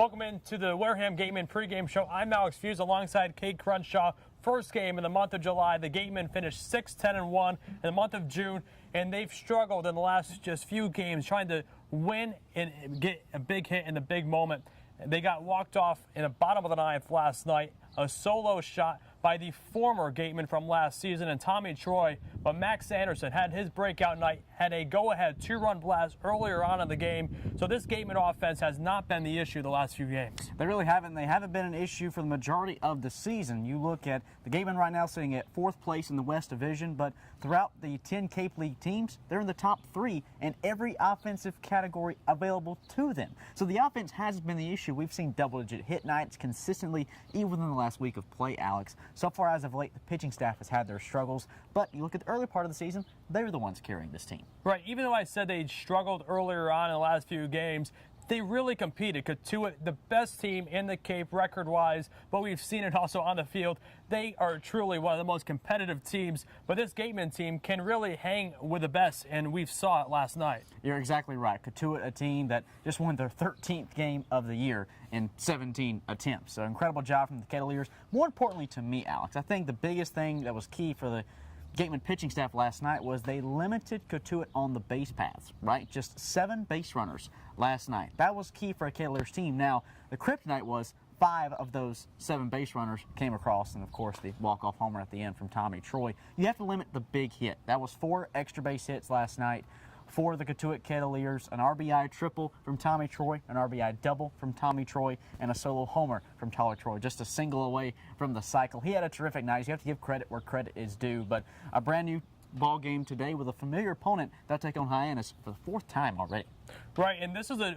Welcome into the Wareham Gateman pregame show. I'm Alex Feuz alongside Cade Crenshaw. First game in the month of July. The Gateman finished 6-10-1 in the month of June, and they've struggled in the last just few games trying to win and get a big hit in the big moment. They got walked off in the bottom of the ninth last night. A solo shot by the former Gateman from last season and Tommy Troy, but Max Anderson had his breakout night, had a go-ahead two-run blast earlier on in the game. So this Gateman offense has not been the issue the last few games. They really haven't. They haven't been an issue for the majority of the season. You look at the Gateman right now sitting at 4th place in the West Division, but throughout the 10 Cape League teams, they're in the top 3 in every offensive category available to them. So the offense has been the issue. We've seen double-digit hit nights consistently, even within the last week of play, Alex. So far as of late, the pitching staff has had their struggles, but you look at the early part of the season, they were the ones carrying this team. Right, even though I said they struggled earlier on in the last few games, they really competed. Cotuit, the best team in the Cape record-wise, but we've seen it also on the field. They are truly one of the most competitive teams, but this Gateman team can really hang with the best, and we saw it last night. You're exactly right. Cotuit, a team that just won their 13th game of the year in 17 attempts. So incredible job from the Cavaliers. More importantly to me, Alex, I think the biggest thing that was key for the Gateman pitching staff last night was they limited Cotuit on the base paths, right? Just 7 base runners last night. That was key for a Cavaliers team. Now, the kryptonite was 5 of those 7 base runners came across, and of course the walk-off homer at the end from Tommy Troy. You have to limit the big hit. That was 4 extra base hits last night for the Cotuit Cavaliers, an RBI triple from Tommy Troy, an RBI double from Tommy Troy, and a solo homer from Tommy Troy, just a single away from the cycle. He had a terrific night. You have to give credit where credit is due, but a brand new ball game today with a familiar opponent. They'll take on Hyannis for the 4th time already. Right, and this is a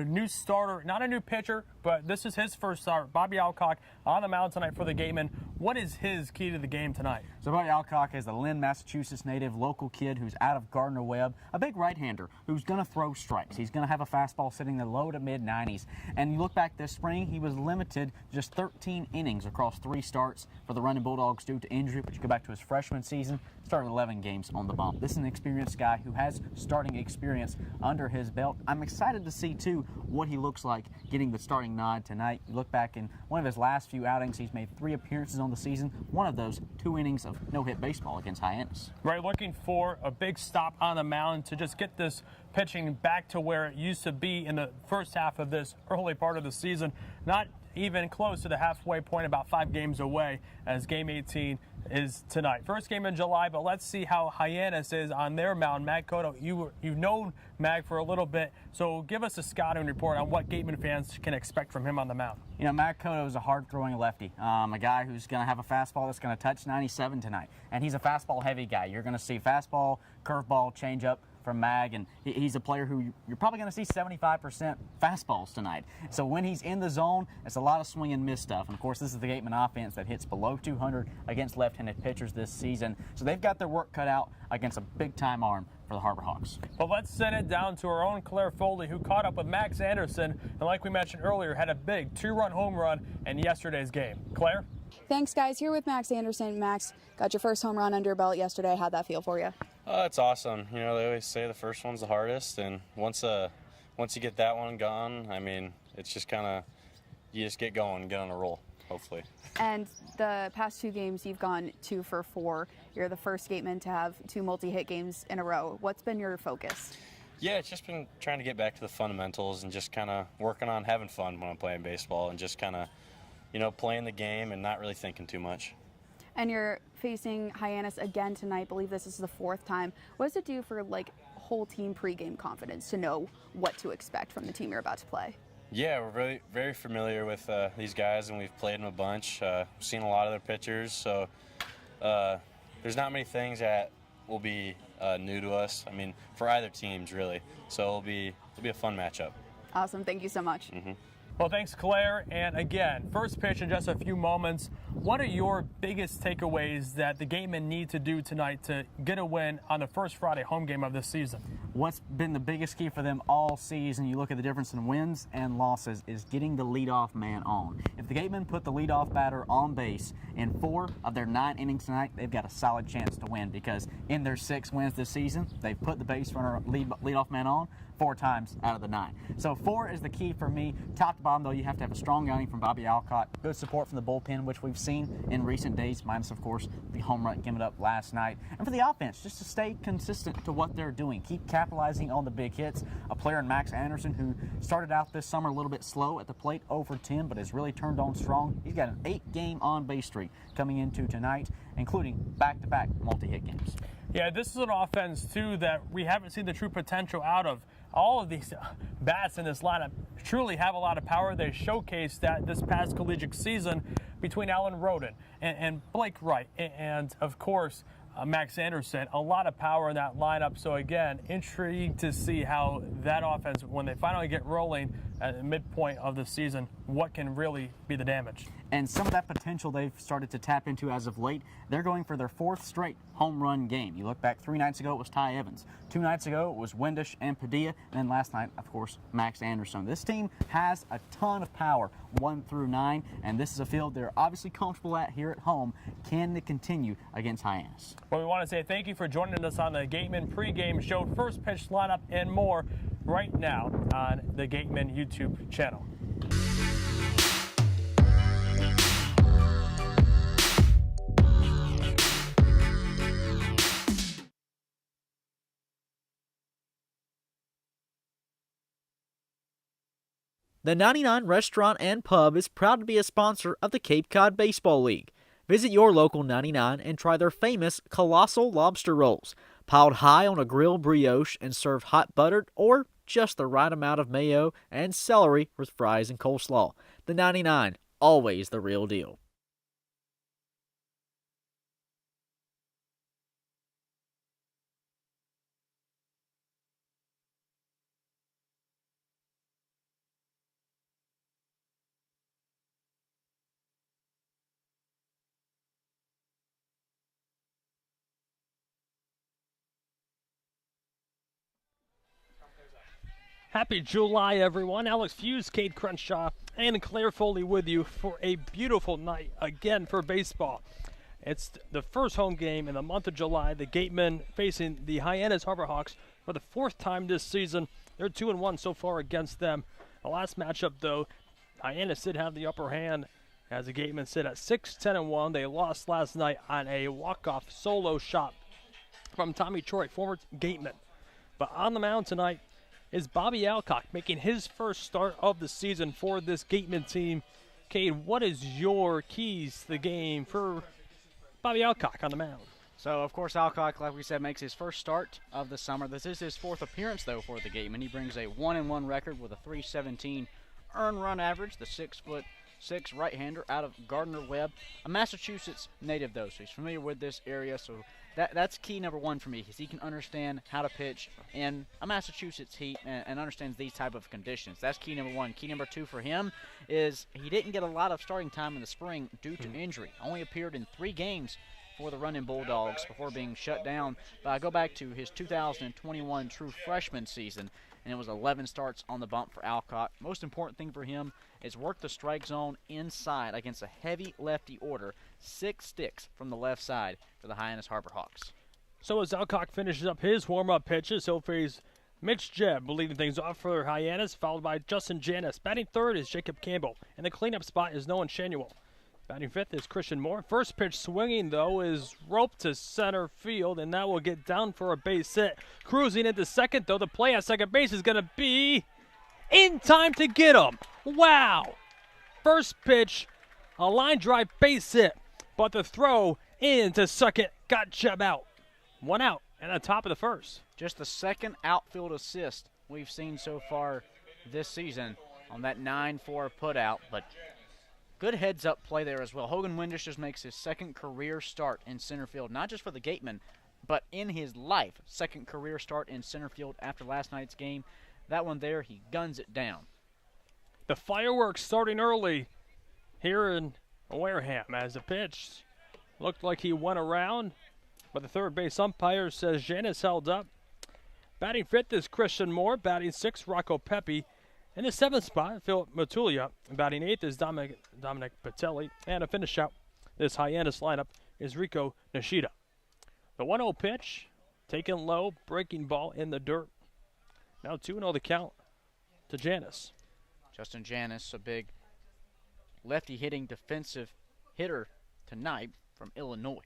new starter, not a new pitcher, but this is his first start. Bobby Alcock on the mound tonight for the Gateman. What is his key to the game tonight? So Bobby Alcock is a Lynn, Massachusetts native, local kid who's out of Gardner-Webb, a big right-hander who's going to throw strikes. He's going to have a fastball sitting in the low to mid-90s. And you look back this spring, he was limited just 13 innings across 3 starts for the Running Bulldogs due to injury, but you go back to his freshman season, started 11 games on the bump. This is an experienced guy who has starting experience under his belt. I'm excited to see, too, what he looks like getting the starting nod tonight. You look back in one of his last few outings, he's made 3 appearances on the season. One of those, 2 innings of no-hit baseball against Hyannis. Right, looking for a big stop on the mound to just get this pitching back to where it used to be in the first half of this early part of the season. Not even close to the halfway point, about 5 games away, as Game 18 is tonight. First game in July, but let's see how Hyannis is on their mound. Mag Cotto, you've known Mag for a little bit, so give us a scouting report on what Gateman fans can expect from him on the mound. You know, Mag Cotto is a hard-throwing lefty, a guy who's going to have a fastball that's going to touch 97 tonight, and he's a fastball-heavy guy. You're going to see fastball, curveball, changeup from Mag, and he's a player who you're probably going to see 75% fastballs tonight. So when he's in the zone, it's a lot of swing and miss stuff. And of course, this is the Gateman offense that hits below 200 against left-handed pitchers this season. So they've got their work cut out against a big-time arm for the Harbor Hawks. But let's send it down to our own Claire Foley, who caught up with Max Anderson, and like we mentioned earlier, had a big 2-run home run in yesterday's game. Claire? Thanks, guys. Here with Max Anderson. Max, got your first home run under your belt yesterday. How'd that feel for you? It's awesome. You know, they always say the first one's the hardest, and once you get that one gone, I mean, it's just kind of, you just get going, get on a roll, hopefully. And the past 2 games, you've gone 2 for 4. You're the first Gateman to have 2 multi-hit games in a row. What's been your focus? Yeah, it's just been trying to get back to the fundamentals and just kind of working on having fun when I'm playing baseball and just kind of, you know, playing the game and not really thinking too much. And you're facing Hyannis again tonight. I believe this is the 4th time. What does it do for, like, whole team pregame confidence to know what to expect from the team you're about to play? Yeah, we're really very familiar with these guys, and we've played them a bunch. We've seen a lot of their pitchers, so there's not many things that will be new to us. I mean, for either teams, really. So it'll be a fun matchup. Awesome. Thank you so much. Mm-hmm. Well, thanks, Claire. And again, first pitch in just a few moments. What are your biggest takeaways that the Gatemen need to do tonight to get a win on the first Friday home game of this season? What's been the biggest key for them all season, you look at the difference in wins and losses, is getting the leadoff man on. If the Gatemen put the leadoff batter on base in 4 of their 9 innings tonight, they've got a solid chance to win, because in their 6 wins this season, they've put the base runner leadoff man on 4 times out of the 9. So 4 is the key for me, top to bottom, though, you have to have a strong outing from Bobby Alcott. Good support from the bullpen, which we've seen in recent days, minus, of course, the home run given up last night. And for the offense, just to stay consistent to what they're doing. Keep capitalizing on the big hits. A player in Max Anderson who started out this summer a little bit slow at the plate, over 10, but has really turned on strong. He's got an 8-game on-base streak coming into tonight, including back-to-back multi-hit games. Yeah, this is an offense, too, that we haven't seen the true potential out of. All of these bats in this lineup truly have a lot of power. They showcased that this past collegiate season between Alan Roden and Blake Wright and, of course, Max Anderson. A lot of power in that lineup. So, again, intrigued to see how that offense, when they finally get rolling at the midpoint of the season, what can really be the damage. And some of that potential they've started to tap into as of late. They're going for their 4th straight home run game. You look back 3 nights ago, it was Ty Evans. 2 nights ago, it was Windish and Padilla. And then last night, of course, Max Anderson. This team has a ton of power, 1 through 9, and this is a field they're obviously comfortable at here at home. Can they continue against Hyannis? Well, we want to say thank you for joining us on the Gateman pregame show. First pitch lineup and more right now on the Gateman YouTube channel. The 99 Restaurant and Pub is proud to be a sponsor of the Cape Cod Baseball League. Visit your local 99 and try their famous Colossal Lobster Rolls, piled high on a grilled brioche and served hot buttered or just the right amount of mayo and celery with fries and coleslaw. The 99, always the real deal. Happy July, everyone. Alex Feuz, Cade Crenshaw, and Claire Foley with you for a beautiful night again for baseball. It's the first home game in the month of July. The Gatemen facing the Hyannis Harbor Hawks for the 4th time this season. They're 2-1 so far against them. The last matchup, though, Hyannis did have the upper hand as the Gatemen sit at 6-10-1. They lost last night on a walk-off solo shot from Tommy Troy, former Gateman. But on the mound tonight is Bobby Alcock, making his first start of the season for this Gateman team. Cade, what is your keys to the game for Bobby Alcock on the mound? So, of course, Alcock, like we said, makes his first start of the summer. This is his 4th appearance, though, for the Gateman. He brings a 1-1 record with a .317 earned run average, the 6'6" right-hander out of Gardner-Webb. A Massachusetts native, though, so he's familiar with this area, so that's key number 1 for me, because he can understand how to pitch in a Massachusetts heat and understands these type of conditions. That's key number 1. Key number 2 for him is he didn't get a lot of starting time in the spring due to injury. Only appeared in 3 games for the Running Bulldogs before being shut down. But I go back to his 2021 true freshman season, and it was 11 starts on the bump for Alcock. Most important thing for him is work the strike zone inside against a heavy lefty order. 6 sticks from the left side for the Hyannis Harbor Hawks. So as Alcock finishes up his warm-up pitches, he'll face Mitch Jebb leading things off for Hyannis, followed by Justin Janis. Batting 3rd is Jacob Campbell, and the cleanup spot is Nolan Shanuel. Batting 5th is Christian Moore. First pitch swinging, though, is roped to center field, and that will get down for a base hit. Cruising into second, though, the play at second base is going to be in time to get him. Wow! First pitch, a line drive base hit, but the throw into second got Jebb out. 1 out, and on top of the first. Just the 2nd outfield assist we've seen so far this season on that 9-4 putout, but good heads-up play there as well. Hogan Windish just makes his 2nd career start in center field, not just for the Gateman, but in his life. 2nd career start in center field after last night's game. That one there, he guns it down. The fireworks starting early here in Wareham as the pitch looked like he went around, but the third base umpire says Janis held up. Batting 5th is Christian Moore. Batting 6th, Rocco Pepe. In the 7th spot, Philip Matulia. Batting 8th is Dominic Patelli. And a finish out this Hyannis lineup is Rico Nishida. The 1-0 pitch, taken low, breaking ball in the dirt. Now 2-0 the count to Janis. Justin Hyannis, a big lefty hitting defensive hitter tonight from Illinois.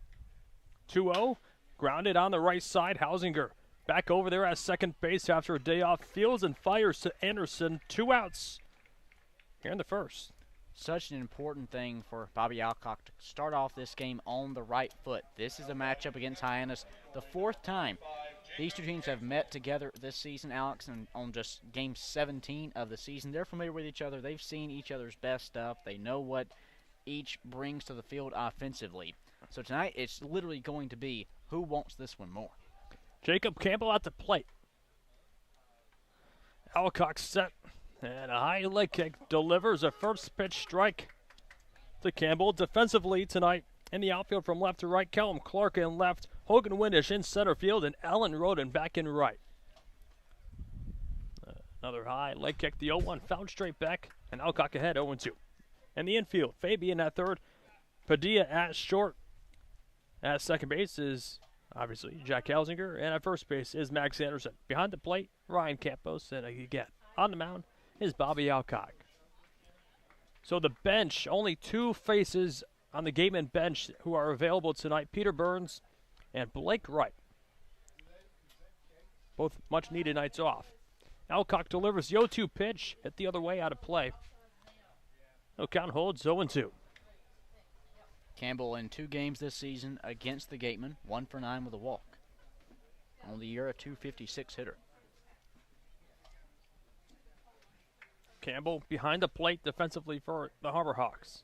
2-0, grounded on the right side. Hausinger back over there at second base after a day off. Fields and fires to Anderson. 2 outs here in the first. Such an important thing for Bobby Alcock to start off this game on the right foot. This is a matchup against Hyannis, the 4th time these two teams have met together this season, Alex, and on just game 17 of the season. They're familiar with each other. They've seen each other's best stuff. They know what each brings to the field offensively. So tonight it's literally going to be who wants this one more. Jacob Campbell at the plate. Alcock set, and a high leg kick delivers a first pitch strike to Campbell. Defensively tonight in the outfield from left to right, Callum Clark in left, Hogan Windish in center field, and Alan Roden back in right. Another high leg kick, the 0-1 fouled straight back, and Alcock ahead 0-2. In the infield, Fabian at third, Padilla at short. At second base is obviously Jack Hausinger, and at first base is Max Anderson. Behind the plate, Ryan Campos, and again, on the mound is Bobby Alcock. So the bench, only 2 faces on the Gateman bench who are available tonight, Peter Burns and Blake Wright. Both much needed nights off. Alcock delivers the 0-2 pitch, hit the other way out of play. No count holds 0-2. Campbell in 2 games this season against the Gateman, 1 for 9 with a walk. On the year, a .256 hitter. Campbell behind the plate defensively for the Harbor Hawks.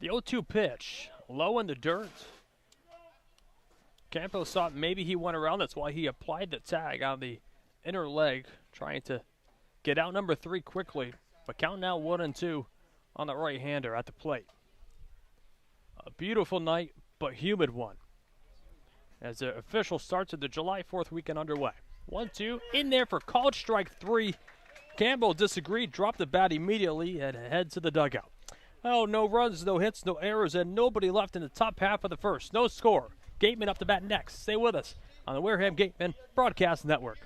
The 0-2 pitch, low in the dirt. Campos thought maybe he went around. That's why he applied the tag on the inner leg, trying to get out number 3 quickly. But count now 1-2 on the right-hander at the plate. A beautiful night, but humid one, as the official start to the July 4th weekend underway. 1-2 in there for called strike 3. Campbell disagreed, dropped the bat immediately, and head to the dugout. Oh, no runs, no hits, no errors, and nobody left in the top half of the first. No score. Gateman up to bat next. Stay with us on the Wareham Gateman Broadcast Network.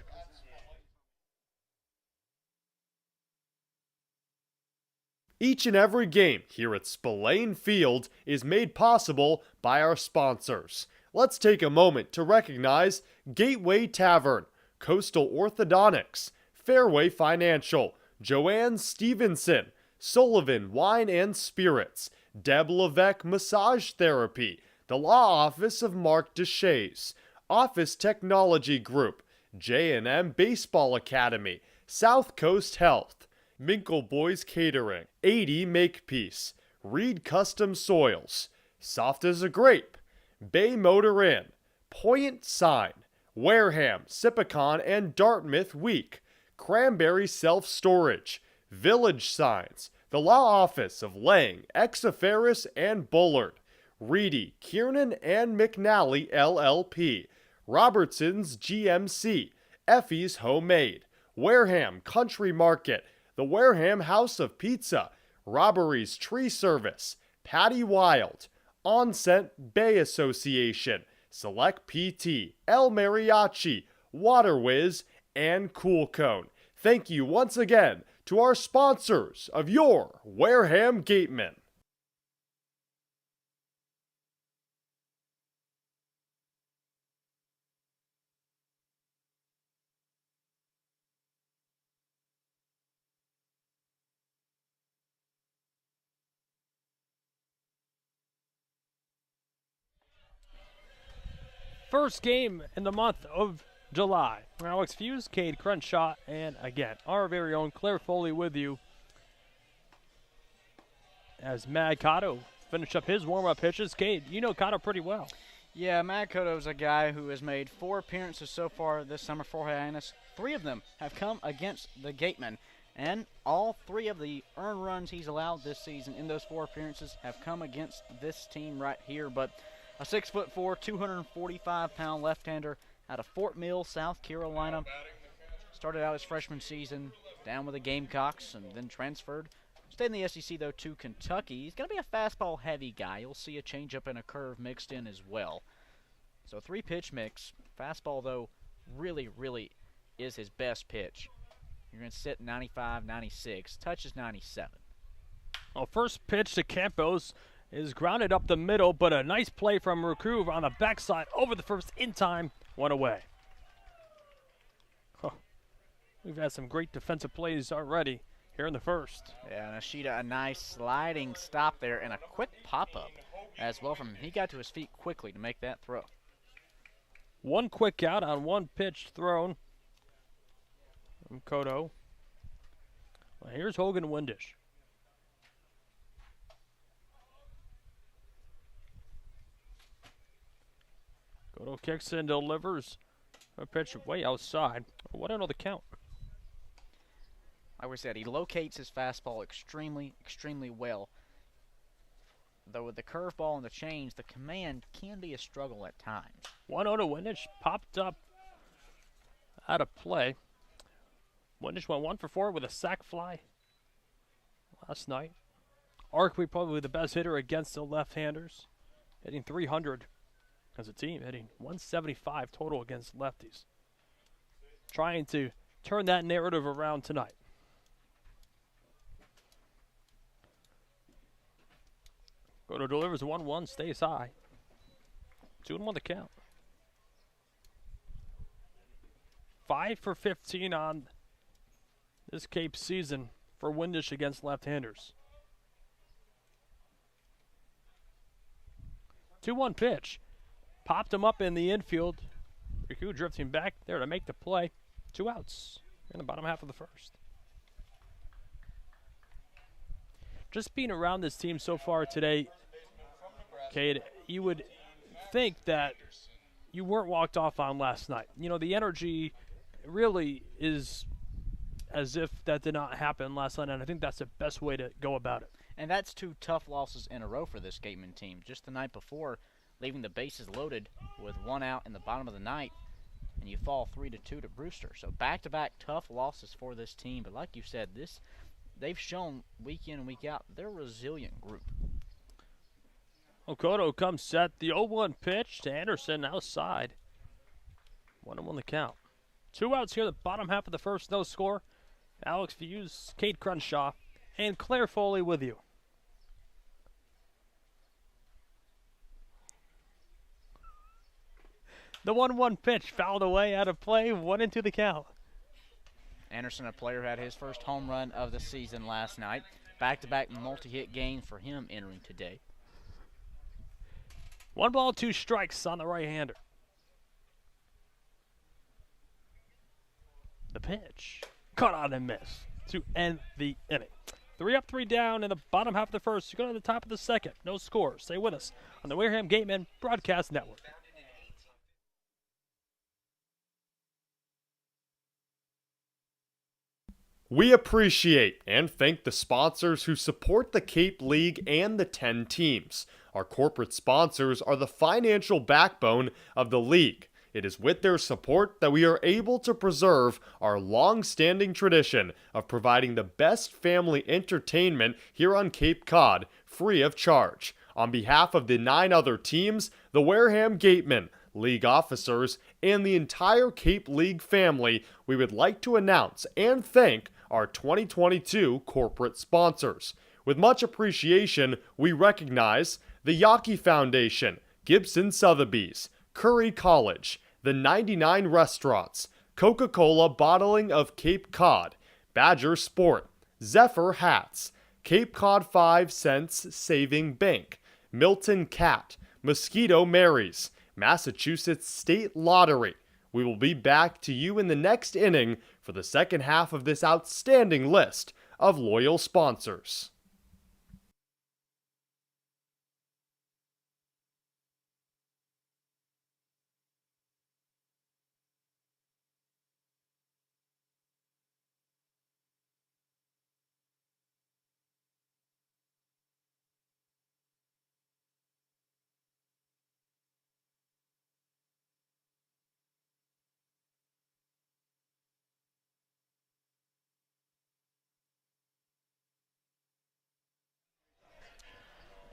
Each and every game here at Spillane Field is made possible by our sponsors. Let's take a moment to recognize Gateway Tavern, Coastal Orthodontics, Fairway Financial, Joanne Stevenson, Sullivan Wine and Spirits, Deb Levesque Massage Therapy, the Law Office of Mark Deshays, Office Technology Group, J&M Baseball Academy, South Coast Health, Minkle Boys Catering, 80 Makepeace, Reed Custom Soils, Soft as a Grape, Bay Motor Inn, Point Sign, Wareham, Sipicon and Dartmouth Week, Cranberry Self Storage, Village Signs, the Law Office of Lang, Exaferris and Bullard, Reedy, Kiernan and McNally LLP, Robertson's GMC, Effie's Homemade, Wareham Country Market, the Wareham House of Pizza, Robbery's Tree Service, Patty Wild, Onset Bay Association, Select PT, El Mariachi, Water Whiz, and Cool Cone. Thank you once again to our sponsors of your Wareham Gateman. First game in the month of July. Alex Feuz, Cade, Crenshaw, and again, our very own Claire Foley with you as Mad Cotto finished up his warm-up pitches. Cade, you know Cotto pretty well. Yeah, Mad Cotto's a guy who has made 4 appearances so far this summer for Hyannis. 3 of them have come against the Gateman, and all 3 of the earned runs he's allowed this season in those 4 appearances have come against this team right here. But a 6'4", 245-pound left-hander out of Fort Mill, South Carolina. Started out his freshman season down with the Gamecocks and then transferred. Stayed in the SEC, though, to Kentucky. He's going to be a fastball-heavy guy. You'll see a changeup and a curve mixed in as well. So 3-pitch mix. Fastball, though, really, really is his best pitch. You're going to sit 95, 96. Touches 97. Well, first pitch to Campos is grounded up the middle, but a nice play from Recruve on the backside over the first in time, one away. Huh. We've had some great defensive plays already here in the first. Yeah, Nishida, a nice sliding stop there and a quick pop-up as well from him. He got to his feet quickly to make that throw. One quick out on one pitch thrown from Kodo. Well, here's Hogan Windish. Kodo kicks in, delivers a pitch way outside. What another count? Like we said, he locates his fastball extremely, extremely well. Though with the curveball and the change, the command can be a struggle at times. 1-0 to Windish, popped up out of play. Windish went 1 for 4 with a sac fly last night. Arkway probably the best hitter against the left-handers, hitting 300 as a team, hitting 175 total against lefties. Trying to turn that narrative around tonight. Goto delivers 1-1, stays high. 2-1 the count. 5 for 15 on this Cape season for Windish against left-handers. 2-1 pitch. Popped him up in the infield. Riku drifting back there to make the play. 2 outs in the bottom half of the first. Just being around this team so far today, Cade, you would think that you weren't walked off on last night. You know, the energy really is as if that did not happen last night, and I think that's the best way to go about it. And that's 2 tough losses in a row for this Gateman team. Just the night before, leaving the bases loaded with 1 out in the bottom of the ninth, and you fall 3-2 to Brewster. So back-to-back tough losses for this team. But like you said, they've shown week in and week out they're a resilient group. Okoto comes set. The 0-1 pitch to Anderson outside. 1-1 the count. 2 outs here, the bottom half of the first, no score. Alex Feuz, Cade Crenshaw, and Claire Foley with you. The 1-1 pitch fouled away out of play, 1-2 the count. Anderson, a player who had his first home run of the season last night. Back-to-back multi-hit games for him entering today. 1 ball, 2 strikes on the right-hander. The pitch. Caught on and miss to end the inning. 3 up, 3 down in the bottom half of the first. You go to the top of the second. No score. Stay with us on the Wareham Gateman Broadcast Network. We appreciate and thank the sponsors who support the Cape League and the 10 teams. Our corporate sponsors are the financial backbone of the league. It is with their support that we are able to preserve our long-standing tradition of providing the best family entertainment here on Cape Cod, free of charge. On behalf of the 9 other teams, the Wareham Gatemen, league officers, and the entire Cape League family, we would like to announce and thank our 2022 corporate sponsors. With much appreciation, we recognize the Yawkey Foundation, Gibson Sotheby's, Curry College, the 99 Restaurants, Coca-Cola Bottling of Cape Cod, Badger Sport, Zephyr Hats, Cape Cod 5 Cents Saving Bank, Milton Cat, Mosquito Marys, Massachusetts State Lottery. We will be back to you in the next inning for the second half of this outstanding list of loyal sponsors.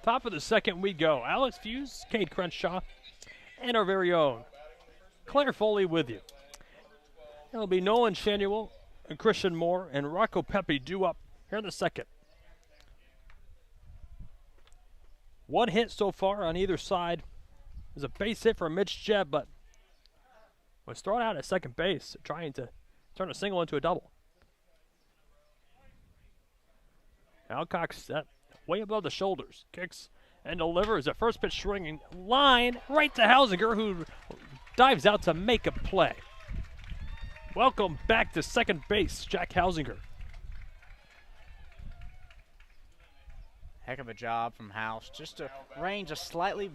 Top of the second we go. Alex Feuz, Cade Crenshaw, and our very own Claire Foley with you. It'll be Nolan Shanuel Christian Moore and Rocco Pepe due up here in the second. One hit so far on either side. There's a base hit for Mitch Jebb, but was thrown out at second base, trying to turn a single into a double. Alcock set way above the shoulders, kicks and delivers a first pitch swinging line right to Hausinger, who dives out to make a play. Welcome back to second base, Jack Hausinger. Heck of a job from House, just to range a slightly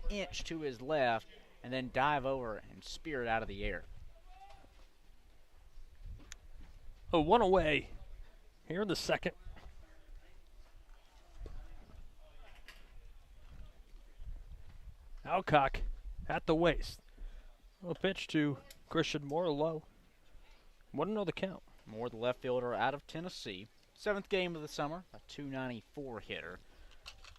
inch to his left and then dive over and spear it out of the air. One away here in the second. Alcock at the waist. A pitch to Christian Moore, low. 1-0 the count. Moore, the left fielder out of Tennessee. 7th game of the summer, a .294 hitter.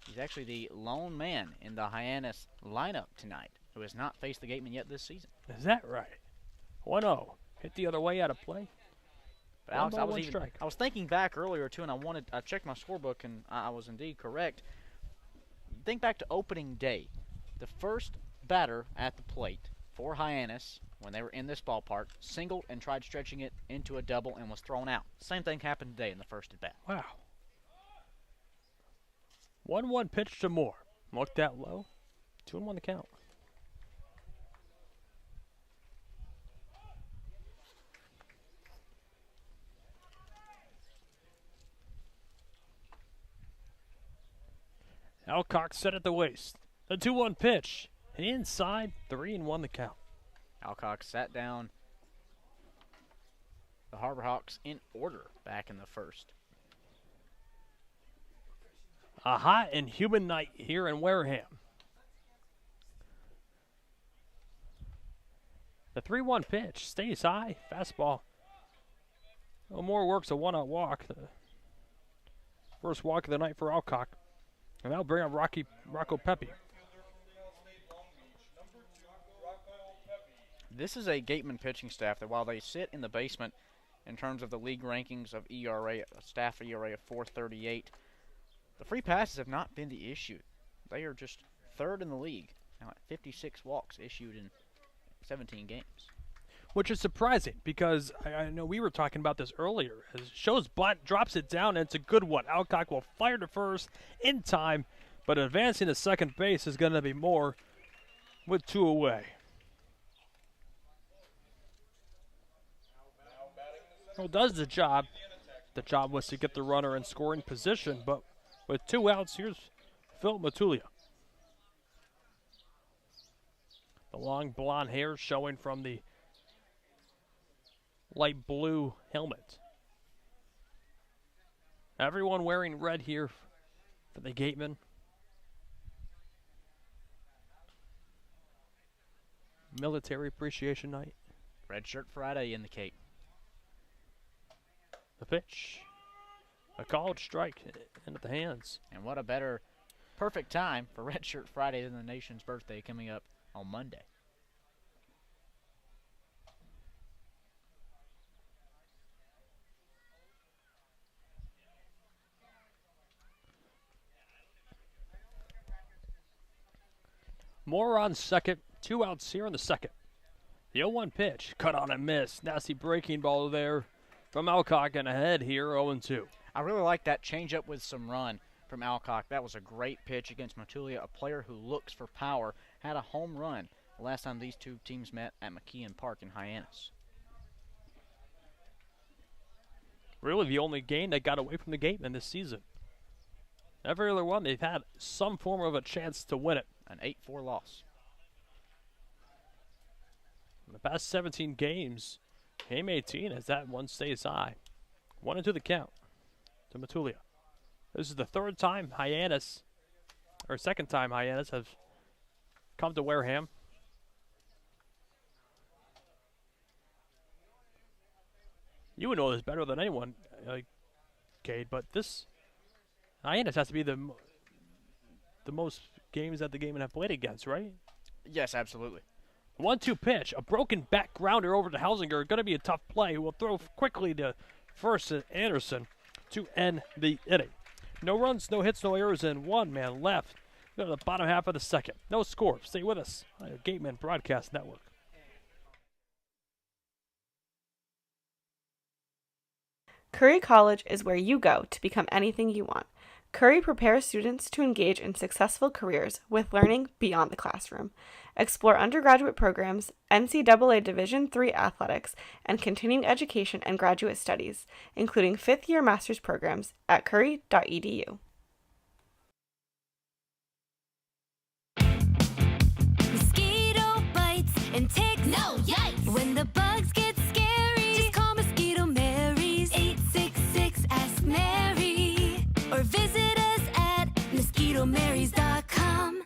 He's actually the lone man in the Hyannis lineup tonight who has not faced the Gateman yet this season. Is that right? 1-0. Hit the other way out of play. But Alex, I was thinking back earlier too, and I checked my scorebook, and I was indeed correct. Think back to opening day. The first batter at the plate for Hyannis, when they were in this ballpark, singled and tried stretching it into a double and was thrown out. Same thing happened today in the first at bat. Wow. 1-1 pitch to Moore. Looked that low. 2-1 the count. Alcock set at the waist. The 2-1 pitch. Inside, 3-1 the count. Alcock sat down the Harbor Hawks in order back in the first. A hot and humid night here in Wareham. The 3-1 pitch stays high. Fastball. Moore works a 1-out walk. The first walk of the night for Alcock. And that'll bring up Rocco Pepe. This is a Gateman pitching staff that while they sit in the basement in terms of the league rankings of ERA, a staff ERA of 4.38, the free passes have not been the issue. They are just third in the league, now at 56 walks issued in 17 games. Which is surprising because I know we were talking about this earlier. As Shows bunt, drops it down, and it's a good one. Alcock will fire to first in time, but advancing to second base is going to be Moore with 2 away. Well, does the job. The job was to get the runner in scoring position, but with 2 outs, here's Phil Matulia. The long blonde hair showing from the light blue helmet. Everyone wearing red here for the Gateman. Military Appreciation Night. Red Shirt Friday in the Cape. The pitch. A called strike into the hands. And what a better perfect time for Red Shirt Friday than the nation's birthday coming up on Monday. Moore on second. 2 outs here in the second. The 0-1 pitch. Cut on and miss. Nasty breaking ball there from Alcock, and ahead here 0-2. I really like that changeup with some run from Alcock. That was a great pitch against Matulia, a player who looks for power. Had a home run the last time these two teams met at McKeon Park in Hyannis. Really the only game that got away from the Gateman this season. Every other one, they've had some form of a chance to win it. An 8-4 loss. In the past 17 games, game 18 as that one stays high. 1-2 the count to Matulia. This is the third time Hyannis, or second time Hyannis have come to Wareham. You would know this better than anyone, Cade, but this Hyannis has to be the most games that the Gatemen have played against, right? Yes, absolutely. 1-2 pitch, a broken back grounder over to Hausinger. Going to be a tough play. We'll throw quickly to first and Anderson to end the inning. No runs, no hits, no errors, and one man left. Go to the bottom half of the second. No score. Stay with us on the Gateman Broadcast Network. Curry College is where you go to become anything you want. Curry prepares students to engage in successful careers with learning beyond the classroom. Explore undergraduate programs, NCAA Division III athletics, and continuing education and graduate studies, including fifth-year master's programs at curry.edu. Mosquito bites and ticks. No, yikes! When the bugs get scary, just call Mosquito Mary's 866 Ask Mary or visit us at mosquitomarys.com.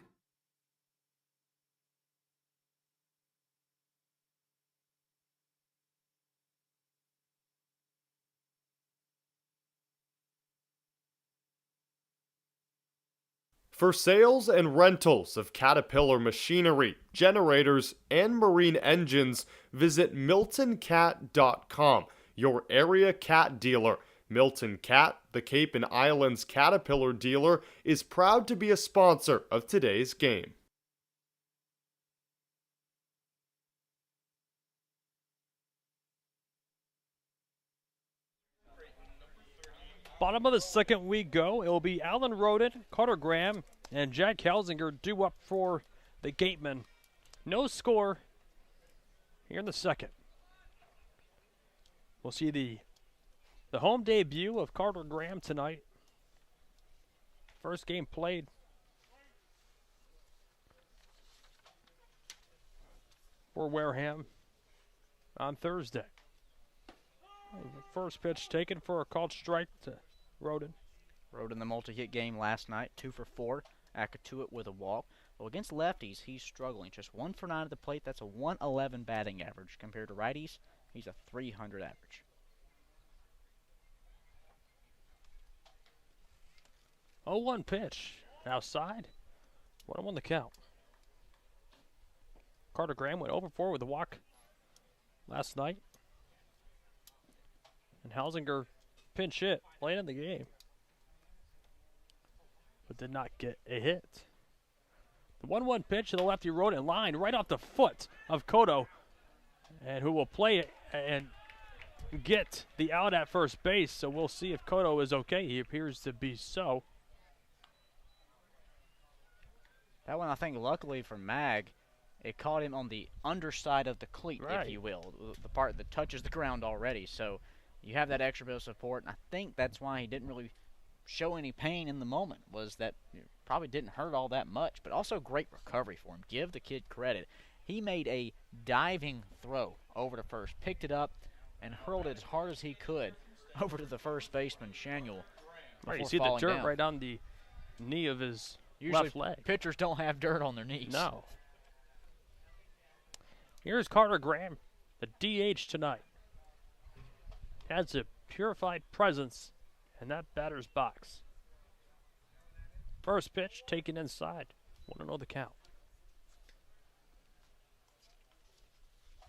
For sales and rentals of Caterpillar machinery, generators, and marine engines, visit MiltonCat.com, your area cat dealer. Milton Cat, the Cape and Islands Caterpillar dealer, is proud to be a sponsor of today's game. Bottom of the second we go. It will be Alan Roden, Carter Graham, and Jack Hausinger due up for the Gateman. No score here in the second. We'll see the home debut of Carter Graham tonight. First game played. For Wareham on Thursday. First pitch taken for a called strike to Roden. Roden the multi-hit game last night, 2 for 4. Akatuit with a walk. Well, against lefties, he's struggling. Just 1 for 9 at the plate. That's a 111 batting average. Compared to righties, he's a 300 average. Oh, 1 pitch. Outside. 1-1 the count. Carter Graham went over 4 with a walk last night. And Hausinger pinch hit late in the game, but did not get a hit. The 1-1 pitch to the lefty Roden line right off the foot of Cotto, and who will play it and get the out at first base. So we'll see if Cotto is okay. He appears to be so. That one, I think, luckily for Mag, it caught him on the underside of the cleat, if you will, the part that touches the ground already. So you have that extra bit of support, and I think that's why he didn't really show any pain in the moment, was that it probably didn't hurt all that much, but also great recovery for him. Give the kid credit. He made a diving throw over to first, picked it up, and hurled it as hard as he could over to the first baseman, Shanuel. Right, you see the dirt right on the knee of his left leg. Pitchers don't have dirt on their knees. No. Here's Carter Graham, the DH tonight. Has a purified presence in that batter's box. First pitch taken inside. 1-0 the count.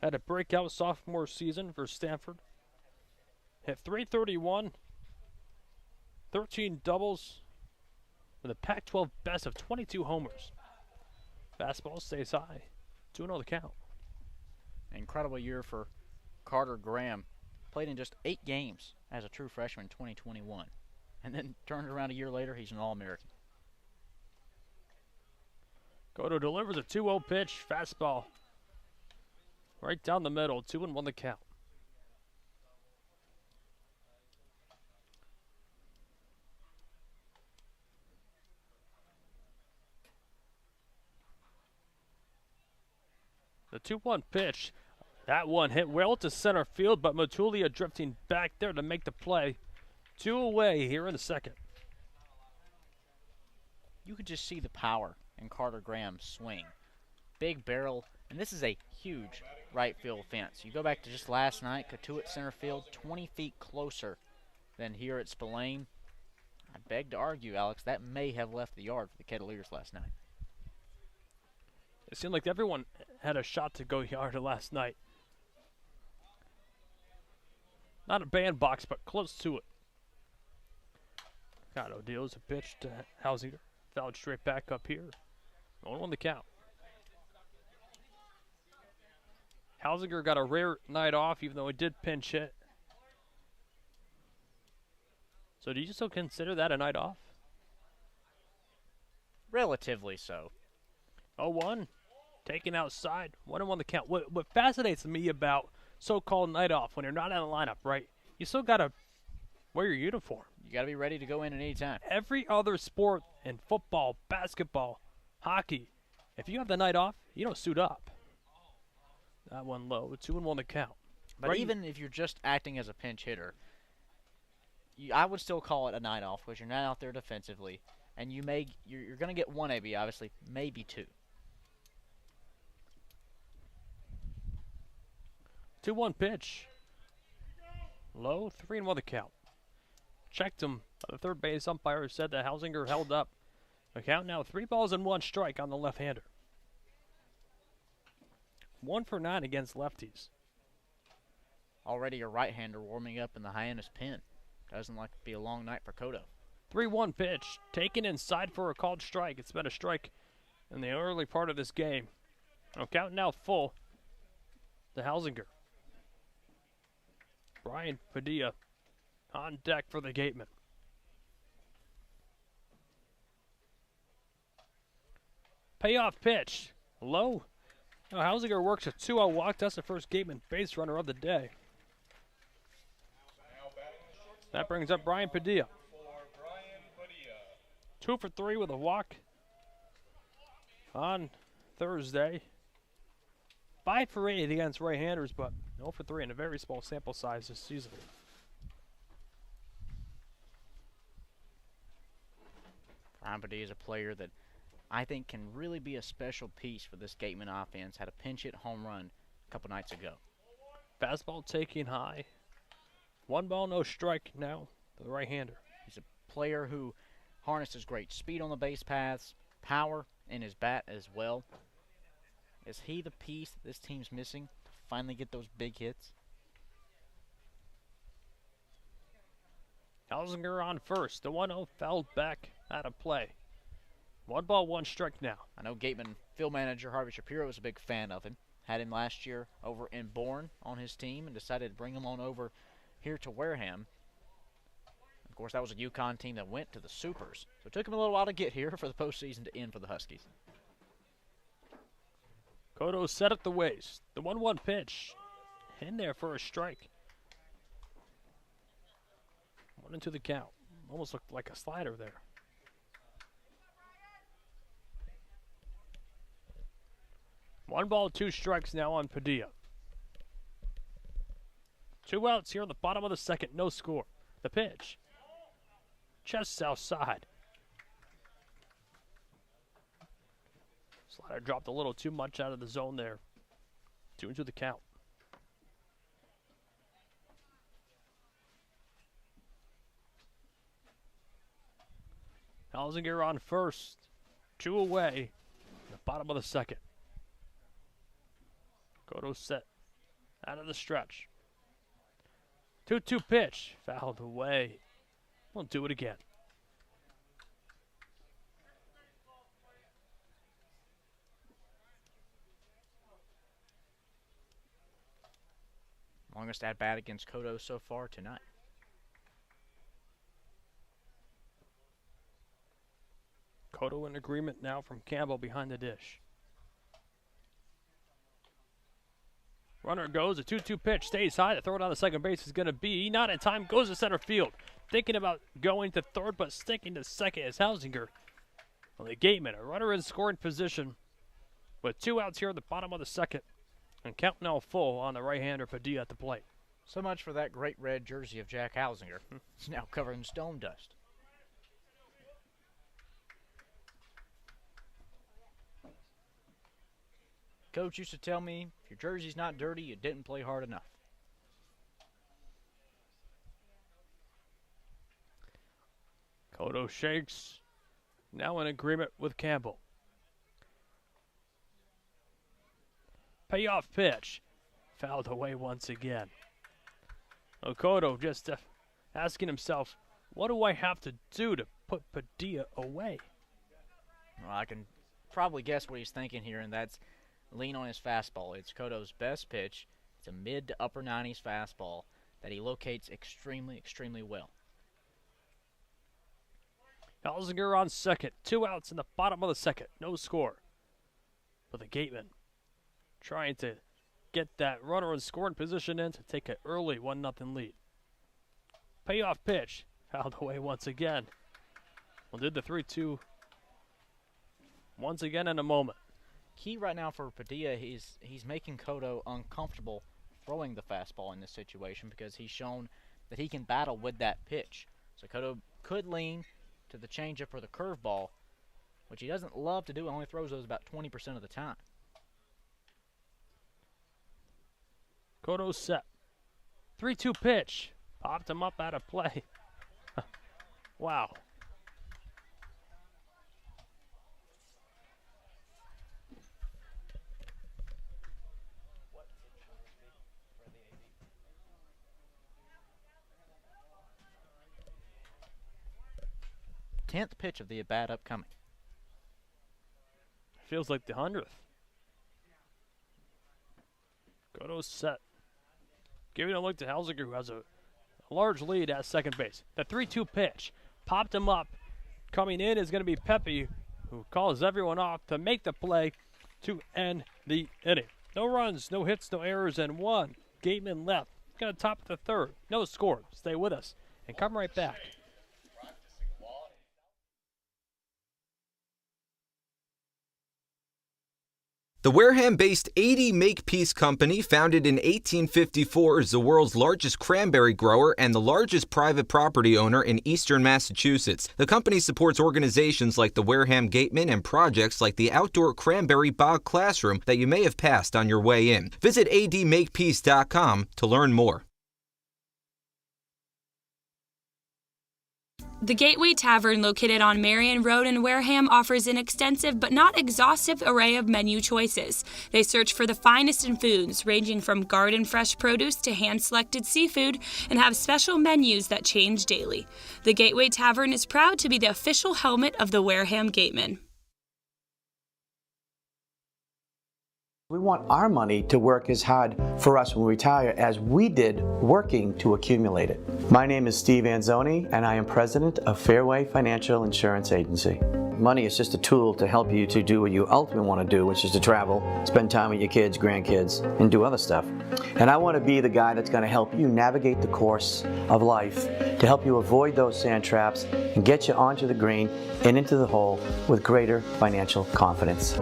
Had a breakout sophomore season for Stanford. Hit .331, 13 doubles, with a Pac-12 best of 22 homers. Fastball stays high. 2-0 the count. Incredible year for Carter Graham. Played in just 8 games as a true freshman in 2021. And then turned around a year later, he's an All-American. Cotto delivers a 2-0 pitch. Fastball. Right down the middle. 2-1 the count. The 2-1 pitch. That one hit well to center field, but Matulia drifting back there to make the play. 2 away here in the second. You could just see the power in Carter Graham's swing. Big barrel, and this is a huge right field fence. You go back to just last night, Katuitt center field, 20 feet closer than here at Spillane. I beg to argue, Alex, that may have left the yard for the Kettleers last night. It seemed like everyone had a shot to go yard last night. Not a bandbox, but close to it. Cado deals a pitch to Hausinger. Fouled straight back up here. 1-1 the count. Hausinger got a rare night off, even though he did pinch hit. So do you still consider that a night off? Relatively so. 0-1. Taken outside. 1-1 the count. What fascinates me about so-called night off when you're not in the lineup, right? You still got to wear your uniform. You got to be ready to go in at any time. Every other sport in football, basketball, hockey, if you have the night off, you don't suit up. That one low. 2-1 the count. But Right. even if you're just acting as a pinch hitter, I would still call it a night off because you're not out there defensively, and you're going to get one AB, obviously, maybe two. 2-1 pitch. Low. 3-1 the count. Checked him. The third base umpire said that Hausinger held up. The count now 3 balls and 1 strike on the left-hander. 1 for 9 against lefties. Already a right-hander warming up in the Hyannis pen. Doesn't like to be a long night for Cado. 3-1 pitch. Taken inside for a called strike. It's been a strike in the early part of this game. Count now full to Hausinger. Brian Padilla on deck for the Gateman. Payoff pitch. Low. Now Hausinger works a 2-0 walk. That's the first Gateman base runner of the day. That brings up Brian Padilla. 2 for 3 with a walk on Thursday. 5 for 8 against right-handers, but 0 for 3 in a very small sample size this season. Brian Padilla is a player that I think can really be a special piece for this Gateman offense. Had a pinch hit home run a couple nights ago. Fastball taking high. 1 ball, no strike now to the right-hander. He's a player who harnesses great speed on the base paths, power in his bat as well. Is he the piece that this team's missing to finally get those big hits? Hausinger on first. The 1-0 fouled back out of play. 1 ball, 1 strike now. I know Gateman field manager Harvey Shapiro was a big fan of him. Had him last year over in Bourne on his team and decided to bring him on over here to Wareham. Of course, that was a UConn team that went to the Supers. So it took him a little while to get here for the postseason to end for the Huskies. Cado set at the waist. The 1-1 pitch. In there for a strike. 1-2 the count. Almost looked like a slider there. One ball, 2 strikes now on Padilla. 2 outs here in the bottom of the second. No score. The pitch. Chest outside. Slider dropped a little too much out of the zone there. 2-2 the count. Hausinger on first. 2 away. In the bottom of the second. Cado set. Out of the stretch. 2-2 pitch. Fouled away. Won't do it again. Longest at bat against Cado so far tonight. Cado in agreement now from Campbell behind the dish. Runner goes, a 2-2 pitch, stays high. The throw down the second base is going to be not in time, goes to center field. Thinking about going to third, but sticking to second is Hausinger. Well, the Gateman, a runner in scoring position with 2 outs here at the bottom of the second. And count now full on the right-hander Padilla at the plate. So much for that great red jersey of Jack Hausinger. It's now covered in stone dust. Coach used to tell me, if your jersey's not dirty, you didn't play hard enough. Cado shakes. Now in agreement with Campbell. Payoff pitch. Fouled away once again. Okoto just asking himself, what do I have to do to put Padilla away? Well, I can probably guess what he's thinking here, and that's lean on his fastball. It's Koto's best pitch. It's a mid to upper 90s fastball that he locates extremely, extremely well. Helsinger on second. 2 outs in the bottom of the second. No score. But the Gateman trying to get that runner in scoring position in to take an early 1-0 lead. Payoff pitch. Fouled away once again. We'll do the 3-2 once again in a moment. Key right now for Padilla, he's making Koto uncomfortable throwing the fastball in this situation because he's shown that he can battle with that pitch. So Koto could lean to the changeup or the curveball, which he doesn't love to do. Only throws those about 20% of the time. Koto's set. 3-2 pitch. Popped him up out of play. Wow. Tenth pitch of the at-bat upcoming. Feels like the 100th. Koto's set. Giving a look to Helsinger, who has a large lead at second base. The 3-2 pitch popped him up. Coming in is going to be Pepe, who calls everyone off to make the play to end the inning. No runs, no hits, no errors, and one. Gateman left. Going to top the third. No score. Stay with us and come right back. The Wareham-based 80 Makepeace Company, founded in 1854, is the world's largest cranberry grower and the largest private property owner in eastern Massachusetts. The company supports organizations like the Wareham Gateman and projects like the outdoor cranberry bog classroom that you may have passed on your way in. Visit admakepeace.com to learn more. The Gateway Tavern, located on Marion Road in Wareham, offers an extensive but not exhaustive array of menu choices. They search for the finest in foods, ranging from garden fresh produce to hand-selected seafood, and have special menus that change daily. The Gateway Tavern is proud to be the official helmet of the Wareham Gateman. We want our money to work as hard for us when we retire as we did working to accumulate it. My name is Steve Anzoni, and I am president of Fairway Financial Insurance Agency. Money is just a tool to help you to do what you ultimately want to do, which is to travel, spend time with your kids, grandkids, and do other stuff. And I want to be the guy that's going to help you navigate the course of life to help you avoid those sand traps and get you onto the green and into the hole with greater financial confidence.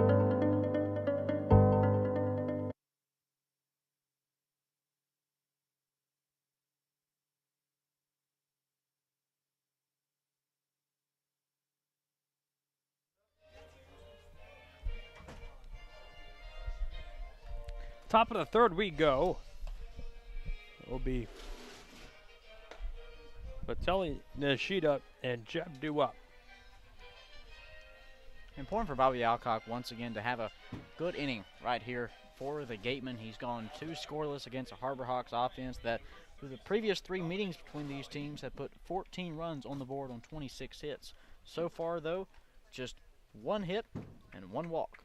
Top of the third we go. It will be Batelli, Nishida, and Jeb Duop. Important for Bobby Alcock once again to have a good inning right here for the Gateman. He's gone 2 scoreless against a Harbor Hawks offense that through the previous 3 meetings between these teams had put 14 runs on the board on 26 hits. So far though, just 1 hit and 1 walk.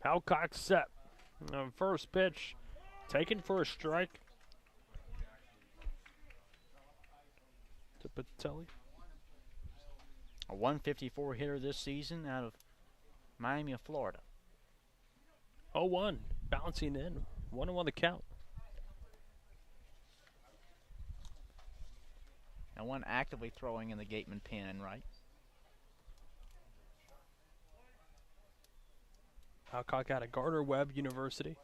Alcock set. First pitch taken for a strike to Patelli. A 154 hitter this season out of Miami of Florida. 0-1, bouncing in. 1-1 the count. And one actively throwing in the Gateman pen, right? Alcock out of Gardner-Webb University.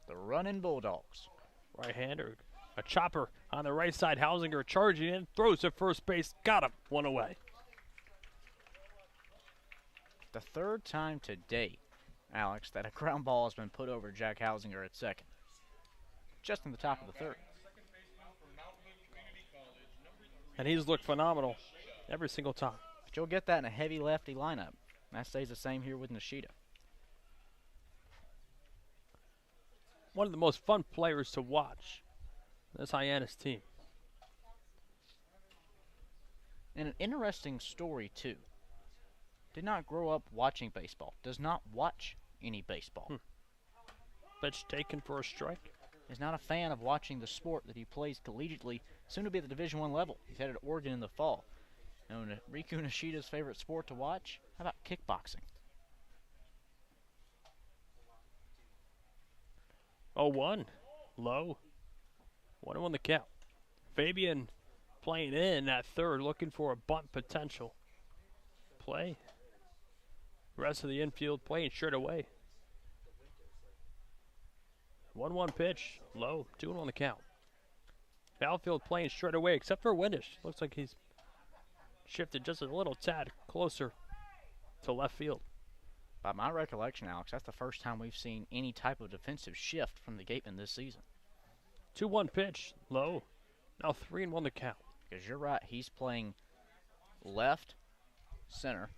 The running Bulldogs. Right-hander. A chopper on the right side. Hausinger charging in. Throws to first base. Got him. 1 away. The 3rd time today, Alex, that a ground ball has been put over Jack Hausinger at second. Just in the top of the 3rd. And he's looked phenomenal every single time. But you'll get that in a heavy lefty lineup. That stays the same here with Nishida. One of the most fun players to watch, this Hyannis team. And an interesting story, too. Did not grow up watching baseball. Does not watch any baseball. Pitch taken for a strike. Is not a fan of watching the sport that he plays collegiately, soon to be at the Division I level. He's headed to Oregon in the fall. Now, Riku Nishida's favorite sport to watch? How about kickboxing? 0-1. Low. 1-1 the count. Fabian playing in at third, looking for a bunt potential play. Rest of the infield playing straight away. 1-1 pitch. Low. 2-1 the count. Outfield playing straight away, except for Windish. Looks like he's shifted just a little tad closer to left field. By my recollection, Alex, that's the first time we've seen any type of defensive shift from the Gateman this season. 2-1 pitch. Low. Now 3-1 the count. Because you're right, he's playing left, center,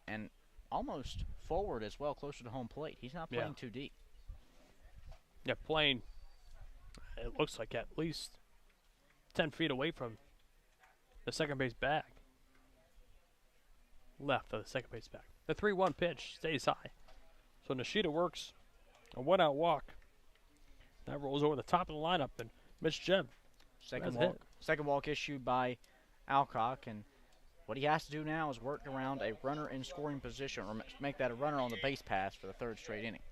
and almost forward as well, closer to home plate. He's not playing too deep. Yeah, playing, it looks like at least 10 feet away from the second base bag. Left of the second base bag. The 3-1 pitch stays high. So Nishida works a one-out walk. That rolls over the top of the lineup, and Mitch Jeb. Second walk issued by Alcock, and what he has to do now is work around a runner in scoring position, or make that a runner on the base pass for the third straight inning.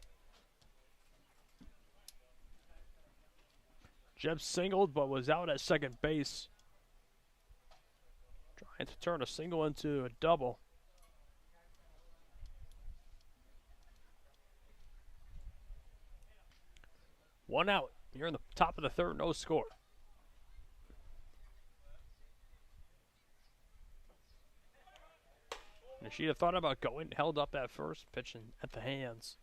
Jeb singled, but was out at second base. Trying to turn a single into a double. One out. You're in the top of the third, no score. Nishida thought about going, held up at first, pitching at the hands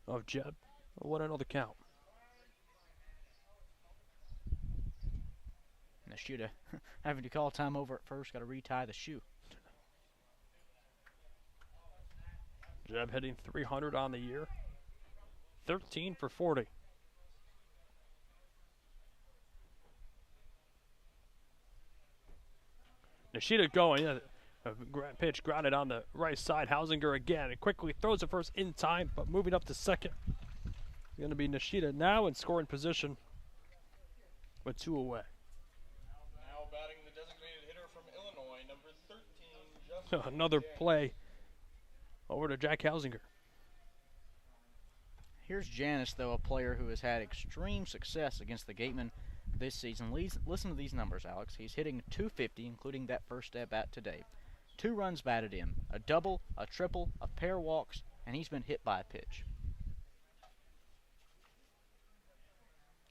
of Jeb. 1-0 the count. Nishida having to call time over at first, got to retie the shoe. Jeb hitting 300 on the year. 13 for 40. Nishida going. A pitch grounded on the right side. Hausinger again. And quickly throws it first in time, but moving up to second. Going to be Nishida now in scoring position with 2 away. Now batting the designated hitter from Illinois, number 13, Another play over to Jack Hausinger. Here's Hyannis, though, a player who has had extreme success against the Gateman this season. Listen to these numbers, Alex. He's hitting .250, including that first at-bat today. 2 runs batted in, a double, a triple, a pair of walks, and he's been hit by a pitch.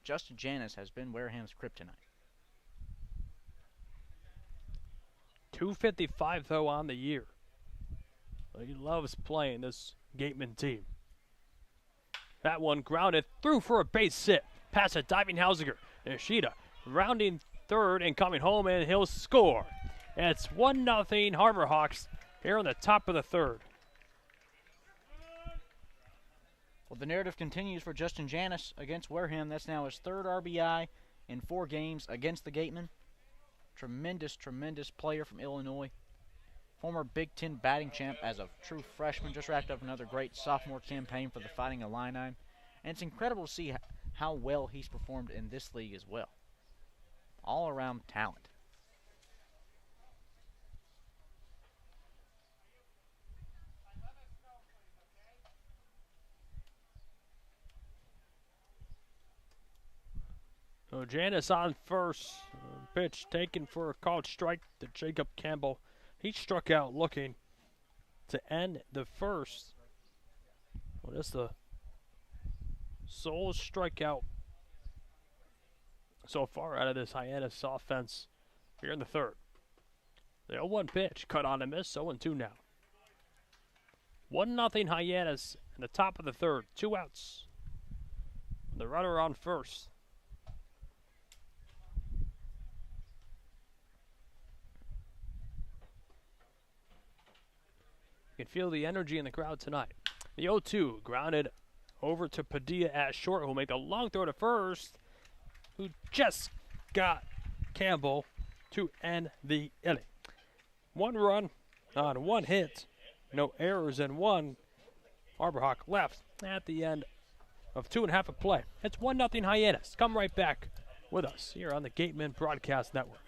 Justin Hyannis has been Wareham's kryptonite. .255 though on the year. He loves playing this Gateman team. That one grounded through for a base hit. Past a diving Hausinger. Nishida rounding third and coming home, and he'll score. And it's 1-0 Harbor Hawks here on the top of the third. Well, the narrative continues for Justin Hyannis against Wareham. That's now his 3rd RBI in 4 games against the Gateman. Tremendous, tremendous player from Illinois. Former Big Ten batting champ as a true freshman. Just wrapped up another great sophomore campaign for the Fighting Illini. And it's incredible to see how well he's performed in this league as well. All-around talent. So Hyannis on first. Pitch taken for a called strike to Jacob Campbell. He struck out looking to end the first. Well, that's the sole strikeout so far out of this Hyannis offense here in the third. The 0-1 pitch cut on and miss. 0-2 now. 1-0 Hyannis in the top of the third. 2 outs. The runner on first. You can feel the energy in the crowd tonight. The 0-2 grounded over to Padilla at short, who'll make a long throw to first, who just got Campbell to end the inning. 1 run on 1 hit, no errors, and 1 Arborhawk left at the end of 2.5 of play. It's 1-0 Hyannis. Come right back with us here on the Gateman Broadcast Network.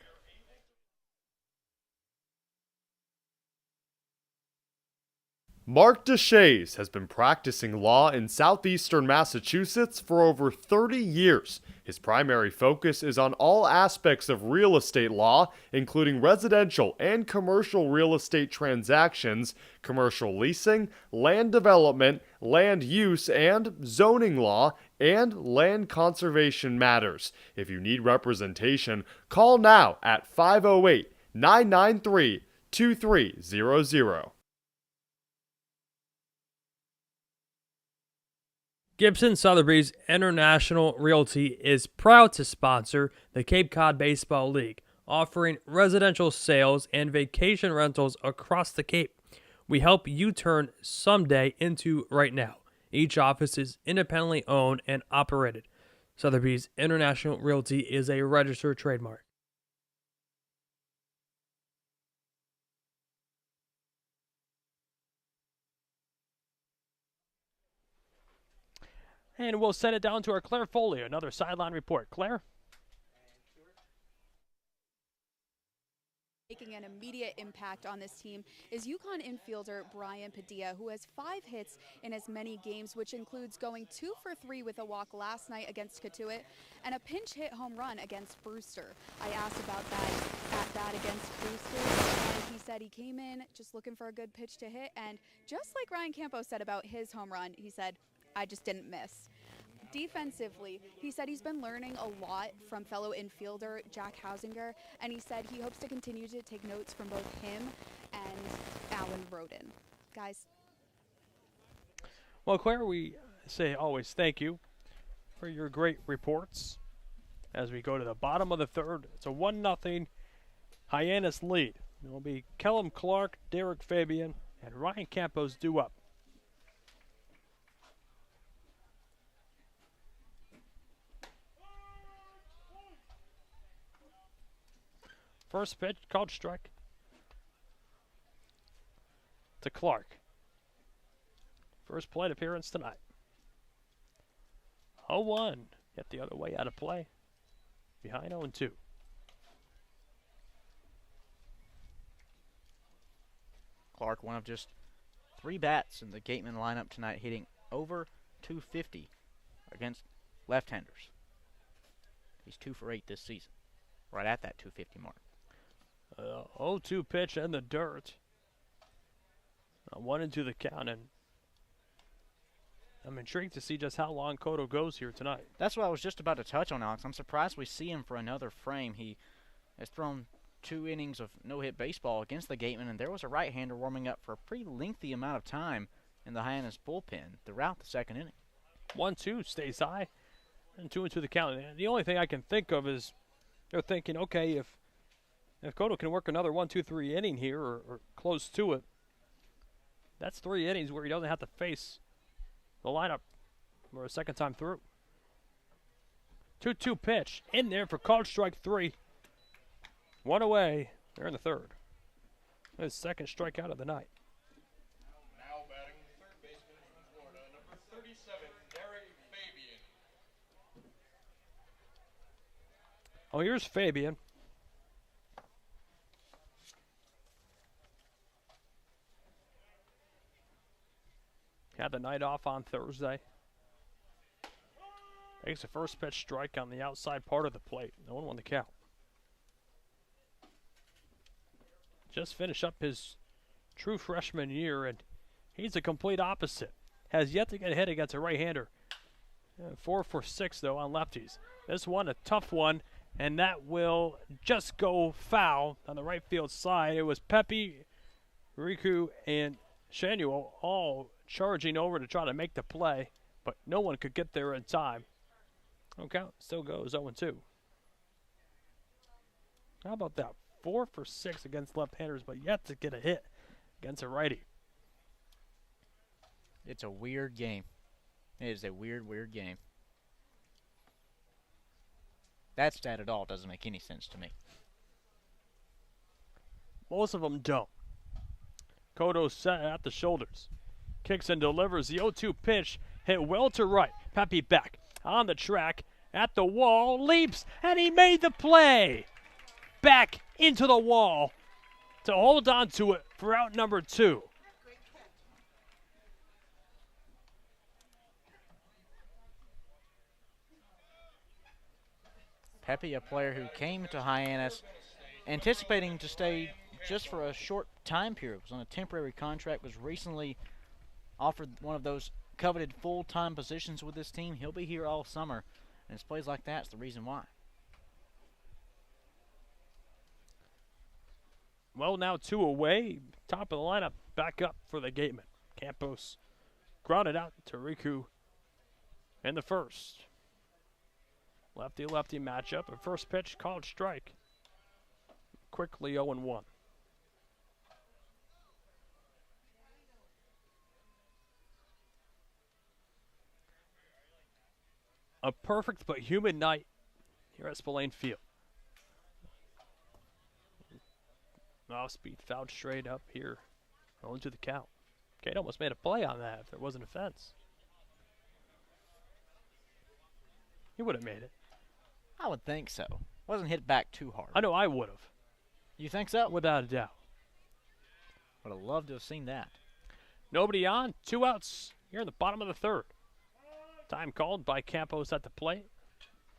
Mark Deshays has been practicing law in southeastern Massachusetts for over 30 years. His primary focus is on all aspects of real estate law, including residential and commercial real estate transactions, commercial leasing, land development, land use and zoning law, and land conservation matters. If you need representation, call now at 508-993-2300. Gibson Sotheby's International Realty is proud to sponsor the Cape Cod Baseball League, offering residential sales and vacation rentals across the Cape. We help you turn someday into right now. Each office is independently owned and operated. Sotheby's International Realty is a registered trademark. And we'll send it down to our Claire Foley, another sideline report. Claire? Making an immediate impact on this team is UConn infielder Brian Padilla, who has 5 hits in as many games, which includes going 2 for 3 with a walk last night against Catuit and a pinch hit home run against Brewster. I asked about that at bat against Brewster, and he said he came in just looking for a good pitch to hit, and just like Ryan Campos said about his home run, he said, I just didn't miss. Defensively, he said he's been learning a lot from fellow infielder Jack Hausinger, and he said he hopes to continue to take notes from both him and Alan Roden. Guys. Well, Claire, we say always thank you for your great reports. As we go to the bottom of the third, it's a 1-0 Hyannis lead. It will be Kellum Clark, Derek Fabian, and Ryan Campos due up. First pitch, called strike to Clark. First plate appearance tonight. 0-1. Get the other way out of play. Behind 0-2. Clark, one of just 3 bats in the Gateman lineup tonight, hitting over 250 against left-handers. He's 2 for 8 this season, right at that 250 mark. 0-2 pitch in the dirt. 1-2 the count, and I'm intrigued to see just how long Cotto goes here tonight. That's what I was just about to touch on, Alex. I'm surprised we see him for another frame. He has thrown 2 innings of no-hit baseball against the Gateman, and there was a right-hander warming up for a pretty lengthy amount of time in the Hyannis bullpen throughout the second inning. 1-2 stays high, and 2-2 the count. And the only thing I can think of is they're thinking, okay, if Cotto can work another 1-2-3 inning here or close to it, that's 3 innings where he doesn't have to face the lineup for a second time through. 2-2 pitch in there for called strike 3. 1 away. They're in the third. His second strikeout of the night. Now batting the third baseman from Florida, number 37, Derek Fabian. Oh, here's Fabian. Had the night off on Thursday. Takes the first pitch strike on the outside part of the plate. No one won the count. Just finished up his true freshman year, and he's a complete opposite. Has yet to get a hit against a right-hander. 4 for 6, though, on lefties. This one, a tough one, and that will just go foul on the right field side. It was Pepe, Riku, and Shanuel all charging over to try to make the play, but no one could get there in time. Count still goes 0-2. How about that? 4 for 6 against left-handers, but yet to get a hit against a righty. It's a weird game. It is a weird, weird game. That stat at all doesn't make any sense to me. Most of them don't. Koto's set at the shoulders. Kicks and delivers the 0-2 pitch. Hit well to right. Pepe back on the track. At the wall. Leaps. And he made the play. Back into the wall to hold on to it for out number 2. Pepe, a player who came to Hyannis anticipating to stay just for a short time period, was on a temporary contract, was recently offered one of those coveted full-time positions with this team. He'll be here all summer, and it's plays like that's the reason why. Well, now 2 away. Top of the lineup, back up for the Gateman. Campos grounded out to Riku in the first. Lefty-lefty matchup. And first pitch, called strike. Quickly 0-1. A perfect but humid night here at Spillane Field. Off-speed fouled straight up here. Going to the count. Cade almost made a play on that if there wasn't a fence. He would have made it. I would think so. Wasn't hit back too hard. I know I would have. You think so? Without a doubt. Would have loved to have seen that. Nobody on. 2 outs here in the bottom of the 3rd. Time called by Campos at the plate.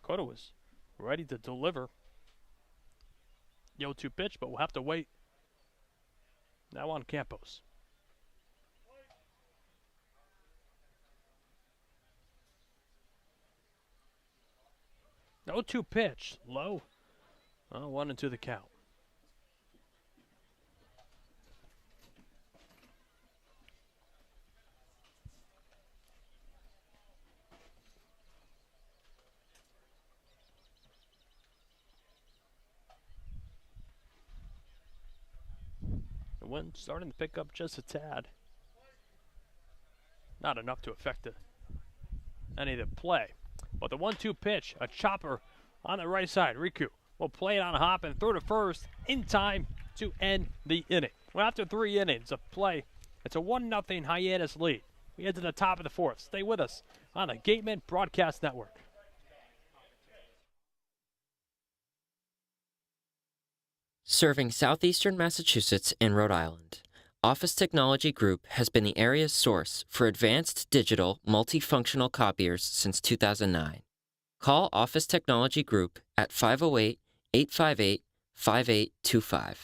Cota was ready to deliver. 0-2 pitch, but we'll have to wait. Now on Campos. No 2 pitch. Low. 1-2 the count. The wind starting to pick up just a tad. Not enough to affect any of the play. But the 1-2 pitch, a chopper on the right side. Riku will play it on a hop and throw to first in time to end the inning. Well, after 3 innings of play, it's a 1-0 Hyannis lead. We head to the top of the 4th. Stay with us on the Gateman Broadcast Network. Serving southeastern Massachusetts and Rhode Island, Office Technology Group has been the area's source for advanced digital multifunctional copiers since 2009. Call Office Technology Group at 508-858-5825.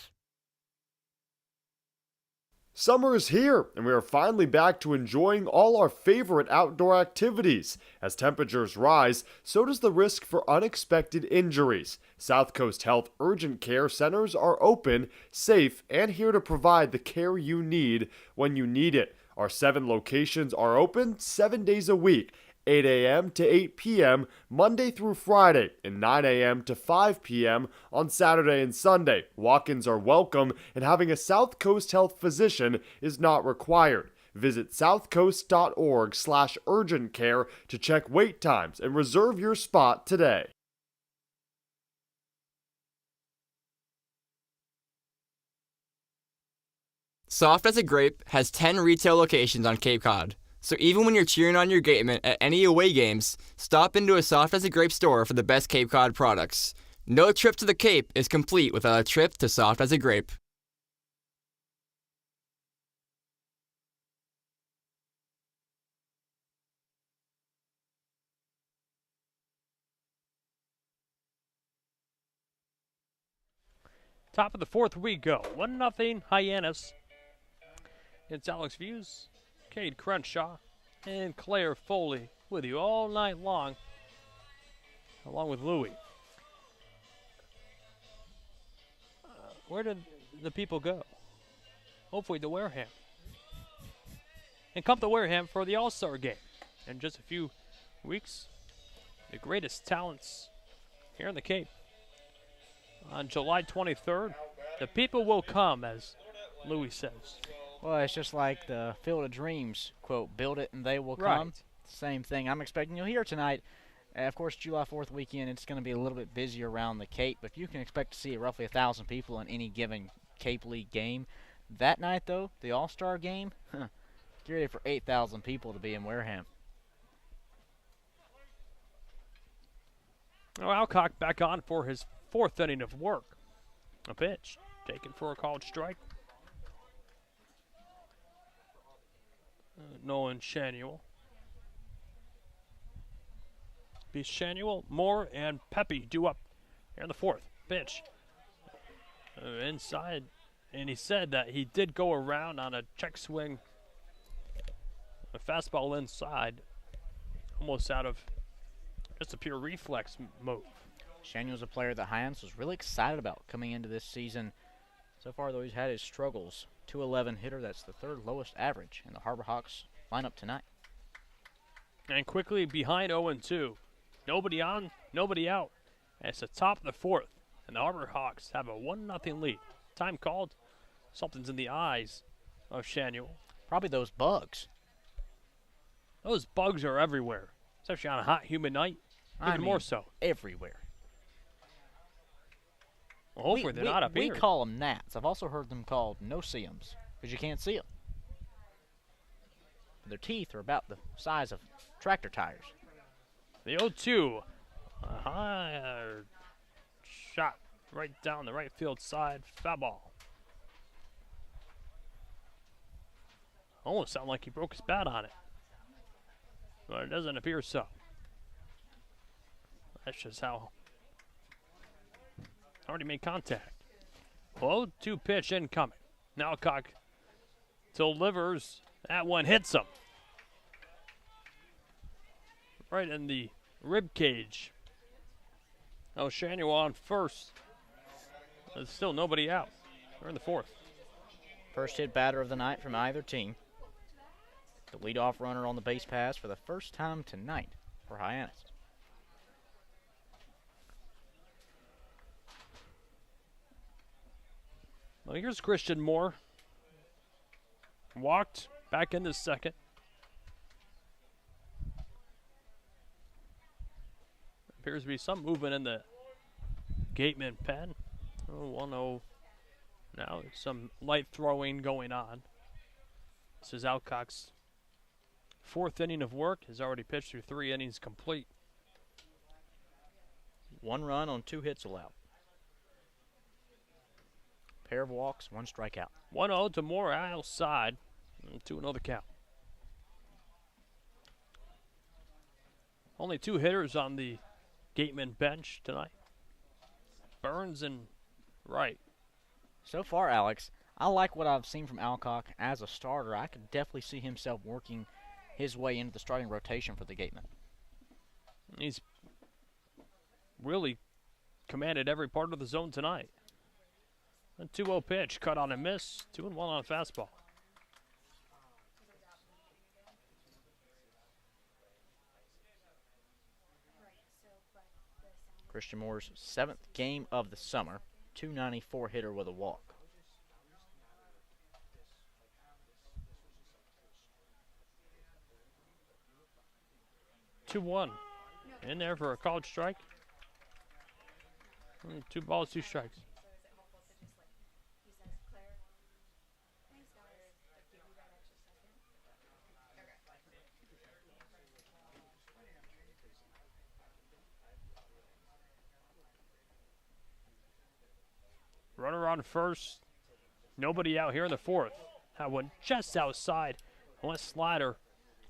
Summer is here, and we are finally back to enjoying all our favorite outdoor activities. As temperatures rise, so does the risk for unexpected injuries. South Coast Health Urgent Care Centers are open, safe, and here to provide the care you need when you need it. Our 7 locations are open 7 days a week, 8 a.m. to 8 p.m. Monday through Friday, and 9 a.m. to 5 p.m. on Saturday and Sunday. Walk-ins are welcome, and having a South Coast Health physician is not required. Visit southcoast.org/urgent care to check wait times and reserve your spot today. Soft as a Grape has 10 retail locations on Cape Cod. So even when you're cheering on your Gateman at any away games, stop into a Soft as a Grape store for the best Cape Cod products. No trip to the Cape is complete without a trip to Soft as a Grape. Top of the 4th we go. 1-0 Hyannis. It's Alex Feuz, Cade Crenshaw, and Claire Foley with you all night long, along with Louie. Where did the people go? Hopefully to Wareham. And come to Wareham for the All-Star game. In just a few weeks, the greatest talents here in the Cape. On July 23rd, the people will come, as Louis says. Well, it's just like the Field of Dreams quote, build it and they will come. Right. Same thing I'm expecting you'll hear tonight. Of course, July 4th weekend, it's going to be a little bit busier around the Cape, but you can expect to see roughly 1,000 people in any given Cape League game. That night, though, the All-Star game, get ready for 8,000 people to be in Wareham. Now Alcock back on for his 4th inning of work. A pitch taken for a called strike. Nolan Shanuel. Be Shanuel, Moore, and Pepe due up here in the 4th. Pitch inside, and he said that he did go around on a check swing, a fastball inside, almost out of just a pure reflex move. Shanuel's a player that Hyannis was really excited about coming into this season. So far, though, he's had his struggles. 211 hitter, that's the 3rd lowest average in the Harbor Hawks lineup tonight. And quickly behind 0-2. Nobody on, nobody out. And it's the top of the 4th, and the Harbor Hawks have a 1-0 lead. Time called. Something's in the eyes of Shanuel. Probably those bugs. Those bugs are everywhere, especially on a hot, humid night. Even more so. Everywhere. Well, hopefully they're not up here. We call them gnats. I've also heard them called no-see-ums because you can't see them. Their teeth are about the size of tractor tires. The 0-2. A high shot right down the right field side. Foul ball. Almost sounded like he broke his bat on it. But it doesn't appear so. That's just how already made contact. 0-2 pitch incoming. Now Alcock delivers. That one hits him. Right in the rib cage. Now Shanuel on first. There's still nobody out. We're in the 4th. First hit batter of the night from either team. The leadoff runner on the base pass for the first time tonight for Hyannis. Well, here's Christian Moore. Walked back into 2nd. Appears to be some movement in the Gateman pen. 1-0 now. Some light throwing going on. This is Alcock's 4th inning of work. Has already pitched through 3 innings complete. 1 run on 2 hits allowed. Pair of walks, 1 strikeout. 1-0 to Moore outside. 2-0 the count. Only 2 hitters on the Gateman bench tonight. Burns and Wright. So far, Alex, I like what I've seen from Alcock as a starter. I could definitely see himself working his way into the starting rotation for the Gateman. He's really commanded every part of the zone tonight. A 2-0 pitch, cut on a miss, 2-1 on a fastball. Christian Moore's 7th game of the summer, 294 hitter with a walk. Two-one, in there for a called strike. 2 balls, 2 strikes. Runner on first. Nobody out here in the 4th. That one just outside. Went slider,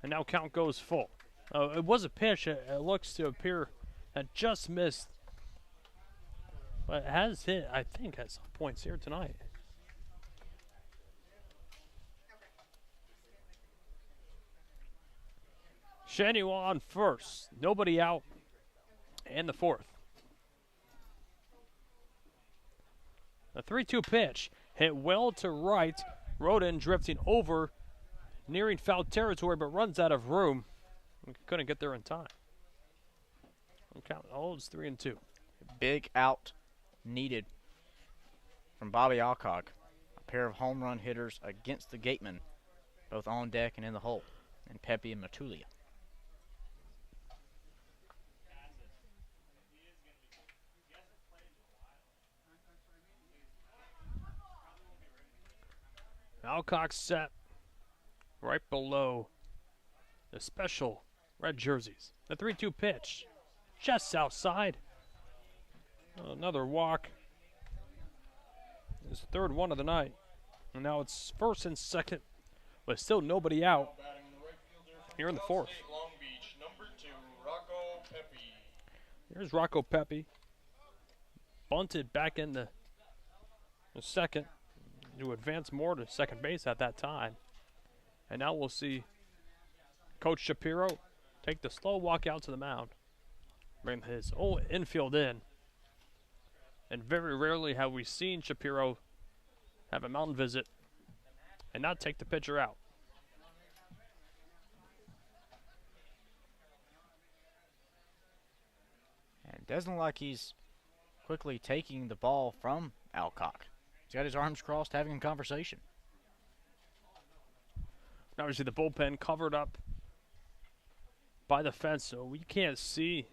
and now count goes full. It was a pitch. It looks to appear that just missed. But it has hit, I think, at some points here tonight. Shanuel on first. Nobody out in the 4th. A 3-2 pitch hit well to right. Roden drifting over, nearing foul territory, but runs out of room. Couldn't get there in time. Count holds 3-2. Big out needed from Bobby Alcock. pair of home run hitters against the Gateman, both on deck and in the hole, and Pepe and Matulia. Alcock set right below the special red jerseys. The 3-2 pitch, just outside. Another walk. His third one of the night. And now it's first and second, but still nobody out here in the fourth. Long Beach, number 2, Rocco Pepe. Here's Rocco Pepe. Bunted back in the second to advance more to second base at that time. And now we'll see Coach Shapiro take the slow walk out to the mound. Bring his old infield in. And very rarely have we seen Shapiro have a mound visit and not take the pitcher out. And it doesn't look like he's quickly taking the ball from Alcock. He's got his arms crossed, having a conversation. Now we see the bullpen covered up by the fence, so we can't see,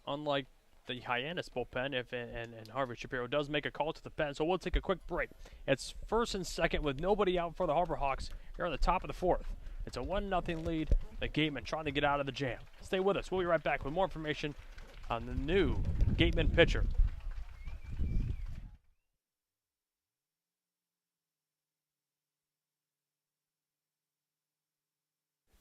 unlike the Hyannis bullpen, and Harvey Shapiro does make a call to the pen. So we'll take a quick break. It's first and second with nobody out for the Harbor Hawks here on the top of the fourth. It's a 1-0 lead. The Gateman trying to get out of the jam. Stay with us. We'll be right back with more information on the new Gateman pitcher.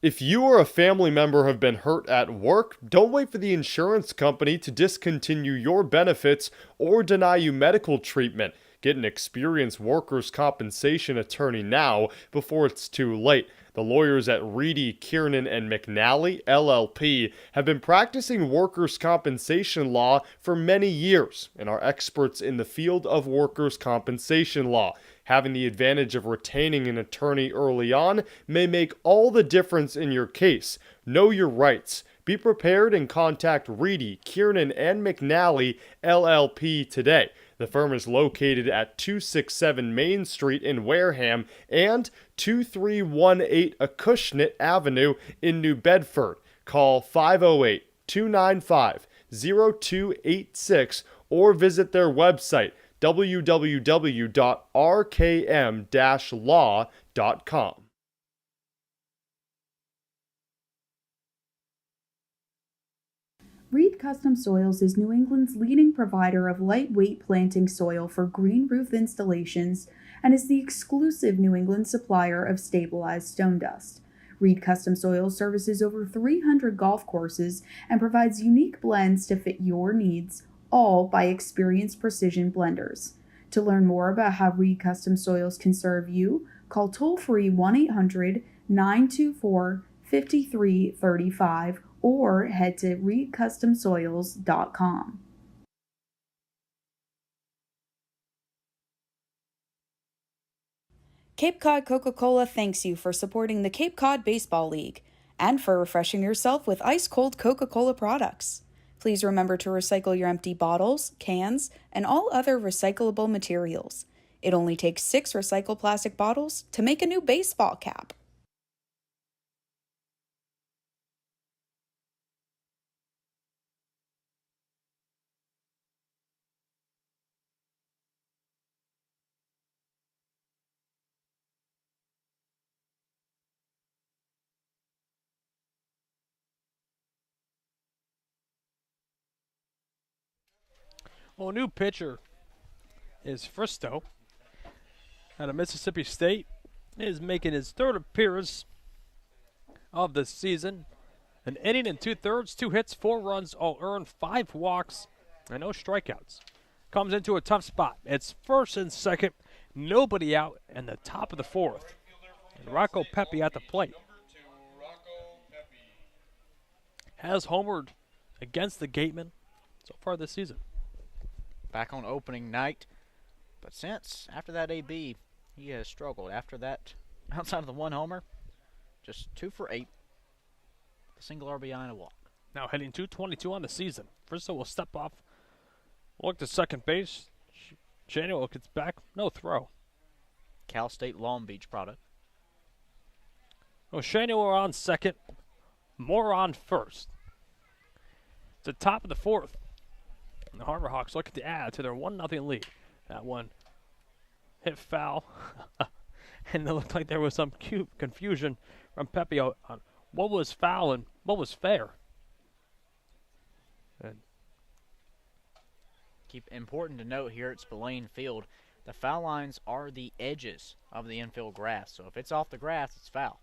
If you or a family member have been hurt at work, don't wait for the insurance company to discontinue your benefits or deny you medical treatment. Get an experienced workers' compensation attorney now before it's too late. The lawyers at Reedy, Kiernan, and McNally, LLP, have been practicing workers' compensation law for many years and are experts in the field of workers' compensation law. Having the advantage of retaining an attorney early on may make all the difference in your case. Know your rights. Be prepared and contact Reedy, Kiernan, and McNally, LLP today. The firm is located at 267 Main Street in Wareham and 2318 Acushnet Avenue in New Bedford. Call 508-295-0286 or visit their website www.rkm-law.com. Reed Custom Soils is New England's leading provider of lightweight planting soil for green roof installations and is the exclusive New England supplier of stabilized stone dust. Reed Custom Soils services over 300 golf courses and provides unique blends to fit your needs, all by experienced precision blenders. To learn more about how Reed Custom Soils can serve you, call toll-free 1-800-924-5335 or head to reedcustomsoils.com. Cape Cod Coca-Cola thanks you for supporting the Cape Cod Baseball League and for refreshing yourself with ice-cold Coca-Cola products. Please remember to recycle your empty bottles, cans, and all other recyclable materials. It only takes 6 recycled plastic bottles to make a new baseball cap. Well, a new pitcher is Fristow out of Mississippi State. He is making his third appearance of the season. An inning and 2/3, 2 hits, 4 runs, all earned, 5 walks, and no strikeouts. Comes into a tough spot. It's first and second, nobody out, and the top of the fourth. And Rocco Pepe at the plate. Has homered against the Gateman so far this season. Back on opening night, but since after that AB, he has struggled. After that, outside of the 1 homer, just 2 for 8, a single RBI and a walk. Now heading 222 on the season. Fristow will step off, look to second base. Shano gets back. No throw. Cal State Long Beach product. Shano are on second. Moore on first. It's the top of the fourth. And the Harbor Hawks looking to add to their 1-0 lead. That one hit foul. And it looked like there was some confusion from Pepe on what was foul and what was fair. And Important to note here at Spillane Field, the foul lines are the edges of the infield grass. So if it's off the grass, it's foul.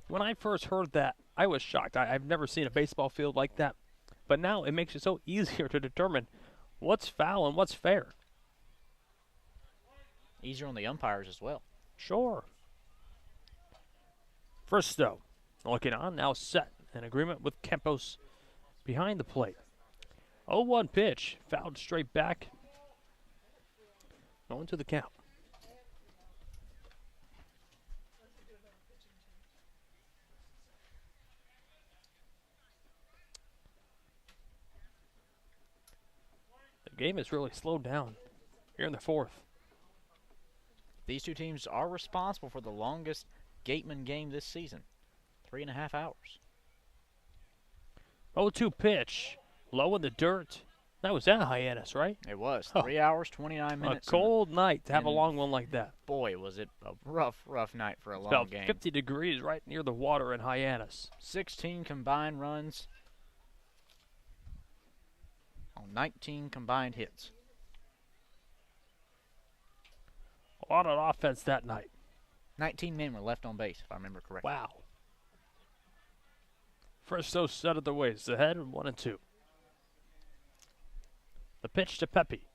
When I first heard that, I was shocked. I've never seen a baseball field like that. But now it makes it so easier to determine what's foul and what's fair. Easier on the umpires as well. Sure. Fristow looking on, now set in agreement with Campos behind the plate. 0-1 pitch, fouled straight back. Going to the count. The game has really slowed down here in the fourth. These two teams are responsible for the longest Gateman game this season. 3.5 hours. 0-2 pitch. Low in the dirt. That was at Hyannis, right? It was. 3 hours, 29 minutes. A cold night to have a long one like that. Boy, was it a rough night for a long about game. 50 degrees right near the water in Hyannis. 16 combined runs on 19 combined hits. A lot of offense that night. 19 men were left on base, if I remember correctly. Wow. Fristow set at the waist, ahead 1-2. The pitch to Pepe.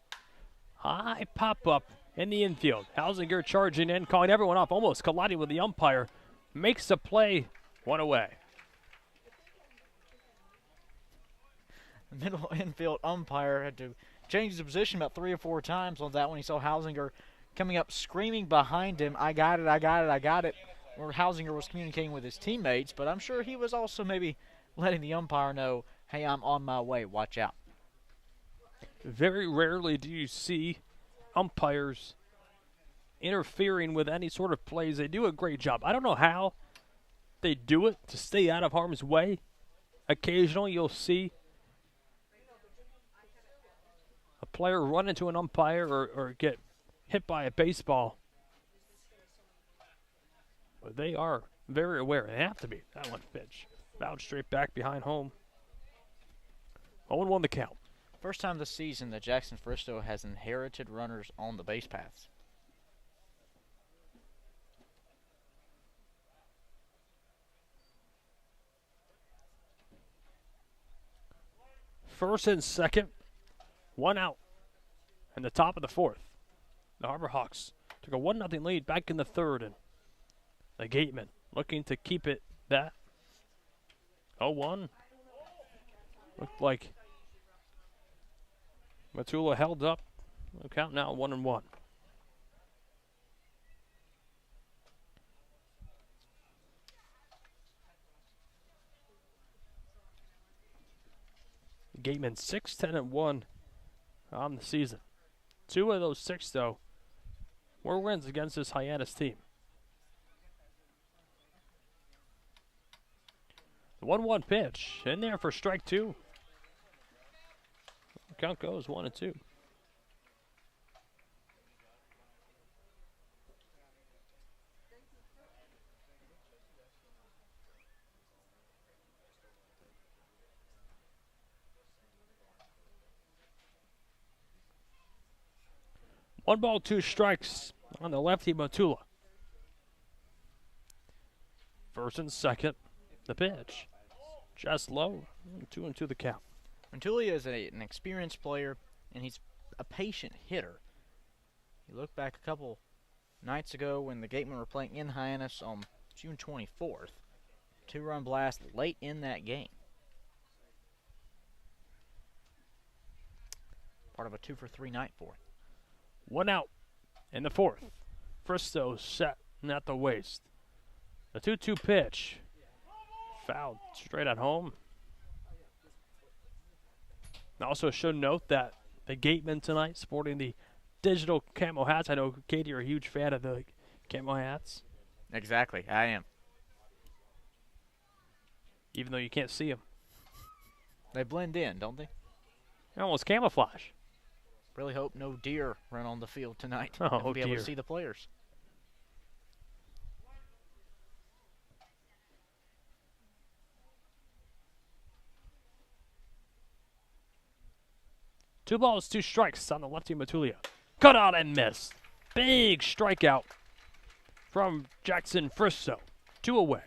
High pop-up in the infield. Hausinger charging in, calling everyone off, almost colliding with the umpire. Makes the play, one away. The middle infield umpire had to change his position about 3 or 4 times on that when he saw Hausinger coming up screaming behind him, I got it, I got it, I got it, where Hausinger was communicating with his teammates, but I'm sure he was also maybe letting the umpire know, hey, I'm on my way, watch out. Very rarely do you see umpires interfering with any sort of plays. They do a great job. I don't know how they do it to stay out of harm's way. Occasionally you'll see a player run into an umpire or get hit by a baseball. But they are very aware. They have to be. That one pitch. Fouled straight back behind home. 0-1 the count. First time this season that Jackson Fristow has inherited runners on the base paths. First and second. 1 out. And the top of the fourth. The Harbor Hawks took a 1-0 lead back in the third. And the Gateman looking to keep it that. 0-1. Looked like Matula held up. The count now 1-1. Gateman 6-10-1 on the season. 2 of those 6, though, were wins against this Hyannis team. The 1-1 pitch in there for strike 2. The count goes 1-2. One ball, 2 strikes on the lefty Matula. First and second, the pitch. Just low, 2-2 the count. Matula is an experienced player, and he's a patient hitter. You look back a couple nights ago when the Gatemen were playing in Hyannis on June 24th. 2-run blast late in that game. Part of a 2-for-3 night for him. 1 out in the fourth. Fristow set at the waist. The 2-2 pitch. Fouled straight at home. Also should note that the Gateman tonight, sporting the digital camo hats. I know, Cade, you're a huge fan of the camo hats. Exactly, I am. Even though you can't see them. They blend in, don't they? They're almost camouflage. Really hope no deer run on the field tonight. Oh, and we'll be able dear. to see the players. Two balls, two strikes on the lefty Matulia. Cut out and miss. Big strikeout from Jackson Fristow. 2 away.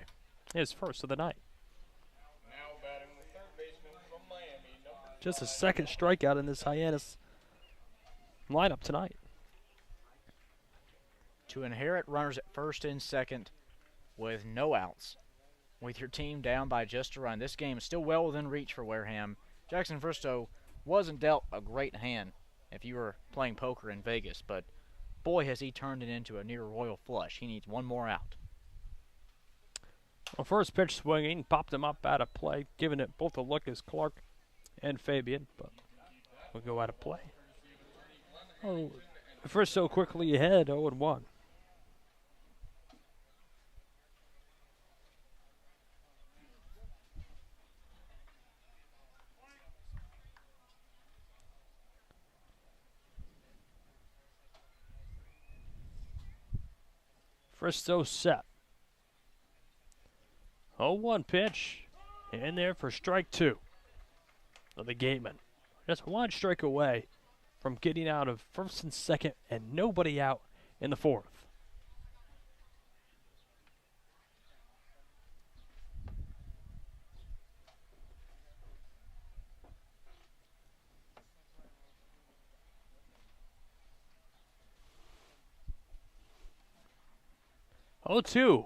His first of the night. Now batting the third baseman from Miami, number Just a second strikeout in this Hyannis lineup tonight. To inherit runners at first and second with no outs, with your team down by just a run. This game is still well within reach for Wareham. Jackson Fristow wasn't dealt a great hand if you were playing poker in Vegas, but boy has he turned it into a near royal flush. He needs one more out. Well, first pitch swinging, popped him up out of play, giving it both a look as Clark and Fabian, but we'll go out of play. Oh, Fristow quickly ahead, 0-1. Fristow set. 0-1 pitch. In there for strike 2 of the Gateman. Just one strike away from getting out of first and second and nobody out in the fourth. Oh, 2.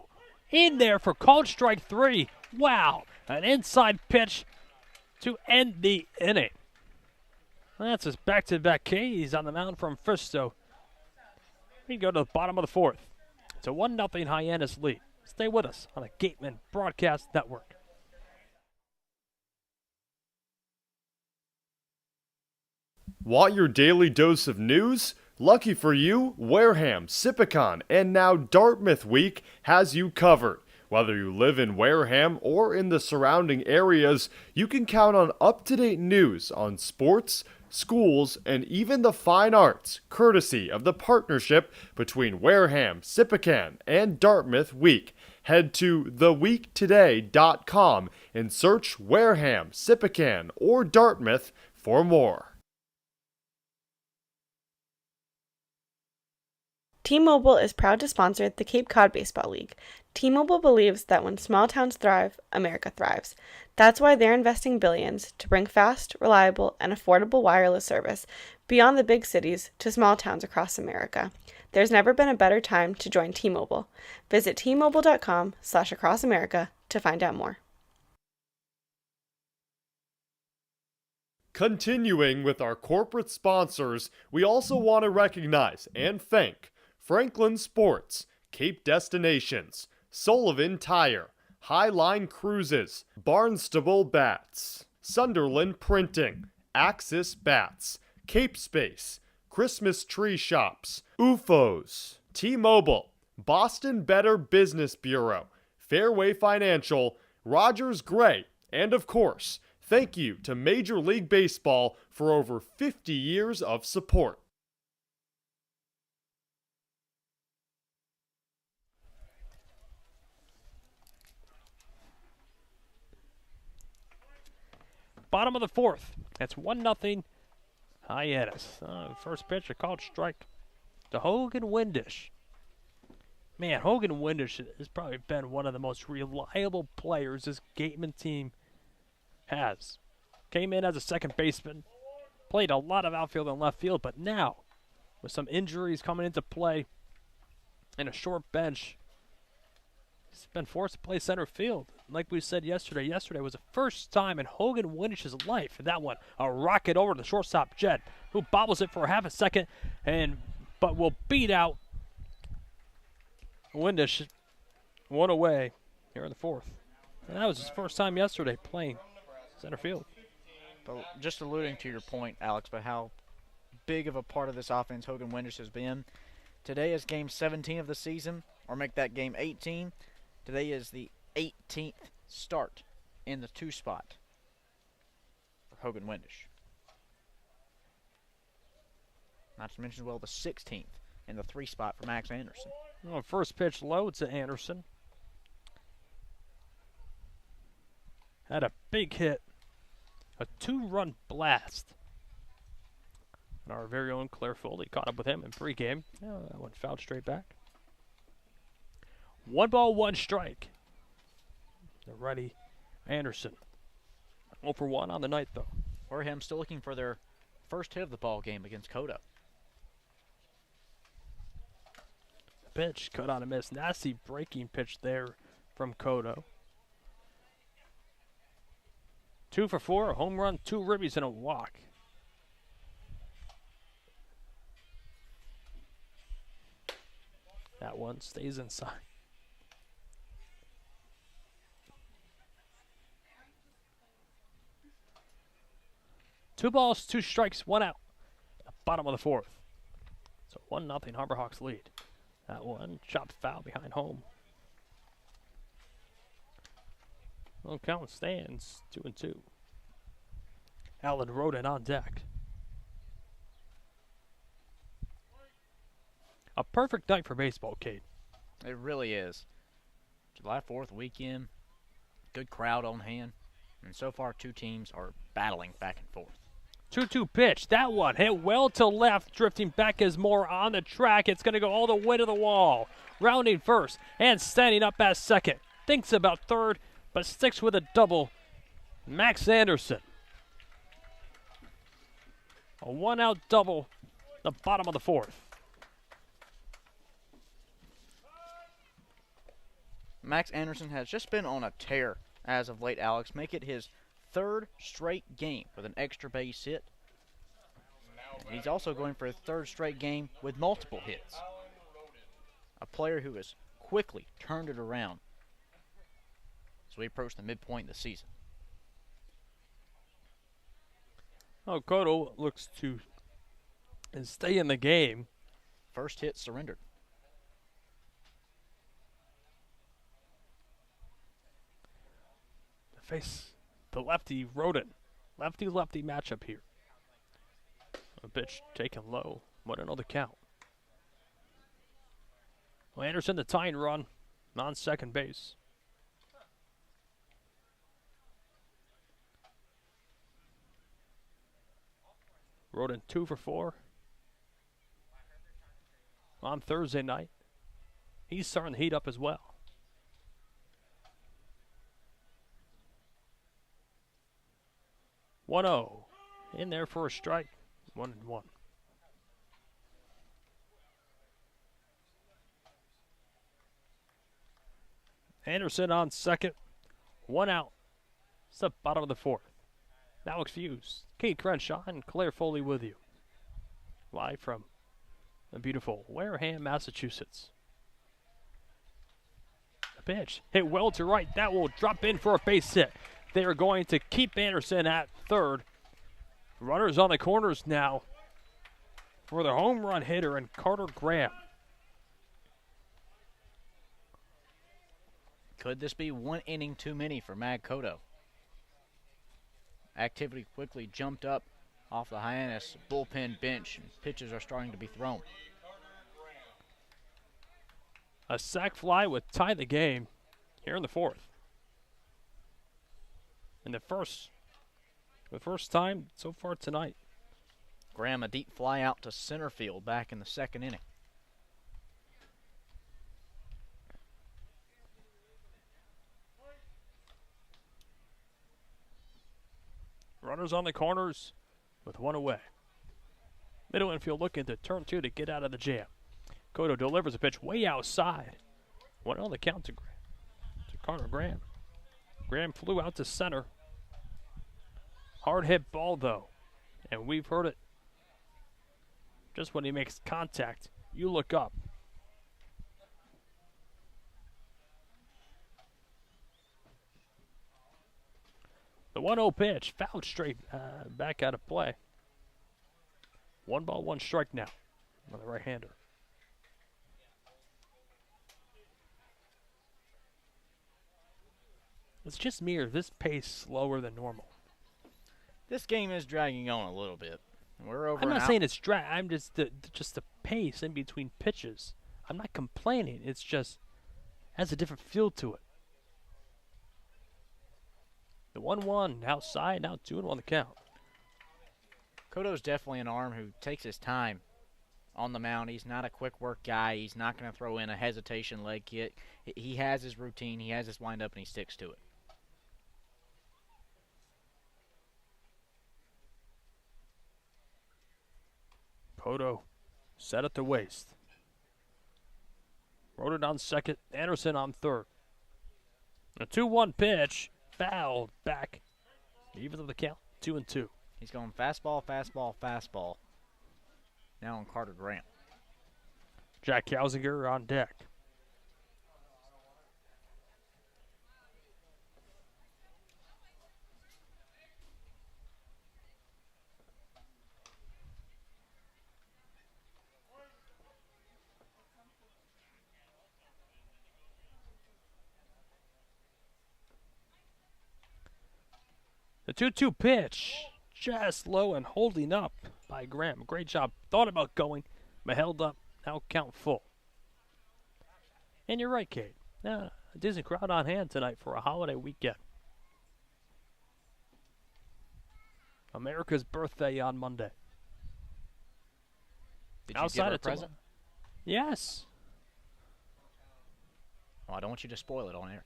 In there for called strike 3. Wow. An inside pitch to end the inning. That's his back-to-back K's on the mound from Fristow. We go to the bottom of the fourth. It's a 1-0 Hyannis lead. Stay with us on the Gateman Broadcast Network. Want your daily dose of news? Lucky for you, Wareham, Sipicon, and now Dartmouth Week has you covered. Whether you live in Wareham or in the surrounding areas, you can count on up-to-date news on sports, schools, and even the fine arts, courtesy of the partnership between Wareham, Sipicon, and Dartmouth Week. Head to theweektoday.com and search Wareham, Sipicon, or Dartmouth for more. T-Mobile is proud to sponsor the Cape Cod Baseball League. T-Mobile believes that when small towns thrive, America thrives. That's why they're investing billions to bring fast, reliable, and affordable wireless service beyond the big cities to small towns across America. There's never been a better time to join T-Mobile. Visit T-Mobile.com/acrossamerica to find out more. Continuing with our corporate sponsors, we also want to recognize and thank Franklin Sports, Cape Destinations, Sullivan Tire, Highline Cruises, Barnstable Bats, Sunderland Printing, Axis Bats, Cape Space, Christmas Tree Shops, UFOs, T-Mobile, Boston Better Business Bureau, Fairway Financial, Rogers Gray, and of course, thank you to Major League Baseball for over 50 years of support. Bottom of the fourth. That's 1-0 Hyannis. First pitch, a called strike to Hogan Windish. Man, Hogan Windish has probably been one of the most reliable players this Gateman team has. Came in as a second baseman, played a lot of outfield and left field, but now, with some injuries coming into play and a short bench, he's been forced to play center field. Like we said yesterday was the first time in Hogan Windish's life. And that one, a rocket over to the shortstop, Jed, who bobbles it for half a second, but will beat out Windish one away here in the fourth. And that was his first time yesterday playing center field. But just alluding to your point, Alex, about how big of a part of this offense Hogan Winders has been. Today is game 17 of the season, or make that game 18. Today is the 18th start in the 2 spot for Hogan Winders. Not to mention, well, the 16th in the 3 spot for Max Anderson. Well, first pitch low to Anderson. Had a big hit. A 2-run blast. And our very own Claire Foley caught up with him in pregame. Oh, that one fouled straight back. 1 ball, 1 strike. The righty Anderson. 0 for 1 on the night, though. Wareham still looking for their first hit of the ball game against Cade. Pitch, cut on a miss. Nasty breaking pitch there from Cade. 2 for 4, a home run, 2 ribbies, and a walk. That one stays inside. Two balls, 2 strikes, 1 out. Bottom of the 4th. So 1-0 Harbor Hawks lead. That one chopped foul behind home. Well, count stands 2-2. Alan Roden on deck. A perfect night for baseball, Cade. It really is. July 4th weekend, good crowd on hand, and so far 2 teams are battling back and forth. 2-2 pitch. That one hit well to left, drifting back as Moore on the track. It's going to go all the way to the wall. Rounding first and standing up at second. Thinks about third, but sticks with a double. Max Anderson. A 1-out double, the bottom of the 4th. Max Anderson has just been on a tear as of late, Alex. Make it his 3rd straight game with an extra base hit. And he's also going for his 3rd straight game with multiple hits. A player who has quickly turned it around as we approach the midpoint of the season. Oh, Cade looks to stay in the game. First hit surrendered. Face the lefty Roden. Lefty-lefty matchup here. A pitch taken low. 1-0 the count. Well, Anderson the tying run on second base. Roden 2 for 4 on Thursday night. He's starting to heat up as well. 1-0. In there for a strike. 1-1. Anderson on second. 1 out. It's the bottom of the 4th. Alex Feuz, Cade Crenshaw, and Claire Foley with you. Live from the beautiful Wareham, Massachusetts. The pitch hit well to right. That will drop in for a base hit. They are going to keep Anderson at third. Runners on the corners now for the home run hitter and Carter Graham. Could this be 1 inning too many for Mag Cade? Activity quickly jumped up off the Hyannis bullpen bench, and pitches are starting to be thrown. A sac fly would tie the game here in the 4th. And the first time so far tonight. Graham, a deep fly out to center field back in the 2nd inning. Runners on the corners with 1 away. Middle infield looking to turn 2 to get out of the jam. Cade delivers a pitch way outside. 1-0 the count to Carter Graham. Graham flew out to center. Hard hit ball though, and we've heard it. Just when he makes contact, you look up. The 1-0 pitch, fouled straight back out of play. 1 ball, 1 strike now on the right-hander. It's just me, or is this pace slower than normal? This game is dragging on a little bit. We're over. I'm not saying it's drag. I'm just the pace in between pitches. I'm not complaining. It's just has a different feel to it. The 1-1 outside, now 2-1 the count. Cotto's definitely an arm who takes his time on the mound. He's not a quick work guy. He's not going to throw in a hesitation leg kick. He has his routine. He has his windup, and he sticks to it. Cotto set at the waist. Roden on second, Anderson on third. A 2-1 pitch, fouled back. Even though the count, 2-2. He's going fastball, fastball, fastball. Now on Carter Grant. Jack Hausinger on deck. The 2-2 pitch, just low and holding up by Graham. Great job. Thought about going, but held up. Now count full. And you're right, Cade. A decent crowd on hand tonight for a holiday weekend. America's birthday on Monday. Did you give her a present? Yes. Oh, I don't want you to spoil it on air.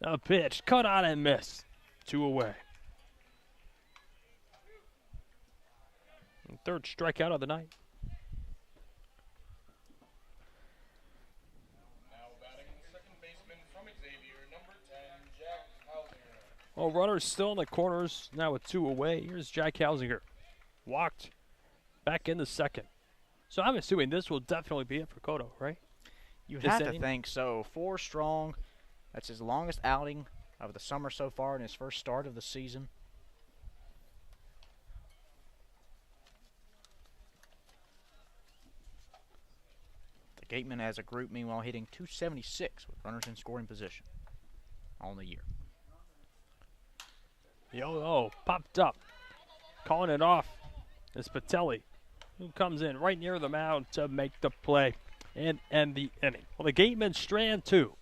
A pitch, cut on and miss. 2 away. And third strikeout of the night. Now batting second baseman from Xavier, number 10, Jack Hausinger. Well, runners still in the corners, now with 2 away. Here's Jack Hausinger. Walked back in the second. So I'm assuming this will definitely be it for Cotto, right? You have to think so. 4 strong. That's his longest outing of the summer so far in his first start of the season. The Gateman as a group, meanwhile, hitting .276 with runners in scoring position on the year. Yo, popped up. Calling it off is Patelli, who comes in right near the mound to make the play and end the inning. Well, the Gateman strand 2.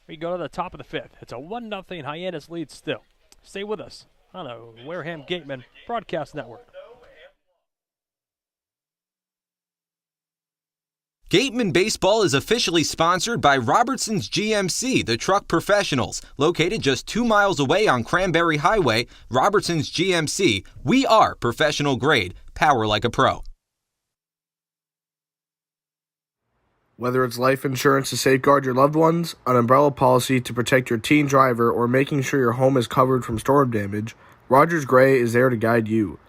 We go to the top of the 5th. It's a 1-0 Hyannis lead still. Stay with us on the Wareham Gateman Broadcast Network. Gateman Baseball is officially sponsored by Robertson's GMC, the truck professionals. Located just 2 miles away on Cranberry Highway, Robertson's GMC, we are professional grade. Power like a pro. Whether it's life insurance to safeguard your loved ones, an umbrella policy to protect your teen driver, or making sure your home is covered from storm damage, Rogers Gray is there to guide you.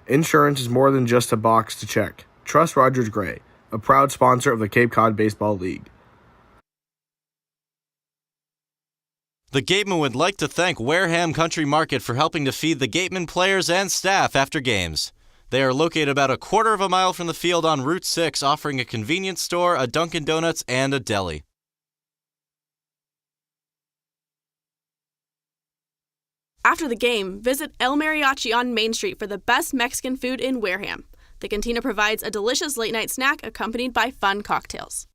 Insurance is more than just a box to check. Trust Rogers Gray, a proud sponsor of the Cape Cod Baseball League. The Gateman would like to thank Wareham Country Market for helping to feed the Gateman players and staff after games. They are located about a quarter of a mile from the field on Route 6, offering a convenience store, a Dunkin' Donuts, and a deli. After the game, visit El Mariachi on Main Street for the best Mexican food in Wareham. The cantina provides a delicious late-night snack accompanied by fun cocktails.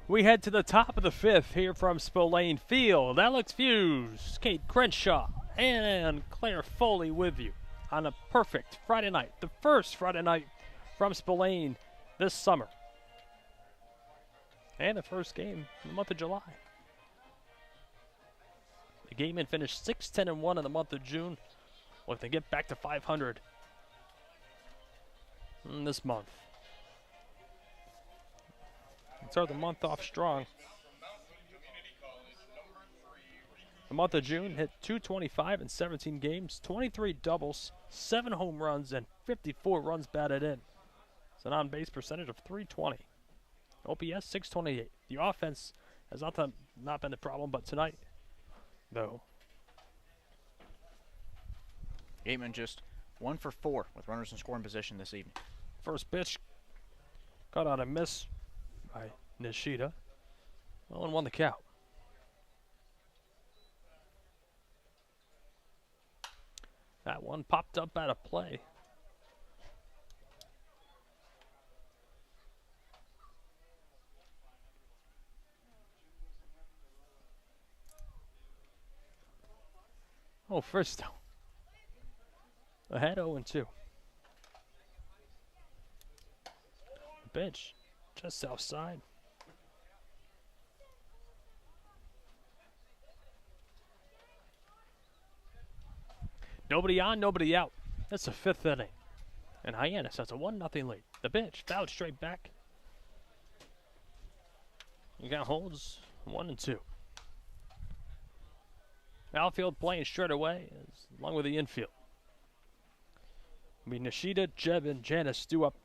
We head to the top of the 5th here from Spillane Field. Alex Feuz, Cade Crenshaw, and Claire Foley with you on a perfect Friday night. The first Friday night from Spillane this summer. And the first game in the month of July. The Gatemen finished 6-10-1 in the month of June. Looking to get back to 500 this month. Start the month off strong. The month of June hit 225 in 17 games, 23 doubles, 7 home runs, and 54 runs batted in. It's an on-base percentage of .320. OPS 628. The offense has not been the problem, but tonight, though. Gateman just 1 for 4 with runners in scoring position this evening. First pitch got on a miss by Nishida. 0-1 the count. That one popped up out of play. Oh, first down. Ahead 0-2. Pitch just outside. Nobody on, nobody out. That's the 5th inning. And Hyannis has a 1-0 lead. The pitch fouled straight back. You got holds 1-2. Outfield playing straight away along with the infield. Nishida, Jeb, and Janice due up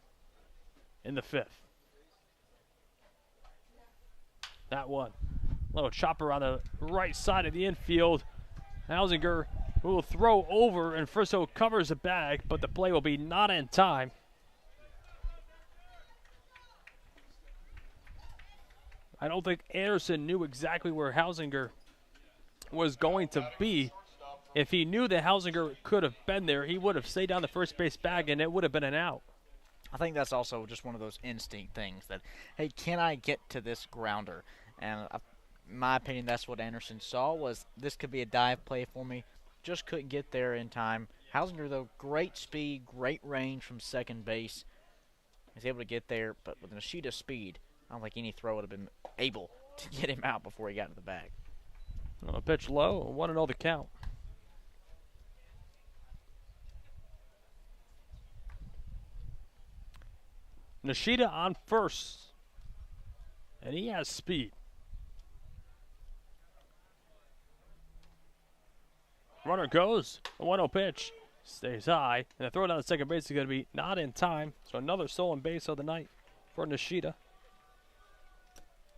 in the 5th. That one. Little chopper on the right side of the infield. Hausinger will throw over, and Frisso covers the bag, but the play will be not in time. I don't think Anderson knew exactly where Hausinger was going to be. If he knew that Hausinger could have been there, he would have stayed down the first base bag, and it would have been an out. I think that's also just one of those instinct things that, hey, can I get to this grounder? And in my opinion, that's what Anderson saw, was this could be a dive play for me. Just couldn't get there in time. Hausinger, though, great speed, great range from second base. He's able to get there, but with Nishida's speed, I don't think any throw would have been able to get him out before he got to the bag. A pitch low, 1-0 the count. Nishida on first, and he has speed. Runner goes, a 1-0 pitch, stays high, and the throw down to second base is going to be not in time, so another stolen base of the night for Nishida.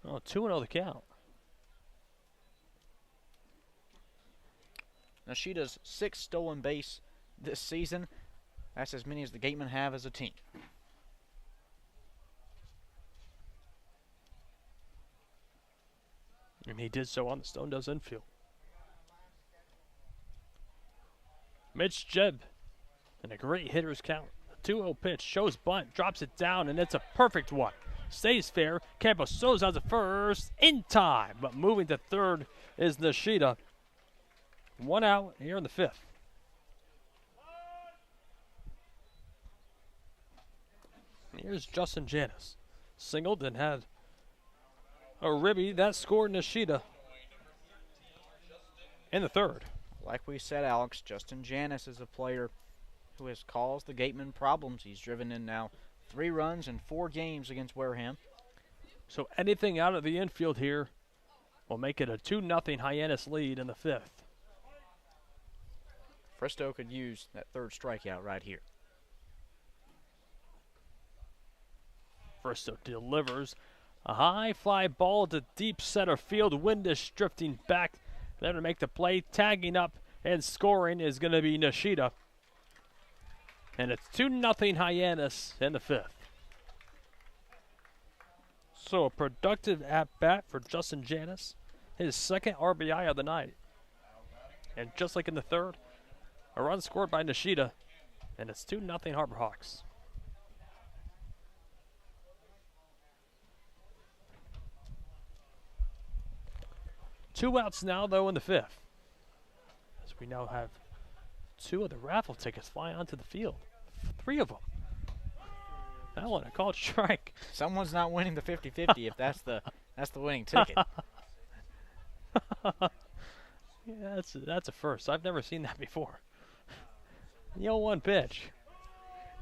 2-0 the count. Nishida's 6th stolen base this season. That's as many as the Gatemen have as a team. And he did so on the Stone Does infield. Mitch Jeb, and a great hitter's count. The 2-0 pitch shows bunt, drops it down, and it's a perfect one. Stays fair. Campos throws out to first in time, but moving to third is Nishida. 1 out here in the 5th. Here's Justin Janis. Singled and had a ribby. That scored Nishida in the 3rd. Like we said, Alex, Justin Janis is a player who has caused the Gatemen problems. He's driven in now 3 runs in 4 games against Wareham. So anything out of the infield here will make it a 2-0 Hyannis lead in the 5th. Fristo could use that 3rd strikeout right here. Fristo delivers a high fly ball to deep center field. Wind is drifting back there to make the play. Tagging up and scoring is going to be Nishida. And it's 2-0 Hyannis in the 5th. So a productive at-bat for Justin Janis. His 2nd RBI of the night. And just like in the 3rd, a run scored by Nishida. And it's 2-0 Harbor Hawks. Two outs now, though, in the 5th. As we now have 2 of the raffle tickets flying onto the field. 3 of them. That one, a called strike. Someone's not winning the 50-50 if that's the winning ticket. Yeah, that's a first. I've never seen that before. 0-1 pitch.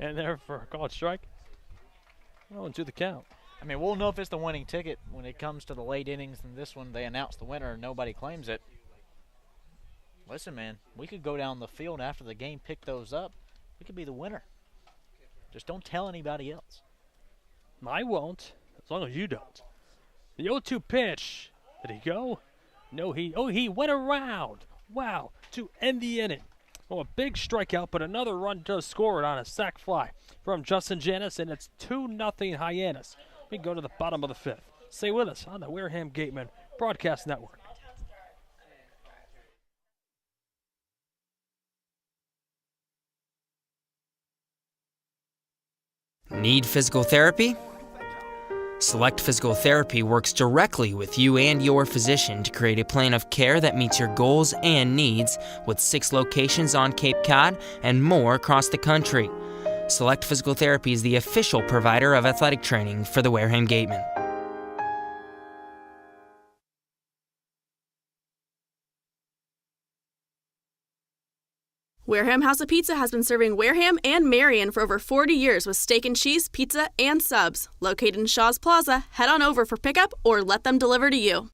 And there for a called strike. 0-2 the count. I mean, we'll know if it's the winning ticket when it comes to the late innings. In this one, they announce the winner and nobody claims it. Listen, man, we could go down the field after the game, pick those up. We could be the winner. Just don't tell anybody else. I won't, as long as you don't. The 0-2 pitch. Did he go? No, he went around. Wow, to end the inning. Well, a big strikeout, but another run does score it on a sac fly from Justin Hyannis, and it's 2-0 Hyannis. We go to the bottom of the fifth. Stay with us on the Wareham Gateman Broadcast Network. Need physical therapy? Select Physical Therapy works directly with you and your physician to create a plan of care that meets your goals and needs, with 6 locations on Cape Cod and more across the country. Select Physical Therapy is the official provider of athletic training for the Wareham Gateman. Wareham House of Pizza has been serving Wareham and Marion for over 40 years with steak and cheese, pizza, and subs. Located in Shaw's Plaza, head on over for pickup or let them deliver to you.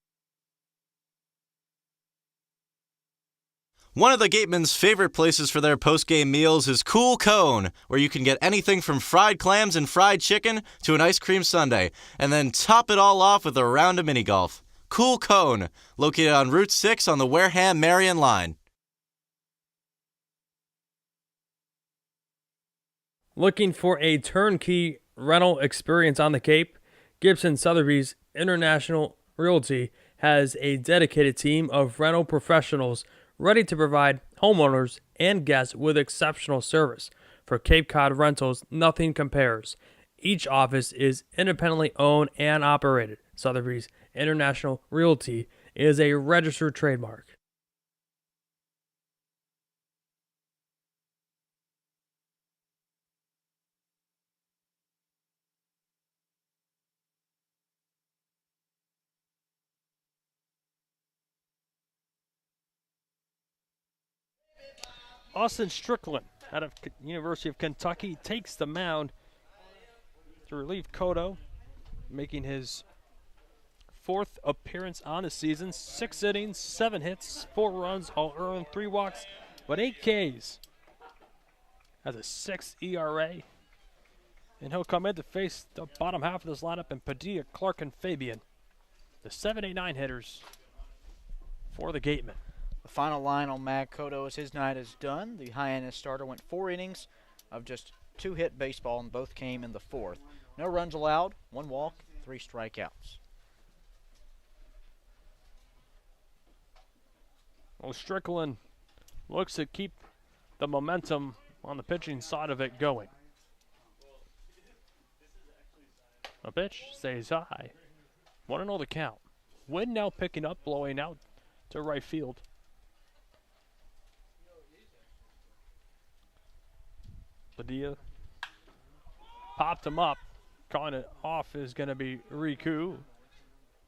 One of the Gateman's favorite places for their post-game meals is Cool Cone, where you can get anything from fried clams and fried chicken to an ice cream sundae, and then top it all off with a round of mini golf. Cool Cone, located on Route 6 on the Wareham-Marion line. Looking for a turnkey rental experience on the Cape? Gibson Sotheby's International Realty has a dedicated team of rental professionals ready to provide homeowners and guests with exceptional service. For Cape Cod rentals, nothing compares. Each office is independently owned and operated. Sotheby's International Realty is a registered trademark. Austin Strickland out of University of Kentucky takes the mound to relieve Cotto, making his 4th appearance on the season. 6 innings, 7 hits, 4 runs, all earned, 3 walks, but 8 Ks. Has a 6 ERA. And he'll come in to face the bottom half of this lineup in Padilla, Clark, and Fabian. The 7, 8, 9 hitters for the Gateman. The final line on Mag Cotto as his night is done. The Hyannis starter went 4 innings of just 2-hit baseball, and both came in the 4th. No runs allowed, 1 walk, 3 strikeouts. Well, Strickland looks to keep the momentum on the pitching side of it going. A pitch stays high. 1-0 the count. Wind now picking up, blowing out to right field. Padilla popped him up. Calling it off is going to be Riku.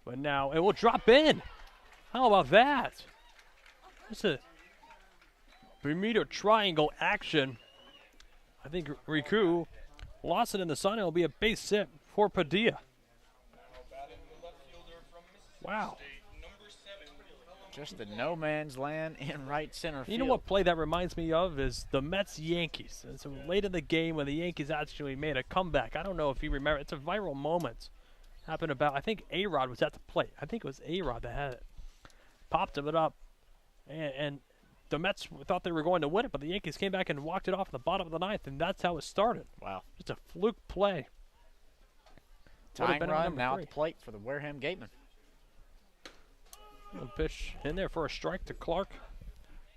But now it will drop in. How about that? It's a Bermuda Triangle action. I think Riku lost it in the sun. It'll be a base hit for Padilla. Wow. Just the no man's land in right center field. You know what play that reminds me of is the Mets-Yankees. It's late in the game when the Yankees actually made a comeback. I don't know if you remember. It's a viral moment. Happened about, I think A-Rod was at the plate. I think it was A-Rod that had it. Popped it up, and the Mets thought they were going to win it, but the Yankees came back and walked it off in the bottom of the 9th, and that's how it started. Wow. Just a fluke play. Tying run now at the plate for the Wareham Gateman. A pitch in there for a strike to Clark.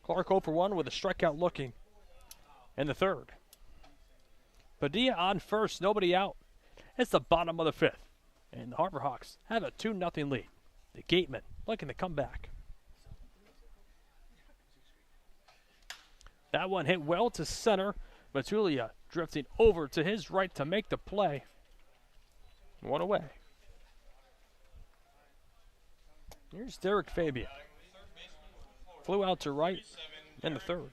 Clark 0 for 1 with a strikeout looking in the 3rd. Padilla on first, nobody out. It's the bottom of the 5th. And the Harbor Hawks have a 2-0 lead. The Gatemen looking to come back. That one hit well to center. Matulia drifting over to his right to make the play. 1 away. Here's Derek Fabian. Flew out to right in the 3rd.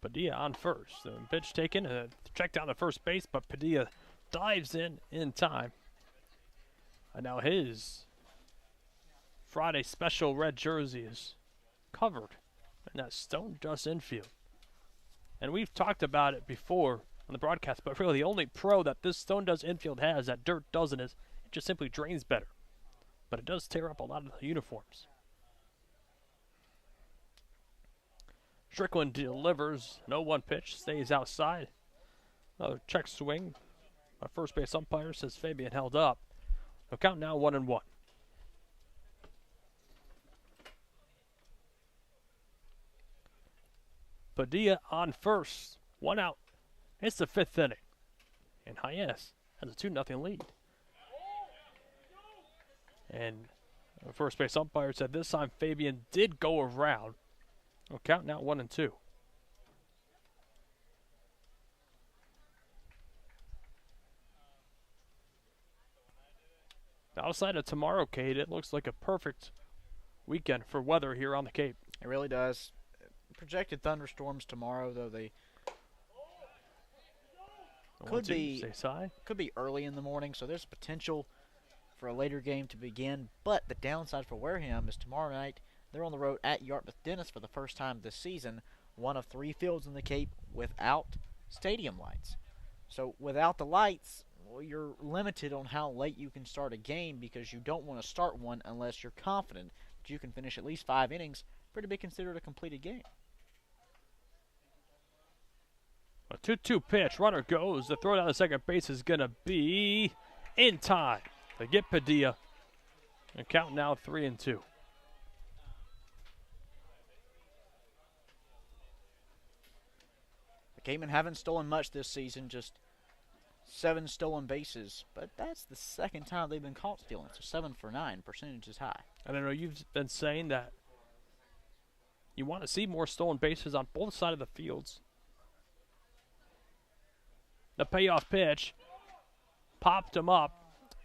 Padilla on first. The pitch taken, check down to first base, but Padilla dives in time. And now his Friday special red jersey is covered in that stone dust infield. And we've talked about it before on the broadcast, but really the only pro that this stone dust infield has that dirt doesn't is it just simply drains better. But it does tear up a lot of the uniforms. Strickland delivers an 0-1 pitch, stays outside. Another check swing. My first base umpire says Fabian held up. The count now 1-1. Padilla on first. 1 out. It's the 5th inning. And Hyannis has a 2-0 lead. And the first base umpire said this time Fabian did go around. The count now 1-2. Outside of tomorrow, Cade, it looks like a perfect weekend for weather here on the Cape. It really does. Projected thunderstorms tomorrow, though they could be early in the morning, so there's potential for a later game to begin. But the downside for Wareham is tomorrow night they're on the road at Yarmouth Dennis for the first time this season, one of 3 fields in the Cape without stadium lights. So without the lights, well, you're limited on how late you can start a game because you don't want to start one unless you're confident that you can finish at least 5 innings for it to be considered a completed game. A 2-2 pitch. Runner goes. The throw down to second base is going to be in time to get Padilla. And count now 3-2. The Gatemen haven't stolen much this season, just 7 stolen bases, but that's the second time they've been caught stealing, so 7 for 9, percentage is high. And I know you've been saying that you want to see more stolen bases on both sides of the fields. The payoff pitch popped him up.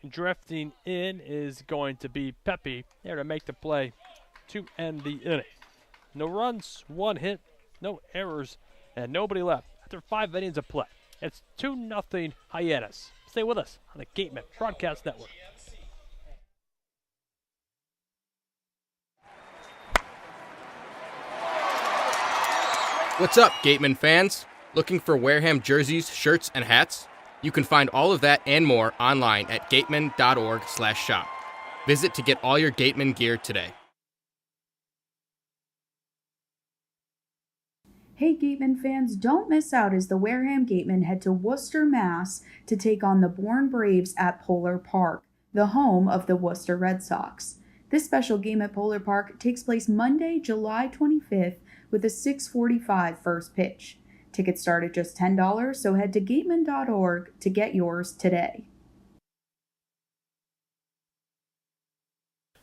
Drifting in is going to be Pepe there to make the play to end the inning. No runs, 1 hit, no errors, and nobody left after 5 innings of play. It's 2-0 Hyannis. Stay with us on the Gateman Broadcast Network. What's up, Gateman fans? Looking for Wareham jerseys, shirts, and hats? You can find all of that and more online at gateman.org/shop. Visit to get all your Gateman gear today. Hey Gateman fans, don't miss out as the Wareham Gatemen head to Worcester, Mass. to take on the Bourne Braves at Polar Park, the home of the Worcester Red Sox. This special game at Polar Park takes place Monday, July 25th with a 6:45 first pitch. Tickets start at just $10, so head to gateman.org to get yours today.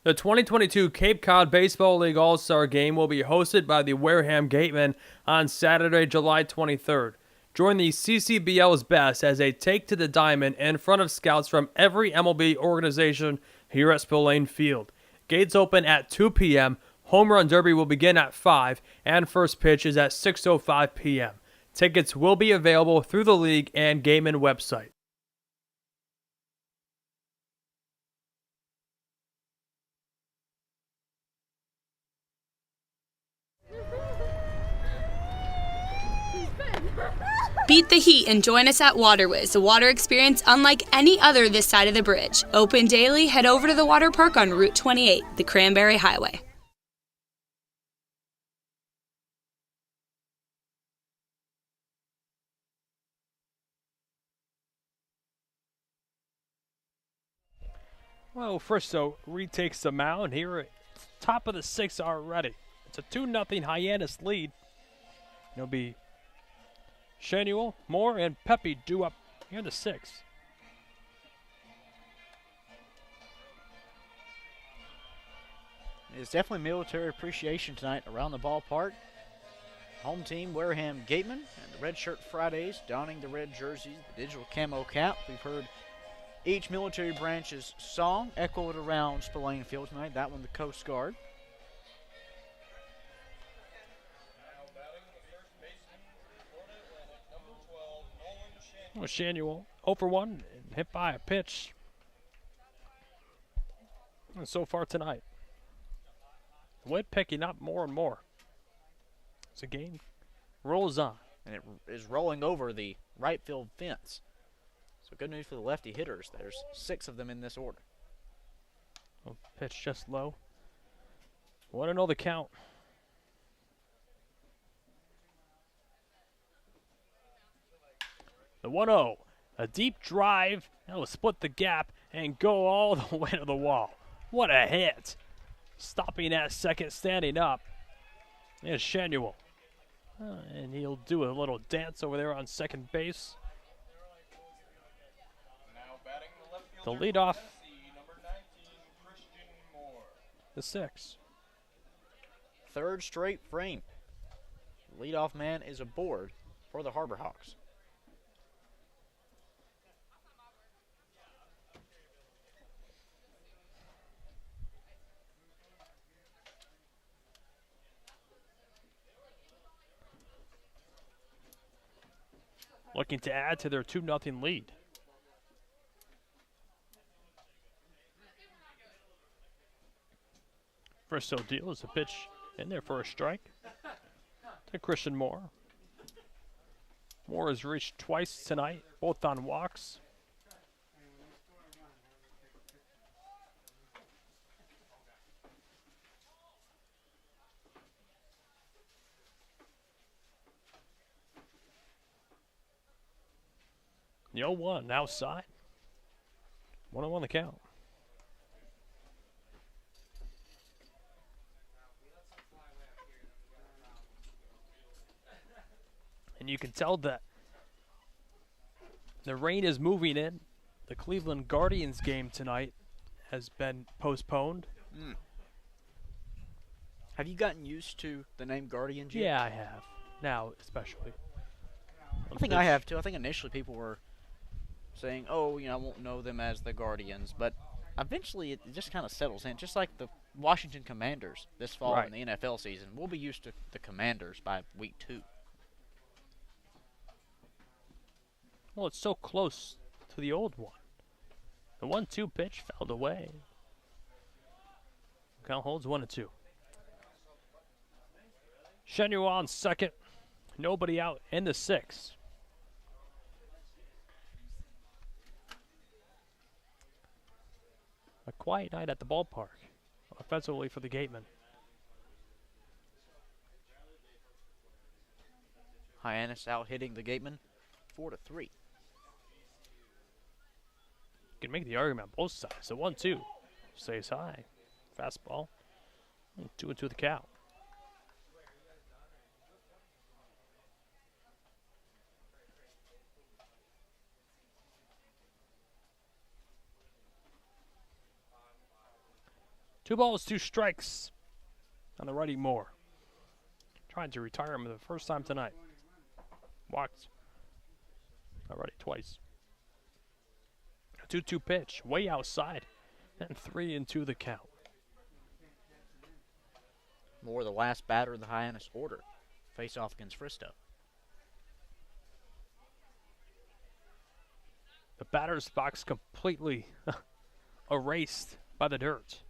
The 2022 Cape Cod Baseball League All-Star Game will be hosted by the Wareham Gatemen on Saturday, July 23rd. Join the CCBL's best as they take to the diamond in front of scouts from every MLB organization here at Spillane Field. Gates open at 2 p.m., Home Run Derby will begin at 5, and first pitch is at 6:05 p.m. Tickets will be available through the league and Gateman website. Beat the heat and join us at Waterwiz, a water experience unlike any other this side of the bridge. Open daily, head over to the water park on Route 28, the Cranberry Highway. Well, Fristo retakes the mound here at top of the 6th already. It's a 2-0 Hyannis lead. It'll be Shanuel, Moore, and Pepe due up here in the 6th. It's definitely military appreciation tonight around the ballpark. Home team Wareham Gateman and the Red Shirt Fridays donning the red jerseys, the digital camo cap. We've heard each military branch's song echoed around Spillane Field tonight. That one, the Coast Guard. Well, Shanuel 0 for 1, hit by a pitch. And so far tonight, the wind picking up more and more. As the game rolls on. And it is rolling over the right field fence. So good news for the lefty hitters. There's 6 of them in this order. Oh, pitch just low. 1-0 the count. The 1-0. A deep drive. That will split the gap and go all the way to the wall. What a hit. Stopping at second, standing up is Shanuel. And he'll do a little dance over there on second base. The leadoff. The 6. Third straight frame. Leadoff man is aboard for the Harbor Hawks. Looking to add to their 2-0 lead. First deal is a pitch in there for a strike to Christian Moore. Moore has reached twice tonight, both on walks. The 0-1 outside. 1-1 the count. And you can tell that the rain is moving in. The Cleveland Guardians game tonight has been postponed. Have you gotten used to the name Guardians yet? Yeah, I have. Now, especially. I think I have too. I think initially people were saying, oh, I won't know them as the Guardians, but eventually it just kind of settles in, just like the Washington Commanders this fall in the NFL season. We'll be used to the Commanders by week 2. Well, it's so close to the old one. The 1-2 pitch fouled away. Count holds 1-2. Shanuel on second. Nobody out in the 6th. A quiet night at the ballpark, offensively for the Gateman. Hyannis out hitting the Gateman 4-3. You can make the argument on both sides. The 1-2 stays high. Fastball. 2-2 the count. Two balls, 2 strikes on the righty Moore. Trying to retire him for the first time tonight. Walked already twice. A 2-2 pitch, way outside, and 3-2 the count. Moore, the last batter of the Hyannis order, face off against Fristow. The batter's box completely erased by the dirt.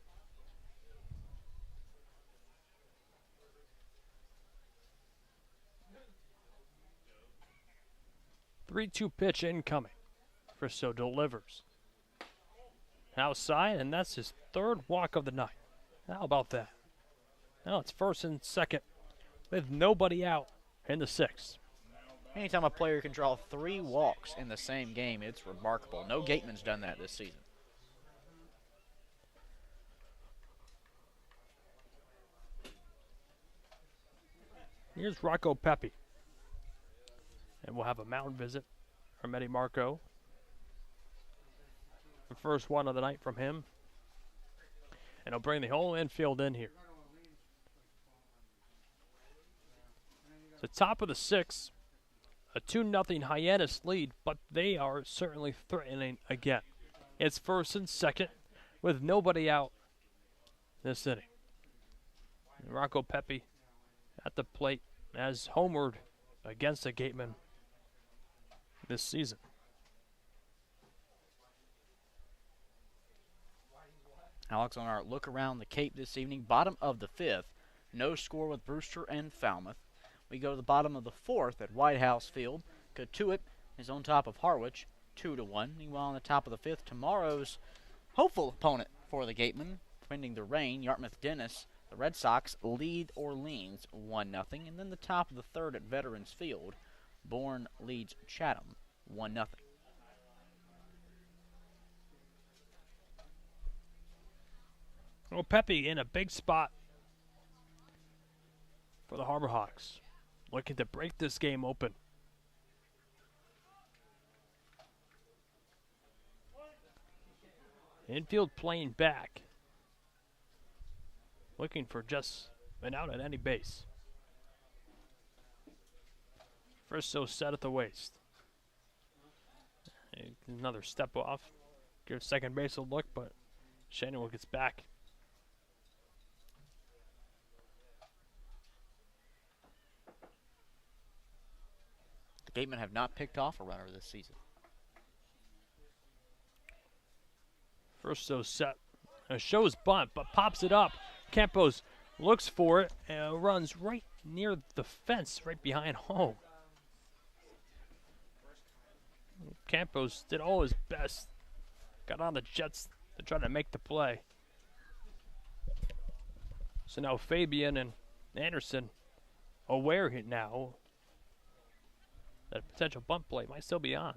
Three-two pitch incoming. Fristow delivers. Outside, and that's his 3rd walk of the night. How about that? Now it's 1st and 2nd with nobody out in the 6th. Anytime a player can draw 3 walks in the same game, it's remarkable. No Gateman's done that this season. Here's Rocco Pepe. And we'll have a mound visit from Eddie Marco. The first one of the night from him. And he'll bring the whole infield in here. The top of the 6th. A 2-0 Hyannis lead, but they are certainly threatening again. It's 1st and 2nd with nobody out this inning. And Rocco Pepe at the plate as homered against the Gateman this season. Alex, on our look around the Cape this evening, bottom of the 5th, no score with Brewster and Falmouth. We go to the bottom of the 4th at White House Field. Cotuit is on top of Harwich, 2-1. Meanwhile, on the top of the 5th, tomorrow's hopeful opponent for the Gatemen, pending the rain, Yarmouth Dennis. The Red Sox lead Orleans 1-0. And then the top of the 3rd at Veterans Field, Bourne leads Chatham 1-0. Well, Pepe in a big spot for the Harbor Hawks, looking to break this game open. Infield playing back, looking for just an out at any base. First, so set at the waist. Another step off. Give second base a look, but Shannon gets back. The Gatemen have not picked off a runner this season. First, so set. Shows bunt, but pops it up. Campos looks for it and runs right near the fence, right behind home. Campos did all his best. Got on the Jets to try to make the play. So now Fabian and Anderson aware now that a potential bunt play might still be on.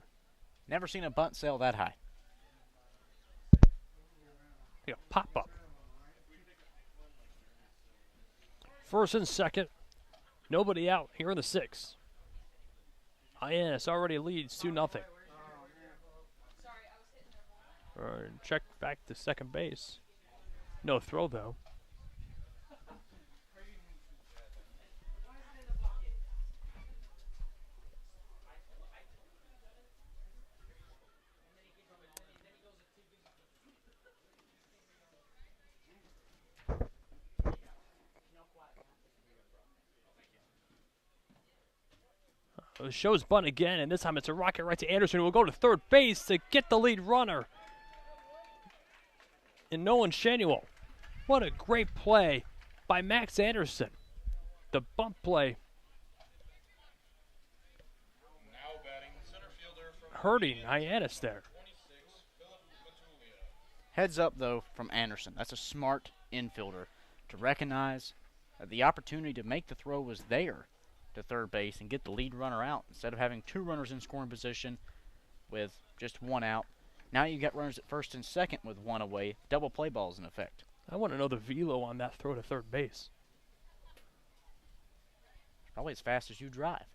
Never seen a bunt sail that high. Yeah, pop up. First and second. Nobody out here in the 6th. Hyannis already leads 2-0. Check back to second base. No throw, though. The show's bunt again, and this time it's a rocket right to Anderson, who will go to third base to get the lead runner. And Nolan Shanuel. What a great play by Max Anderson. The bunt play. Hurting Hyannis there. Heads up, though, from Anderson. That's a smart infielder to recognize that the opportunity to make the throw was there to third base and get the lead runner out. Instead of having 2 runners in scoring position with just 1 out, now you got runners at first and second with 1 away. Double play ball is in effect. I want to know the velo on that throw to third base. Probably as fast as you drive.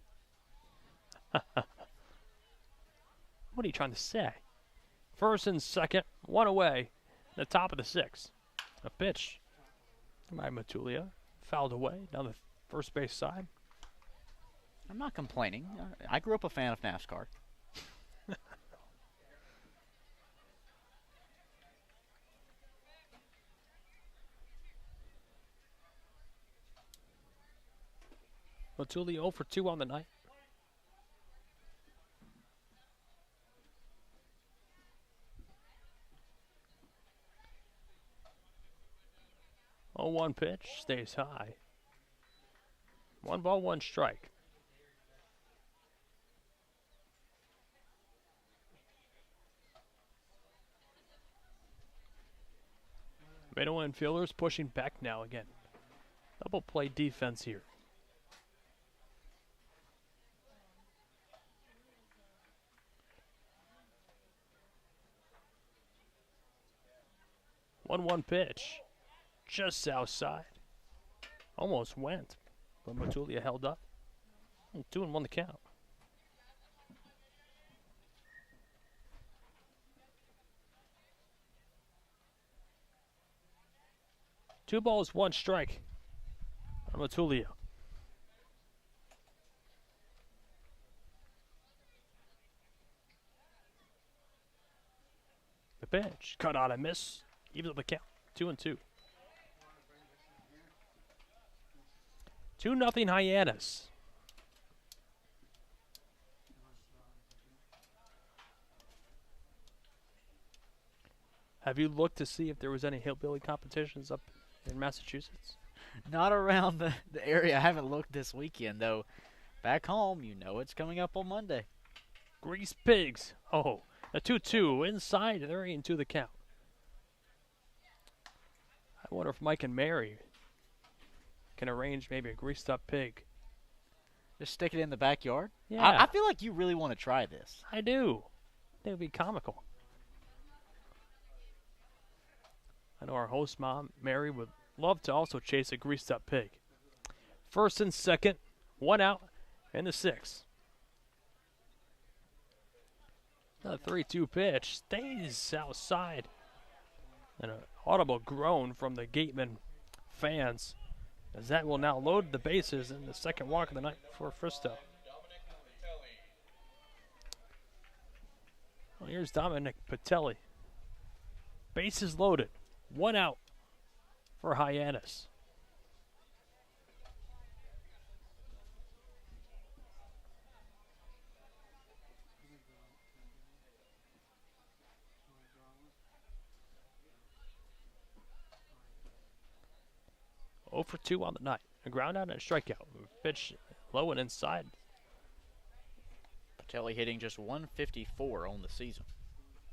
What are you trying to say? First and second, 1 away, the top of the 6th. A pitch by Matulia, fouled away down the first base side. I'm not complaining. I grew up a fan of NASCAR. Matulia 0 for 2 on the night. Oh, 1 pitch, stays high. 1 ball, 1 strike. Middle infielders pushing back now again. Double play defense here. One pitch, just outside. Almost went, but Matulia held up. 2-1 the count. Two balls, 1 strike on Matulia. The pitch, cut out and miss. Even up the count, 2-2. 2-0 Hyannis. Have you looked to see if there was any hillbilly competitions up in Massachusetts? Not around the area. I haven't looked this weekend, though. Back home, it's coming up on Monday. Grease Pigs. Oh, a 2-2 inside. They're into the count. I wonder if Mike and Mary can arrange maybe a greased up pig. Just stick it in the backyard? Yeah. I feel like you really want to try this. I do. It would be comical. I know our host mom, Mary, would love to also chase a greased up pig. First and second, 1 out, and the 6. Another 3-2 pitch stays outside. And an audible groan from the Gateman fans, as that will now load the bases in the second walk of the night for Fristow. Well, here's Dominic Patelli. Bases loaded. 1 out for Hyannis. For 2 on the night. A ground out and a strikeout. Pitch low and inside. Patelli hitting just 154 on the season.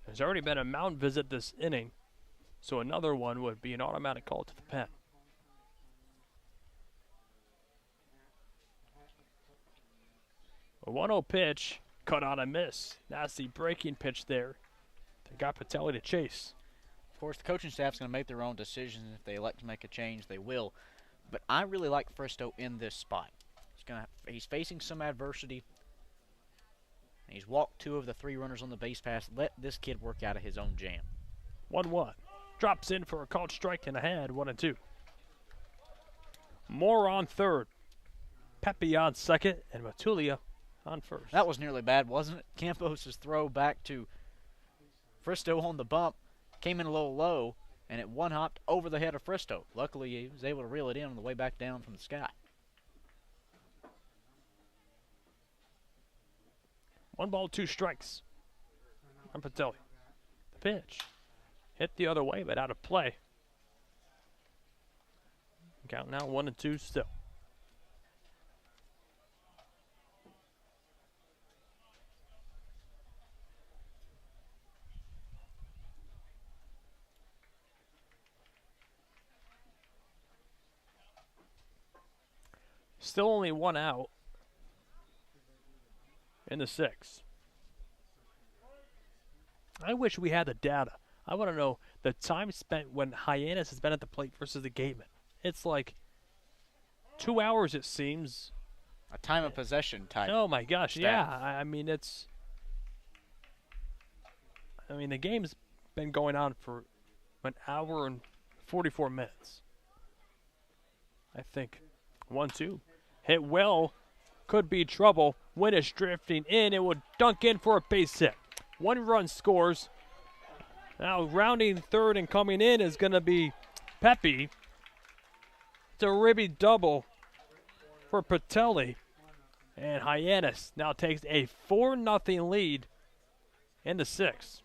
There's already been a mound visit this inning, so another one would be an automatic call to the pen. A 1-0 pitch, cut on a miss. Nasty breaking pitch there. They got Patelli to chase. Of course, the coaching staff's going to make their own decisions. If they elect to make a change, they will. But I really like Fristow in this spot. He's facing some adversity. He's walked 2 of the 3 runners on the base pass. Let this kid work out of his own jam. 1-1. Drops in for a called strike and ahead, 1-2. Moore on third. Pepe on second, and Matulia on first. That was nearly bad, wasn't it? Campos' throw back to Fristow on the bump. Came in a little low, and it one-hopped over the head of Fristow. Luckily, he was able to reel it in on the way back down from the sky. 1 ball, 2 strikes. On Patelli. The pitch. Hit the other way, but out of play. Count now 1-2 still. Still only 1 out in the 6. I wish we had the data. I want to know the time spent when Hyannis has been at the plate versus the Gateman. It's like 2 hours, it seems. A time of possession type. Oh my gosh, stat. yeah. I mean, the game's been going on for an hour and 44 minutes. I think 1-2. Hit well, could be trouble. When it's drifting in, it would dunk in for a base hit. 1 run scores. Now rounding third and coming in is going to be Pepe. It's a ribby double for Patelli. And Hyannis now takes a 4-0 lead in the 6th.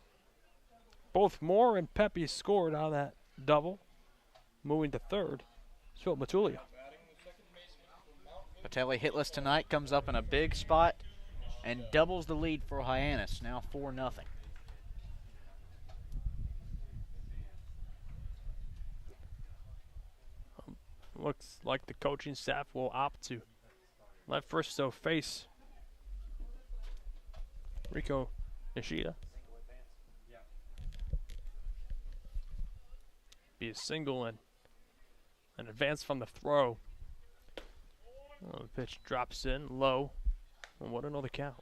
Both Moore and Pepe scored on that double. Moving to third, Phil Matulia. Patelli hitless tonight, comes up in a big spot and doubles the lead for Hyannis, now 4-0. Looks like the coaching staff will opt to let Fristow face Rico Nishida. Be a single and an advance from the throw. Oh, the pitch drops in low. And what another count.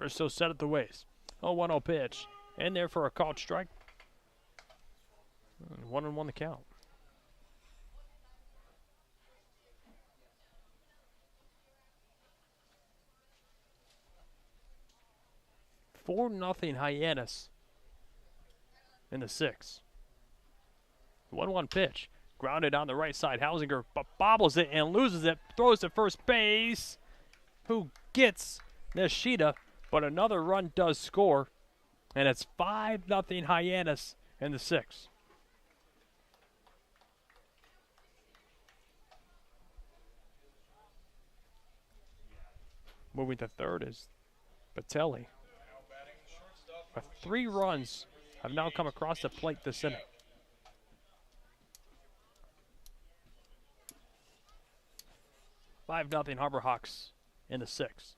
Fristow set at the waist. 0-1-0 pitch. In there for a called strike. 1-1 the count. Four nothing Hyannis in the 6th. 1-1 pitch. Grounded on the right side. Hausinger bobbles it and loses it. Throws to first base. Who gets Nishida, but another run does score. And it's 5-0 Hyannis in the 6th. Moving to third is Batelli. 3 runs have now come across the plate this inning. $5-0 Harbor Hawks in the 6th.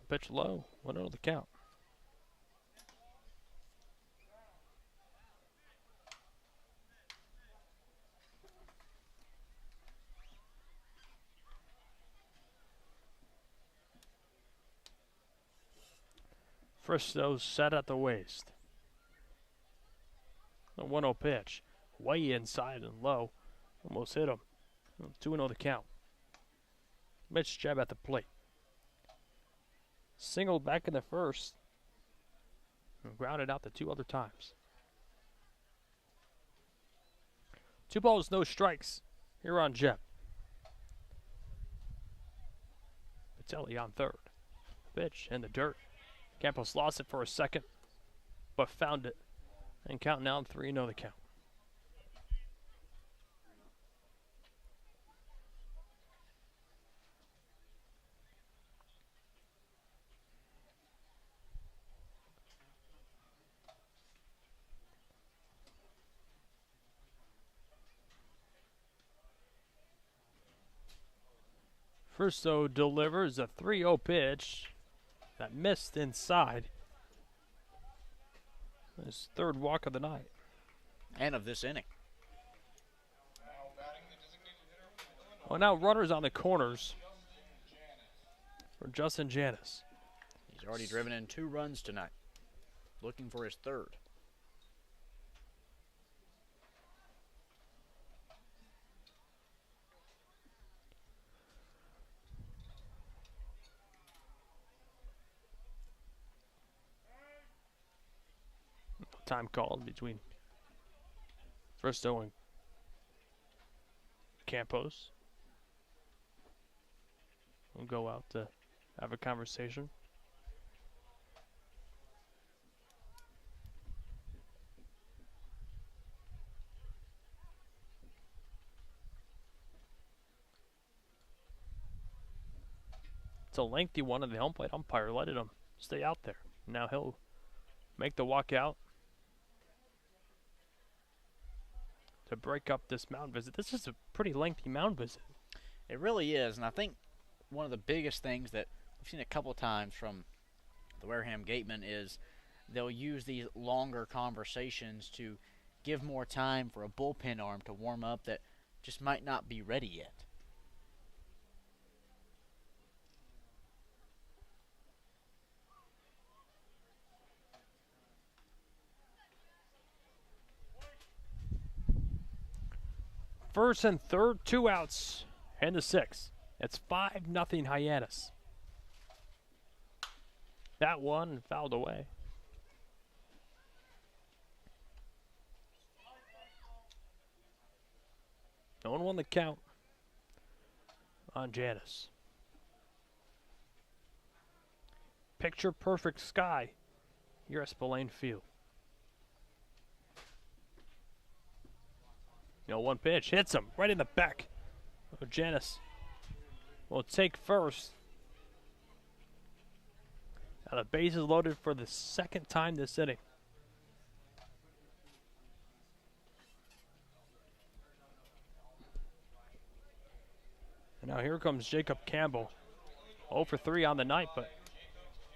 Pitch low, 1-0 the count. Fristow set at the waist. A 1-0 pitch. Way inside and low. Almost hit him. 2-0 the count. Mitch jab at the plate. Singled back in the first. And grounded out the 2 other times. 2 balls, no strikes. Here on Jeb. Patelli on third. Pitch in the dirt. Campos lost it for a second, but found it. And count now 3-0 the count. Fristow delivers a 3-0 pitch that missed inside. His 3rd walk of the night. And of this inning. Well, now runners on the corners for Justin Hyannis. He's already driven in 2 runs tonight. Looking for his 3rd. Time called between Fristow and Campos. We'll go out to have a conversation. It's a lengthy one, and the home plate umpire let him stay out there. Now he'll make the walk out to break up this mound visit. This is a pretty lengthy mound visit. It really is, and I think one of the biggest things that we've seen a couple times from the Wareham Gateman is they'll use these longer conversations to give more time for a bullpen arm to warm up that just might not be ready yet. First and third, 2 outs, and the 6th. It's 5-0 Hyannis. That one fouled away. No one won the count on Hyannis. Picture perfect sky here at Spillane Field. 1 pitch hits him right in the back. Hyannis will take first. Now the base is loaded for the 2nd time this inning. And now here comes Jacob Campbell. 0 for 3 on the night, but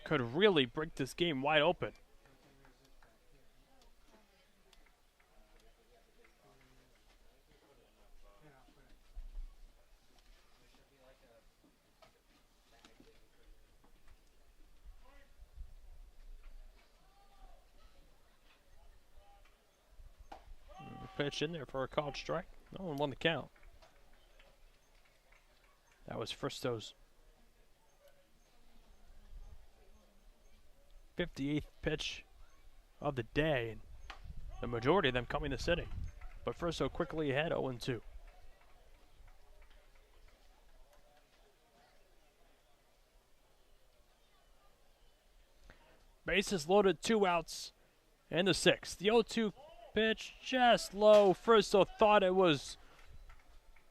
could really break this game wide open. Pitch in there for a called strike. No one won the count. That was Fristow's 58th pitch of the day, and the majority of them coming to City. But first, so quickly ahead, 0-2. Bases loaded, 2 outs, and the 6th. The 0-2 pitch just low. Fristow thought it was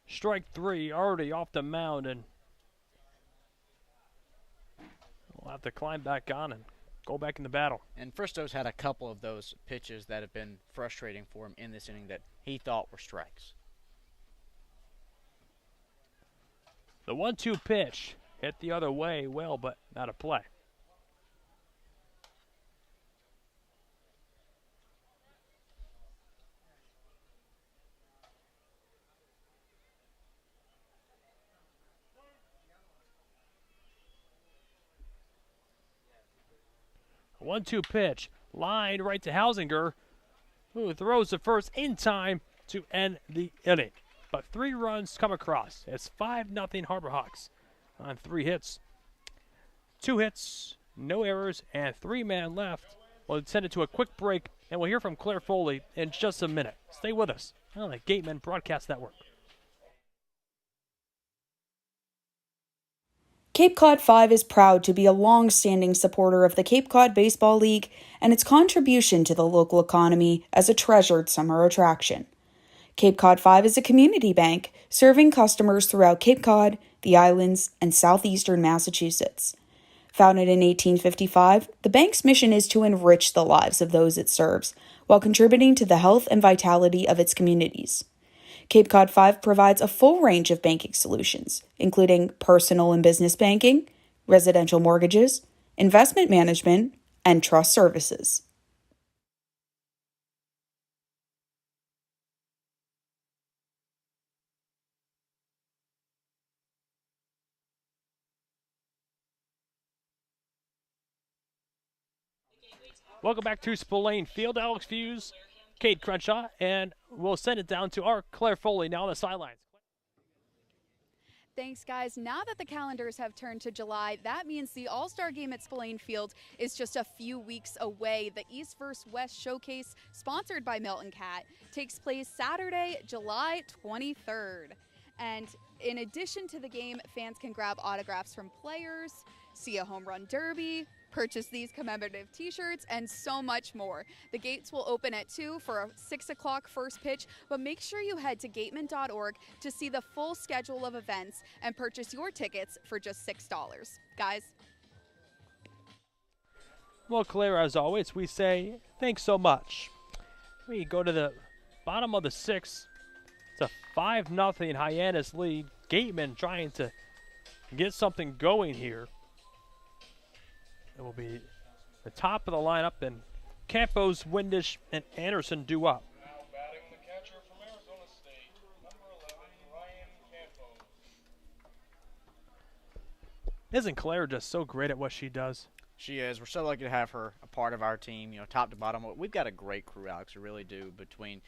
strike 3, already off the mound, and we'll have to climb back on and go back in the battle. And Fristow's had a couple of those pitches that have been frustrating for him in this inning that he thought were strikes. The 1-2 pitch hit the other way well, but not a play. A 1-2 pitch, line right to Hausinger, who throws the first in time to end the inning. But 3 runs come across. It's 5-0 Harbor Hawks on 3 hits. 2 hits, no errors, and 3 men left. We'll send it to a quick break, and we'll hear from Claire Foley in just a minute. Stay with us on the Gateman Broadcast Network. Cape Cod 5 is proud to be a long-standing supporter of the Cape Cod Baseball League and its contribution to the local economy as a treasured summer attraction. Cape Cod 5 is a community bank serving customers throughout Cape Cod, the islands, and southeastern Massachusetts. Founded in 1855, the bank's mission is to enrich the lives of those it serves while contributing to the health and vitality of its communities. Cape Cod 5 provides a full range of banking solutions, including personal and business banking, residential mortgages, investment management, and trust services. Welcome back to Spillane Field. Alex Feuz, Cade Crenshaw, and we'll send it down to our Claire Foley now on the sidelines. Thanks, guys. Now that the calendars have turned to July, that means the All-Star Game at Spillane Field is just a few weeks away. The East vs. West Showcase, sponsored by Milton Cat, takes place Saturday, July 23rd. And in addition to the game, fans can grab autographs from players, see a home run derby, purchase these commemorative t-shirts, and so much more. The gates will open at 2 for a 6 o'clock first pitch, but make sure you head to gateman.org to see the full schedule of events and purchase your tickets for just $6. Guys. Well, Claire, as always, we say thanks so much. We go to the bottom of the 6th. It's a 5-0 Hyannis lead. Gateman trying to get something going here. It will be the top of the lineup, and Campos, Windish, and Anderson due up. Now batting the catcher from Arizona State, number 11, Ryan Campos. Isn't Claire just so great at what she does? She is. We're so lucky to have her a part of our team, you know, top to bottom. We've got a great crew, Alex. We really do. Between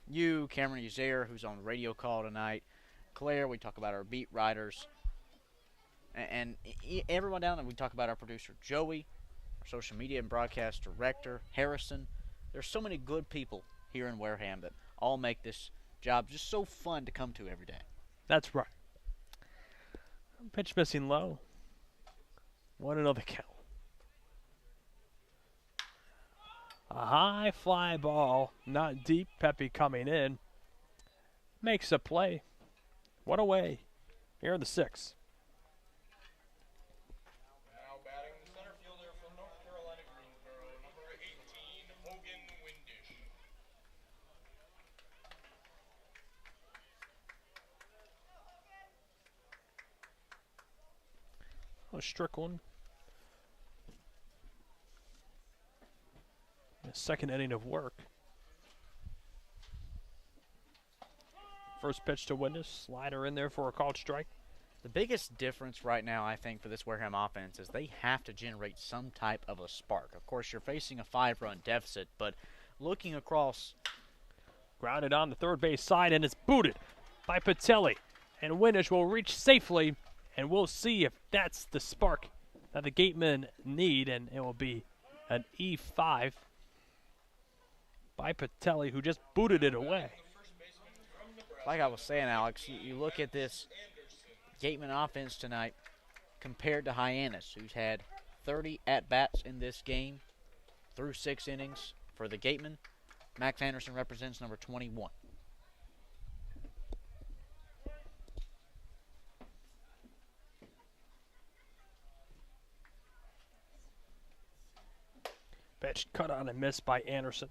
you, Cameron Uzair, who's on radio call tonight, Claire, we talk about our beat writers, and everyone down there. We talk about our producer, Joey, our social media and broadcast director, Harrison. There's so many good people here in Wareham that all make this job just so fun to come to every day. That's right. Pitch missing low. 1-0 the count. A high fly ball, not deep. Pepe coming in. Makes a play. What a way. Here in the 6th. Now batting the center fielder from North Carolina Greensboro, number 18, Hogan Windish. Oh, Strickland. A second inning of work. First pitch to Windish. Slider in there for a called strike. The biggest difference right now, I think, for this Wareham offense is they have to generate some type of a spark. Of course, you're facing a 5-run deficit, but looking across. Grounded on the third base side, and it's booted by Patelli. And Windish will reach safely, and we'll see if that's the spark that the Gatemen need, and it will be An E5 by Patelli, who just booted it away. Like I was saying, Alex, you look at this Gateman offense tonight compared to Hyannis, who's had 30 at-bats in this game through 6 innings. For the Gateman, Max Anderson represents number 21. Pitch cut on and missed by Anderson.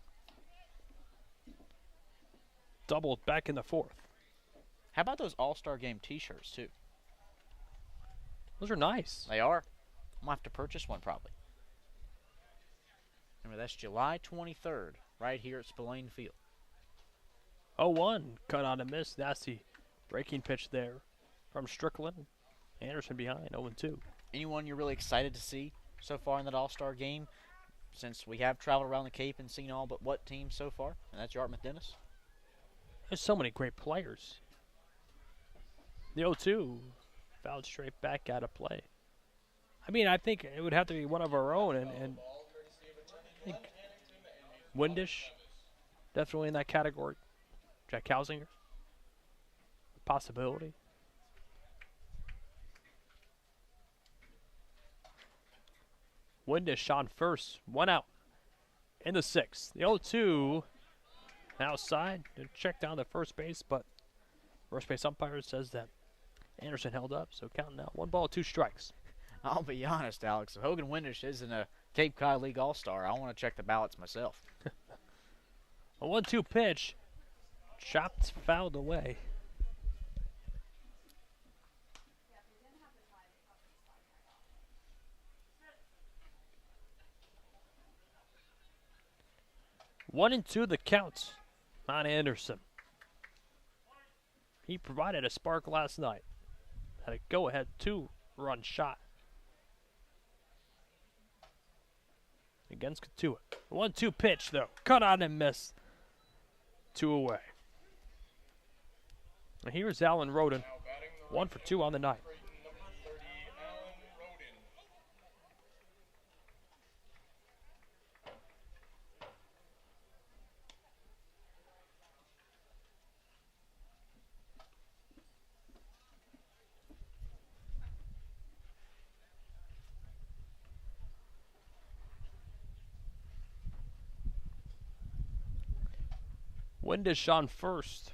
Doubled back in the 4th. How about those All-Star Game T-shirts, too? Those are nice. They are. I'm going to have to purchase one, probably. Remember, that's July 23rd, right here at Spillane Field. 0-1, cut on and miss. Nasty breaking pitch there from Strickland. Anderson behind, 0-2. Anyone you're really excited to see so far in that All-Star Game? Since we have traveled around the Cape and seen all but what team so far? And that's Dartmouth Dennis. There's so many great players. The 0-2 fouled straight back out of play. I mean, I think it would have to be one of our own, and I think Windish, definitely in that category. Jack Hausinger, possibility. Windish on first, 1 out in the 6th. The 0-2 outside to check down the first base, but first base umpire says that Anderson held up, so counting out 1 ball, 2 strikes. I'll be honest, Alex. If Hogan Windish isn't a Cape Cod League All-Star, I want to check the ballots myself. A 1-2 pitch, chopped, fouled away. One and 2 the count on Anderson. He provided a spark last night. Had a go-ahead 2-run shot against Katua. 1-2 pitch, though. Cut on and miss. 2 away. And here's Alan Roden. 1 for 2 on the night. Windish on first.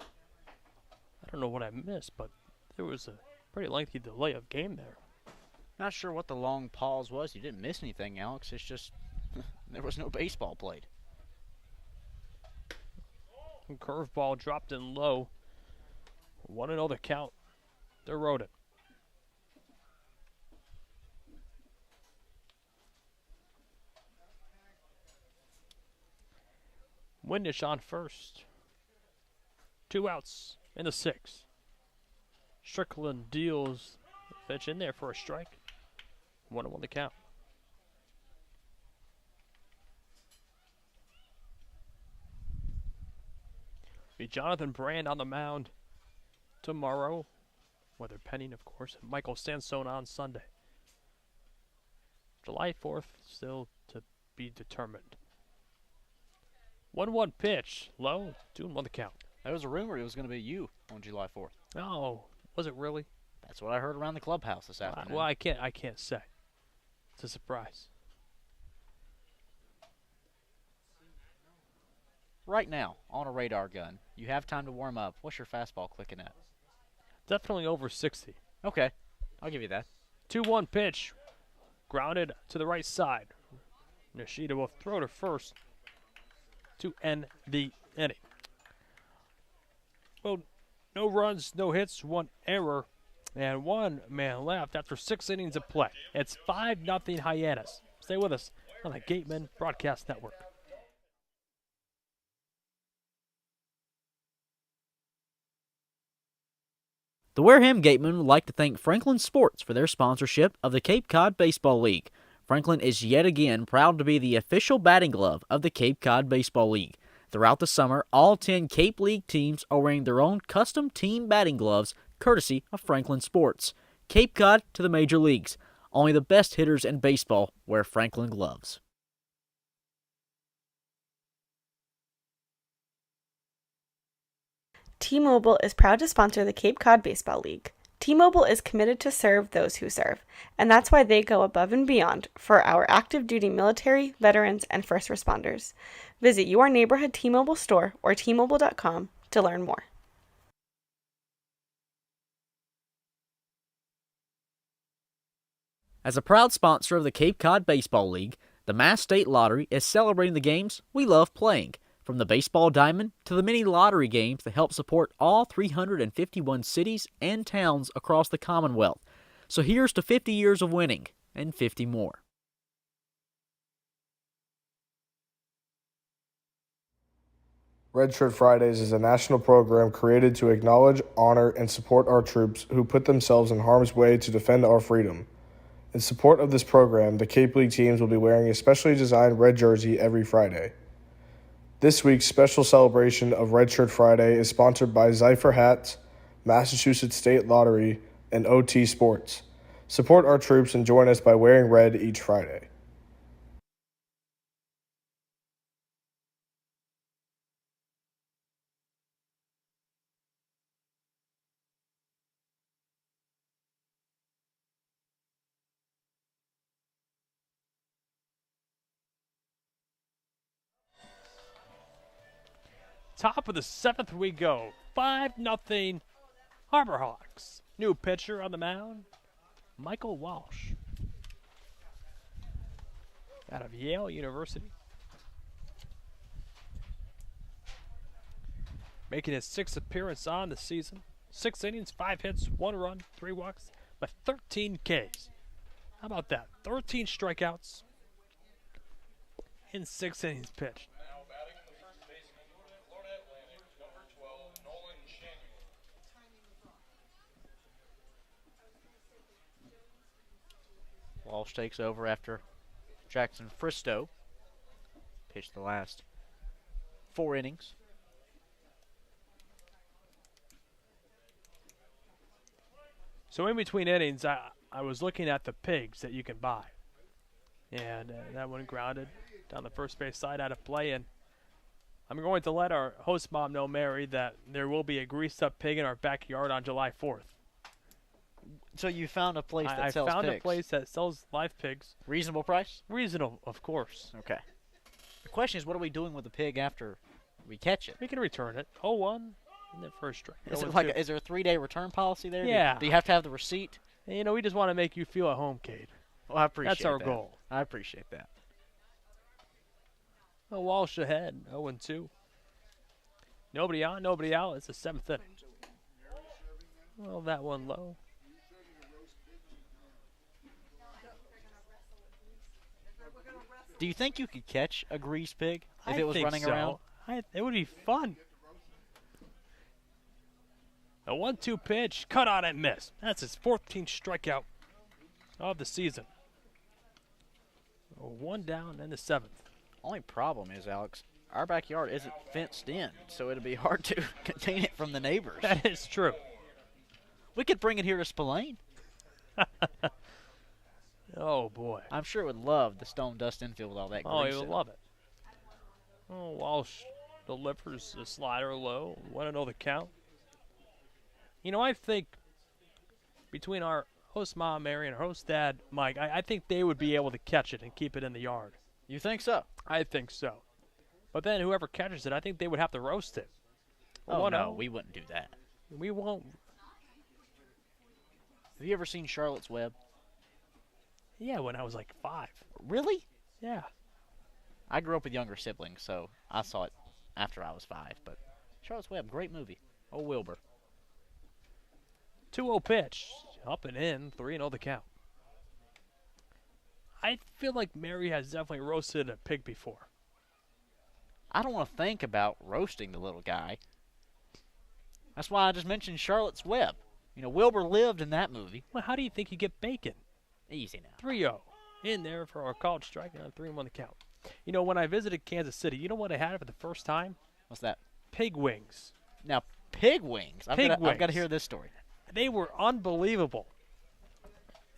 I don't know what I missed, but there was a pretty lengthy delay of game there. Not sure what the long pause was. You didn't miss anything, Alex. It's just there was no baseball played. Curveball dropped in low. 1-0 the count. They rode it. Windish on first. 2 outs in the 6th. Strickland deals the pitch in there for a strike. 1-1 the count. Be Jonathan Brand on the mound tomorrow. Weather pending, of course. And Michael Sansone on Sunday. July 4th still to be determined. 1-1 pitch. Low. 2-1 the count. There was a rumor it was going to be you on July 4th. Oh, was it really? That's what I heard around the clubhouse this afternoon. Well, I can't say. It's a surprise. Right now, on a radar gun, you have time to warm up. What's your fastball clicking at? Definitely over 60. Okay, I'll give you that. 2-1 pitch. Grounded to the right side. Nishida will throw to first to end the inning. Well, no runs, no hits, 1 error, and 1 man left after 6 innings of play. It's 5-0 Hyannis. Stay with us on the Gateman Broadcast Network. The Wareham Gateman would like to thank Franklin Sports for their sponsorship of the Cape Cod Baseball League. Franklin is yet again proud to be the official batting glove of the Cape Cod Baseball League. Throughout the summer, all 10 Cape League teams are wearing their own custom team batting gloves, courtesy of Franklin Sports. Cape Cod to the major leagues. Only the best hitters in baseball wear Franklin gloves. T-Mobile is proud to sponsor the Cape Cod Baseball League. T-Mobile is committed to serve those who serve, and that's why they go above and beyond for our active duty military, veterans, and first responders. Visit your neighborhood T-Mobile store or T-Mobile.com to learn more. As a proud sponsor of the Cape Cod Baseball League, the Mass State Lottery is celebrating the games we love playing, from the baseball diamond to the many lottery games that help support all 351 cities and towns across the Commonwealth. So here's to 50 years of winning and 50 more. Red Shirt Fridays is a national program created to acknowledge, honor, and support our troops who put themselves in harm's way to defend our freedom. In support of this program, the Cape League teams will be wearing a specially designed red jersey every Friday. This week's special celebration of Red Shirt Friday is sponsored by Zypher Hats, Massachusetts State Lottery, and OT Sports. Support our troops and join us by wearing red each Friday. Top of the 7th we go. 5-0 Harbor Hawks. New pitcher on the mound, Michael Walsh, out of Yale University. Making his 6th appearance on the season. 6 innings, 5 hits, 1 run, 3 walks, but 13 Ks. How about that? 13 strikeouts in 6 innings pitched. Walsh takes over after Jackson Fristow pitched the last 4 innings. So in between innings, I was looking at the pigs that you can buy. And that one grounded down the first base side out of play. And I'm going to let our host mom know, Mary, that there will be a greased up pig in our backyard on July 4th. So you found a place that sells pigs? I found a place that sells live pigs. Reasonable price? Reasonable, of course. Okay. The question is, what are we doing with the pig after we catch it? We can return it. 0-1 in the first strike. Is there a 3-day return policy there? Yeah. Do you have to have the receipt? And, you know, we just want to make you feel at home, Cade. Well, I appreciate that. That's our goal. I appreciate that. Well, Walsh ahead, 0-2. Nobody on, nobody out. It's the 7th inning. Well, that one low. Do you think you could catch a grease pig if I it was think running so. around? It would be fun. A 1-2 pitch, cut on and miss. That's his 14th strikeout of the season. 1 down and the 7th. Only problem is, Alex, our backyard isn't fenced in, so it'd be hard to contain it from the neighbors. That is true. We could bring it here to Spillane. Oh, boy. I'm sure it would love the stone dust infield with all that grease. Oh, he would love it. Oh, Walsh delivers the slider low. Want to know the count? You know, I think between our host mom, Mary, and our host dad, Mike, I think they would be able to catch it and keep it in the yard. You think so? I think so. But then whoever catches it, I think they would have to roast it. Oh, no, we wouldn't do that. We won't. Have you ever seen Charlotte's Web? Yeah, when I was like 5. Really? Yeah. I grew up with younger siblings, so I saw it after I was 5. But Charlotte's Web, great movie. Oh, Wilbur. 2-0 pitch. Up and in. 3-0 the count. I feel like Mary has definitely roasted a pig before. I don't want to think about roasting the little guy. That's why I just mentioned Charlotte's Web. You know, Wilbur lived in that movie. Well, how do you think you get bacon? Easy now. 3-0. In there for our called strike. And 3-1 the count. You know, when I visited Kansas City, you know what I had for the first time? What's that? Pig wings. Now, pig wings. I've got to hear this story. They were unbelievable.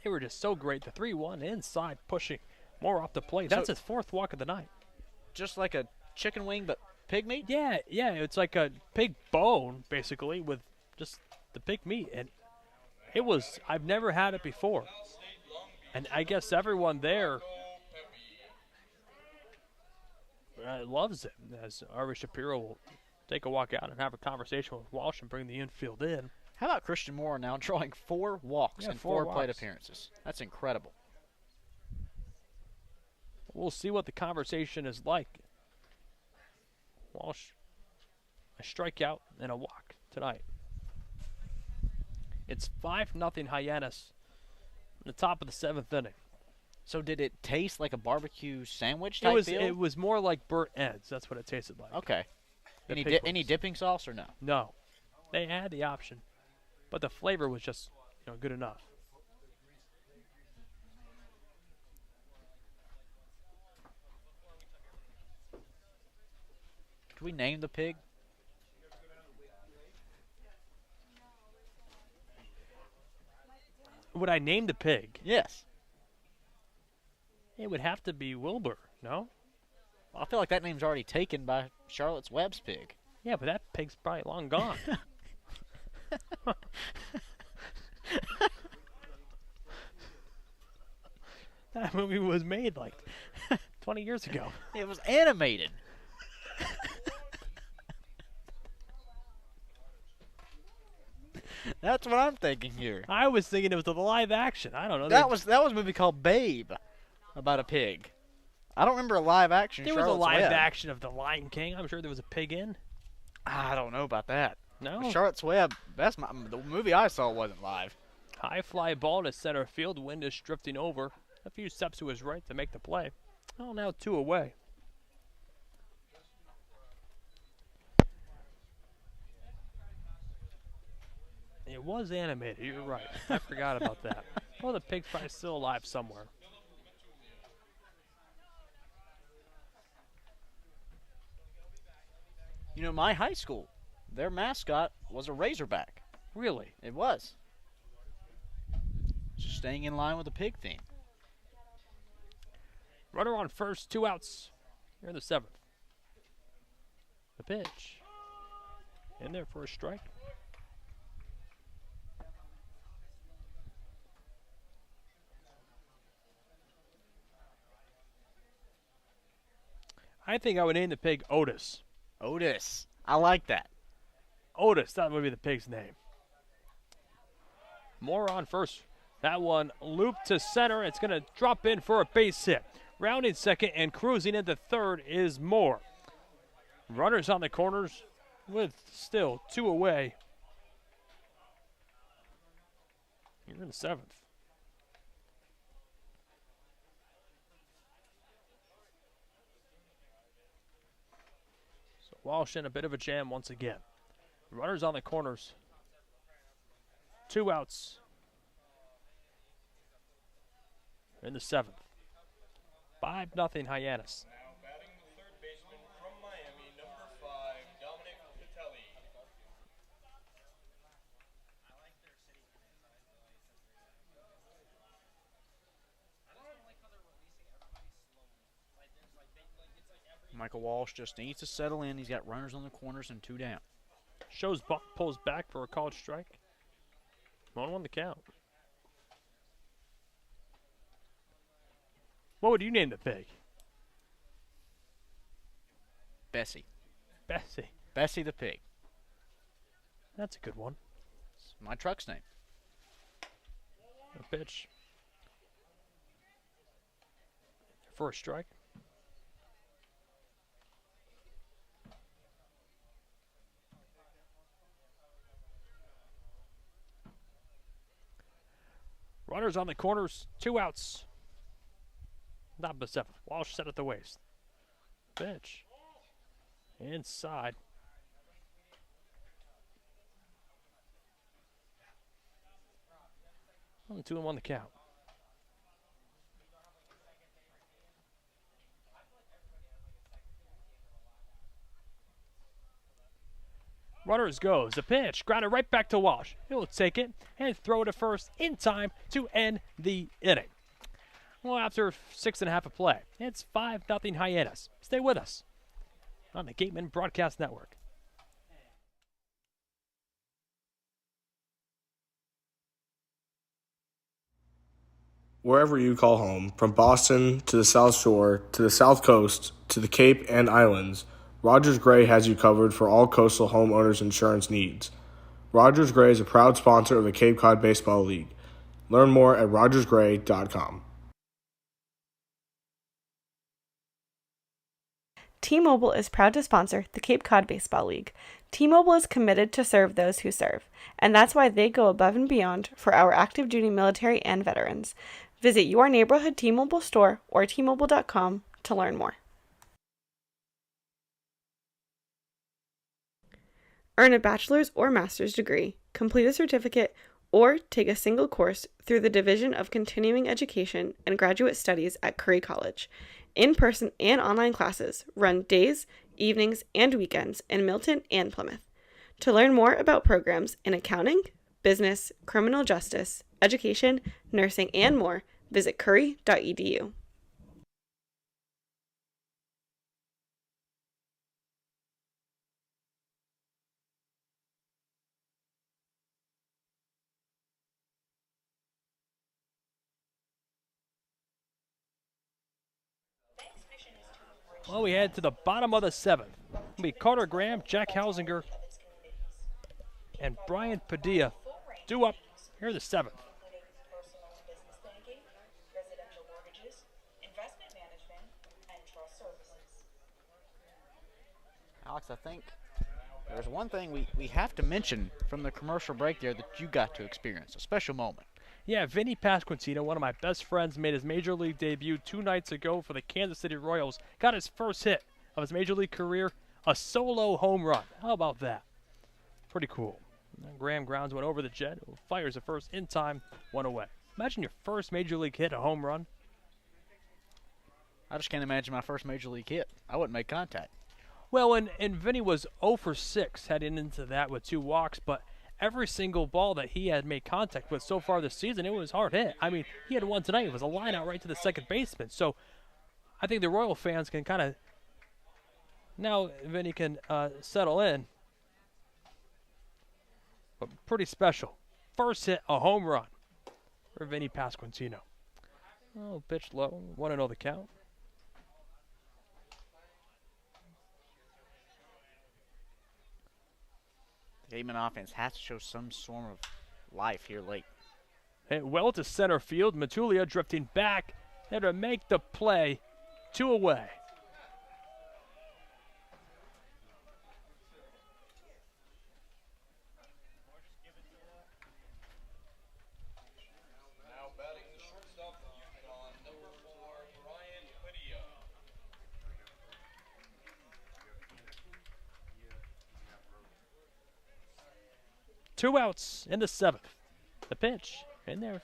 They were just so great. The 3-1 inside, pushing more off the plate. That's his fourth walk of the night. Just like a chicken wing, but pig meat? Yeah. It's like a pig bone, basically, with just the pig meat. And it was, I've never had it before. And I guess everyone there loves it. As Ari Shapiro will take a walk out and have a conversation with Walsh and bring the infield in. How about Christian Moore now drawing 4 walks in 4 plate appearances? That's incredible. We'll see what the conversation is like. Walsh, a strikeout and a walk tonight. It's 5-0 Hyannis in the top of the 7th inning. So did it taste like a barbecue sandwich type deal? It was more like burnt ends. That's what it tasted like. Okay. Any dipping sauce or no? No. They had the option, but the flavor was just good enough. Can we name the pig? Would I name the pig? Yes. It would have to be Wilbur, no? I feel like that name's already taken by Charlotte's Webb's pig. Yeah, but that pig's probably long gone. That movie was made like 20 years ago. It was animated. That's what I'm thinking here. I was thinking it was the live action. I don't know. That was a movie called Babe about a pig. I don't remember a live action. There was a live action of The Lion King. I'm sure there was a pig in. I don't know about that. No. Charlotte's Web. The movie I saw wasn't live. High fly ball to center field. Wind is drifting over. A few steps to his right to make the play. Oh, now 2 away. It was animated. You're right. I forgot about that. Well, the pig's probably still alive somewhere. You know, my high school, their mascot was a razorback. Really? It was. Just staying in line with the pig theme. Runner on first, 2 outs. Here in the 7th. The pitch. In there for a strike. I think I would name the pig Otis. Otis. I like that. Otis, that would be the pig's name. Moore on first. That one looped to center. It's going to drop in for a base hit. Rounding second and cruising into third is Moore. Runners on the corners with still 2 away. You're in the 7th. So Walsh in a bit of a jam once again. Runners on the corners. 2 outs. In the 7th. 5-0 Hyannis. Now batting the third baseman from Miami, number 5, Dominic Patelli. Michael Walsh just needs to settle in. He's got runners on the corners and 2 down. Shows buck, pulls back for a called strike. 1-1 the count. What would you name the pig? Bessie. Bessie. Bessie the pig. That's a good one. It's my truck's name. A pitch. For a strike. Runners on the corners, 2 outs. Not but 7th. Walsh set at the waist. Pitch. Inside. On 2-1 the count. Runners goes. The pitch. Grounded right back to Walsh. He'll take it and throw it to first in time to end the inning. Well, after 6.5 of play, it's 5-0 Hyannis. Stay with us on the Gateman Broadcast Network. Wherever you call home, from Boston to the South Shore to the South Coast to the Cape and Islands, Rogers Gray has you covered for all coastal homeowners insurance needs. Rogers Gray is a proud sponsor of the Cape Cod Baseball League. Learn more at rogersgray.com. T-Mobile is proud to sponsor the Cape Cod Baseball League. T-Mobile is committed to serve those who serve, and that's why they go above and beyond for our active duty military and veterans. Visit your neighborhood T-Mobile store or T-Mobile.com to learn more. Earn a bachelor's or master's degree, complete a certificate, or take a single course through the Division of Continuing Education and Graduate Studies at Curry College. In-person and online classes run days, evenings, and weekends in Milton and Plymouth. To learn more about programs in accounting, business, criminal justice, education, nursing, and more, visit curry.edu. Well, we head to the bottom of the 7th. It'll be Carter Graham, Jack Hausinger, and Brian Padilla due up here in the 7th. Alex, I think there's one thing we have to mention from the commercial break there that you got to experience, a special moment. Yeah, Vinny Pasquantino, one of my best friends, made his Major League debut 2 nights ago for the Kansas City Royals. Got his first hit of his Major League career, a solo home run. How about that? Pretty cool. And then Graham grounds one over the jet, who fires the first in time, 1 away. Imagine your first Major League hit, a home run. I just can't imagine my first Major League hit. I wouldn't make contact. Well, and Vinny was 0 for 6 heading into that with 2 walks, but every single ball that he had made contact with so far this season, it was hard hit. I mean, he had one tonight. It was a line out right to the second baseman. So I think the Royal fans can kind of, now Vinny can settle in. But pretty special. First hit, a home run for Vinny Pasquantino. Oh, pitch low. 1-0 the count. The Gateman offense has to show some sort of life here late. And well to center field. Matulia drifting back there to make the play. 2 away. Now batting the shortstop for UConn, number 4, Brian Padilla. Two outs in the 7th. The pitch in there.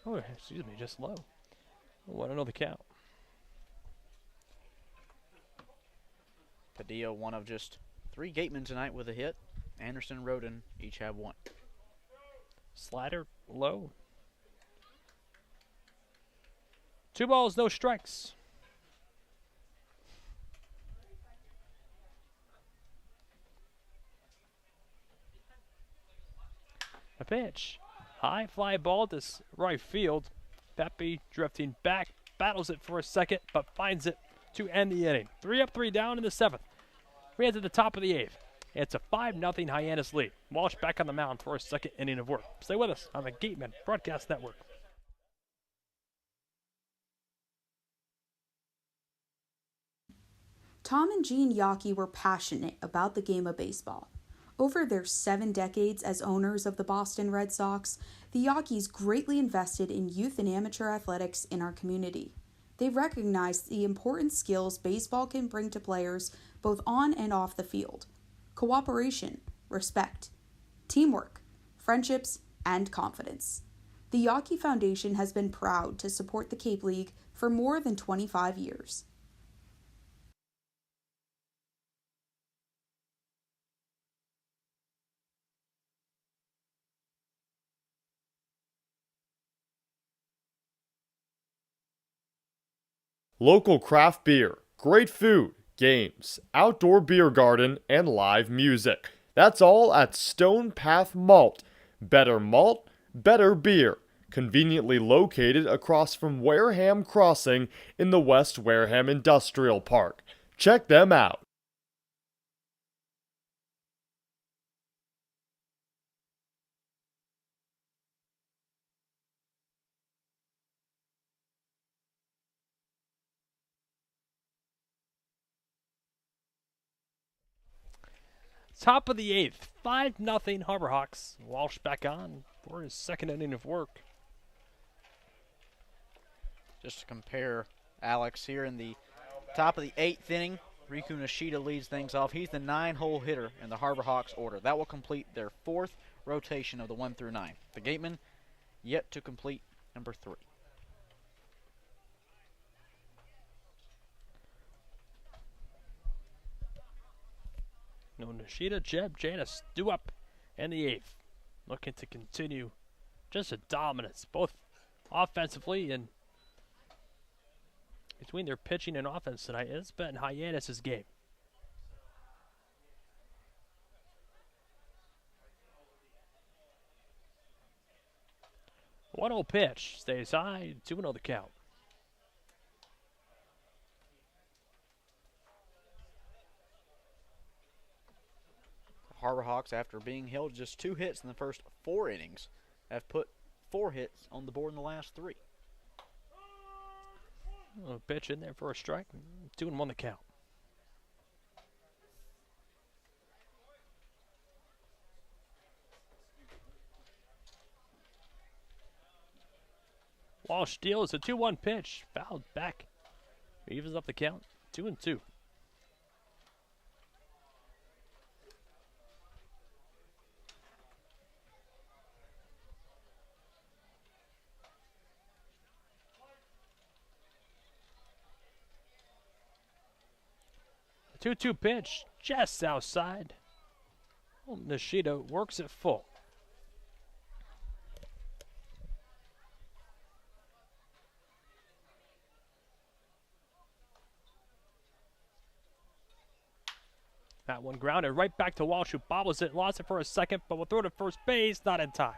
Oh, excuse me, just low. 1-0 the count. Padilla, one of just 3 Gatemen tonight with a hit. Anderson and Roden each have 1. Slider low. 2 balls, no strikes. A pitch. High fly ball to right field. Pepe drifting back, battles it for a second, but finds it to end the inning. 3 up, 3 down in the 7th. We head to the top of the 8th. It's a 5-0 Hyannis lead. Walsh back on the mound for a second inning of work. Stay with us on the Gateman Broadcast Network. Tom and Jean Yockey were passionate about the game of baseball. Over their 7 decades as owners of the Boston Red Sox, the Yockeys greatly invested in youth and amateur athletics in our community. They recognized the important skills baseball can bring to players both on and off the field: cooperation, respect, teamwork, friendships, and confidence. The Yockey Foundation has been proud to support the Cape League for more than 25 years. Local craft beer, great food, games, outdoor beer garden, and live music. That's all at Stone Path Malt. Better malt, better beer. Conveniently located across from Wareham Crossing in the West Wareham Industrial Park. Check them out. Top of the 8th, 5-0 Harborhawks. Walsh back on for his second inning of work. Just to compare, Alex, here in the top of the 8th inning, Riku Nishida leads things off. He's the 9-hole hitter in the Harborhawks order. That will complete their 4th rotation of the 1 through 9. The Gateman yet to complete number 3. No, Nishida, Jeb, Janice, due up in the 8th. Looking to continue just a dominance, both offensively and between their pitching and offense tonight. It's been Hyannis' game. 1-0 pitch, stays high, 2-0 the count. Harborhawks, after being held just 2 hits in the first 4 innings, have put 4 hits on the board in the last 3. A pitch in there for a strike, 2-1 the count. Walsh steals a 2-1 pitch, fouled back, evens up the count, 2-2. A 2-2 pitch, just outside. Well, Nishida works it full. That one grounded right back to Walsh, who bobbles it, lost it for a second, but will throw to first base, not in time.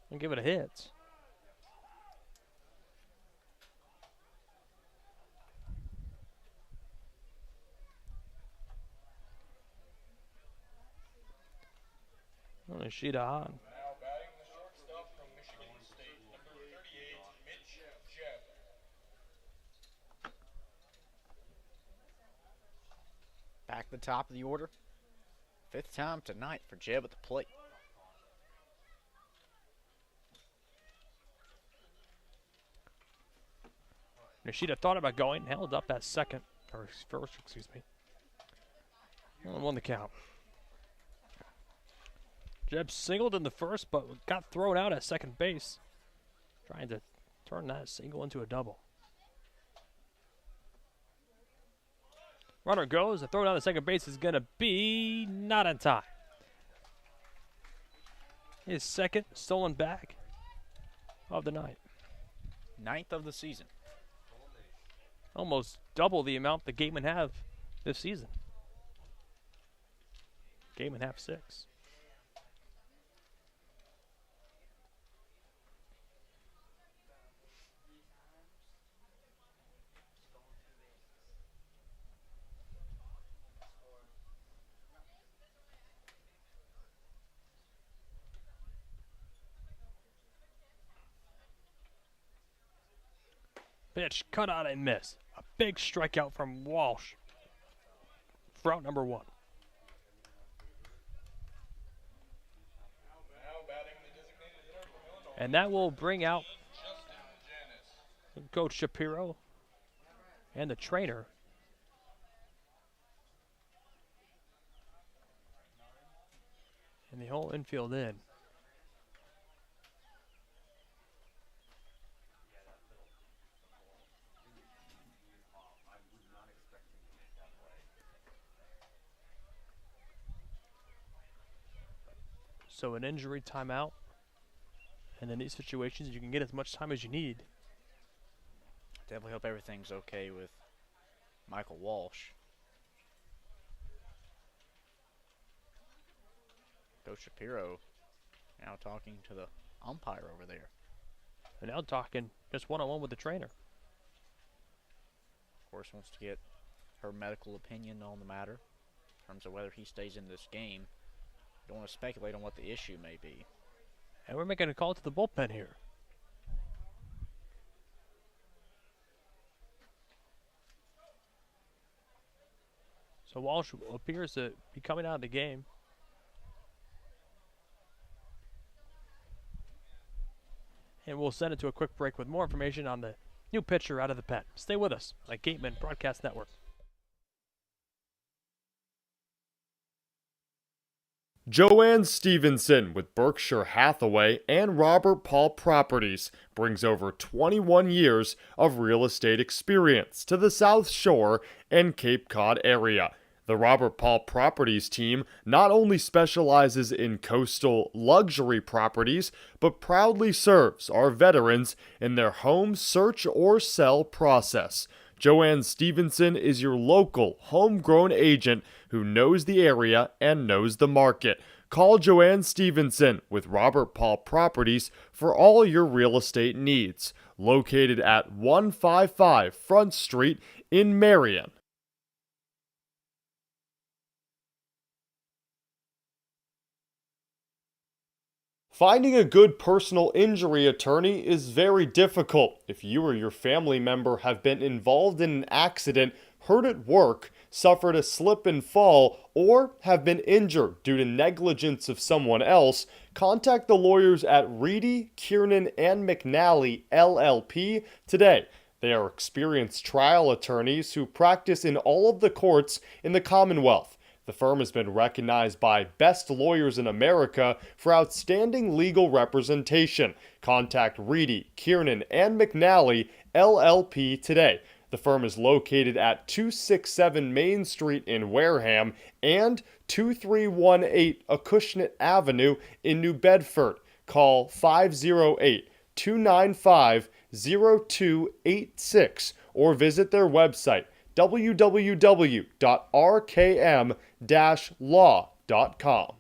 And give it a hit. Nishida on. Now batting the shortstop from Michigan State, number 38, Mitch Jebb. Back to the top of the order. 5th time tonight for Jebb at the plate. Nishida thought about going, held up at second, or first, excuse me. 1-1 the count. Jebb singled in the first, but got thrown out at second base. Trying to turn that single into a double. Runner goes, the throw down the second base is going to be not in time. His second stolen bag of the night. 9th of the season. Almost double the amount the Gatemen have this season. Gatemen have 6. Pitch, cut out and miss. A big strikeout from Walsh for out number 1. And that will bring out Coach Shapiro and the trainer. And the whole infield in. So an injury timeout, and in these situations you can get as much time as you need. Definitely hope everything's okay with Michael Walsh. Coach Shapiro now talking to the umpire over there. And now talking just one-on-one with the trainer. Of course, wants to get her medical opinion on the matter in terms of whether he stays in this game. Don't want to speculate on what the issue may be. And we're making a call to the bullpen here. So Walsh appears to be coming out of the game. And we'll send it to a quick break with more information on the new pitcher out of the pen. Stay with us on Gateman Broadcast Network. Joanne Stevenson with Berkshire Hathaway and Robert Paul Properties brings over 21 years of real estate experience to the South Shore and Cape Cod area. The Robert Paul Properties team not only specializes in coastal luxury properties, but proudly serves our veterans in their home search or sell process. Joanne Stevenson is your local, homegrown agent who knows the area and knows the market. Call Joanne Stevenson with Robert Paul Properties for all your real estate needs. Located at 155 Front Street in Marion. Finding a good personal injury attorney is very difficult. If you or your family member have been involved in an accident, hurt at work, suffered a slip and fall, or have been injured due to negligence of someone else, contact the lawyers at Reedy, Kiernan, and McNally, LLP today. They are experienced trial attorneys who practice in all of the courts in the Commonwealth. The firm has been recognized by Best Lawyers in America for outstanding legal representation. Contact Reedy, Kiernan, and McNally, LLP today. The firm is located at 267 Main Street in Wareham and 2318 Acushnet Avenue in New Bedford. Call 508-295-0286 or visit their website www.rkm-law.com.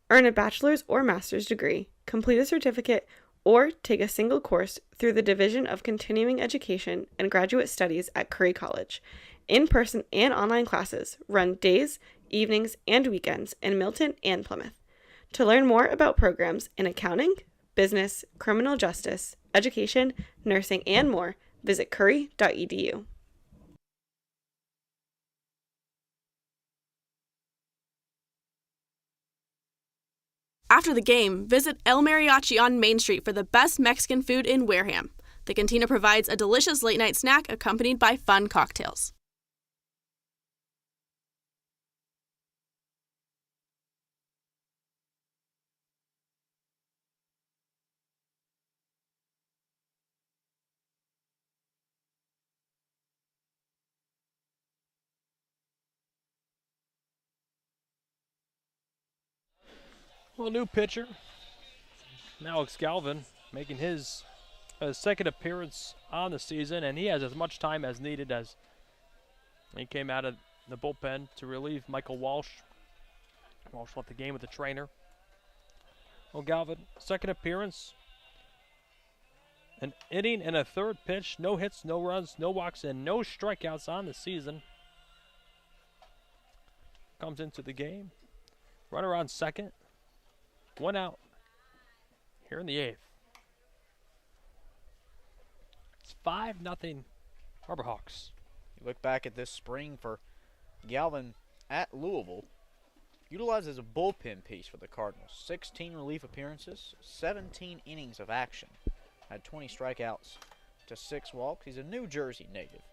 Earn a bachelor's or master's degree, complete a certificate, or take a single course through the Division of Continuing Education and Graduate Studies at Curry College. In-person and online classes run days, evenings, and weekends in Milton and Plymouth. To learn more about programs in accounting, business, criminal justice, education, nursing, and more, visit curry.edu. After the game, visit El Mariachi on Main Street for the best Mexican food in Wareham. The cantina provides a delicious late-night snack accompanied by fun cocktails. Well, new pitcher, Alex Galvin, making his second appearance on the season, and he has as much time as needed as he came out of the bullpen to relieve Michael Walsh. Walsh left the game with the trainer. Well, Galvin, second appearance, an inning and a third pitch, no hits, no runs, no walks, and no strikeouts on the season. Comes into the game, runner on second. One out here in the eighth. It's 5-0 Harbor Hawks. You look back at this spring for Galvin at Louisville. Utilized as a bullpen piece for the Cardinals. 16 relief appearances, 17 innings of action. Had 20 strikeouts to 6 walks. He's a New Jersey native.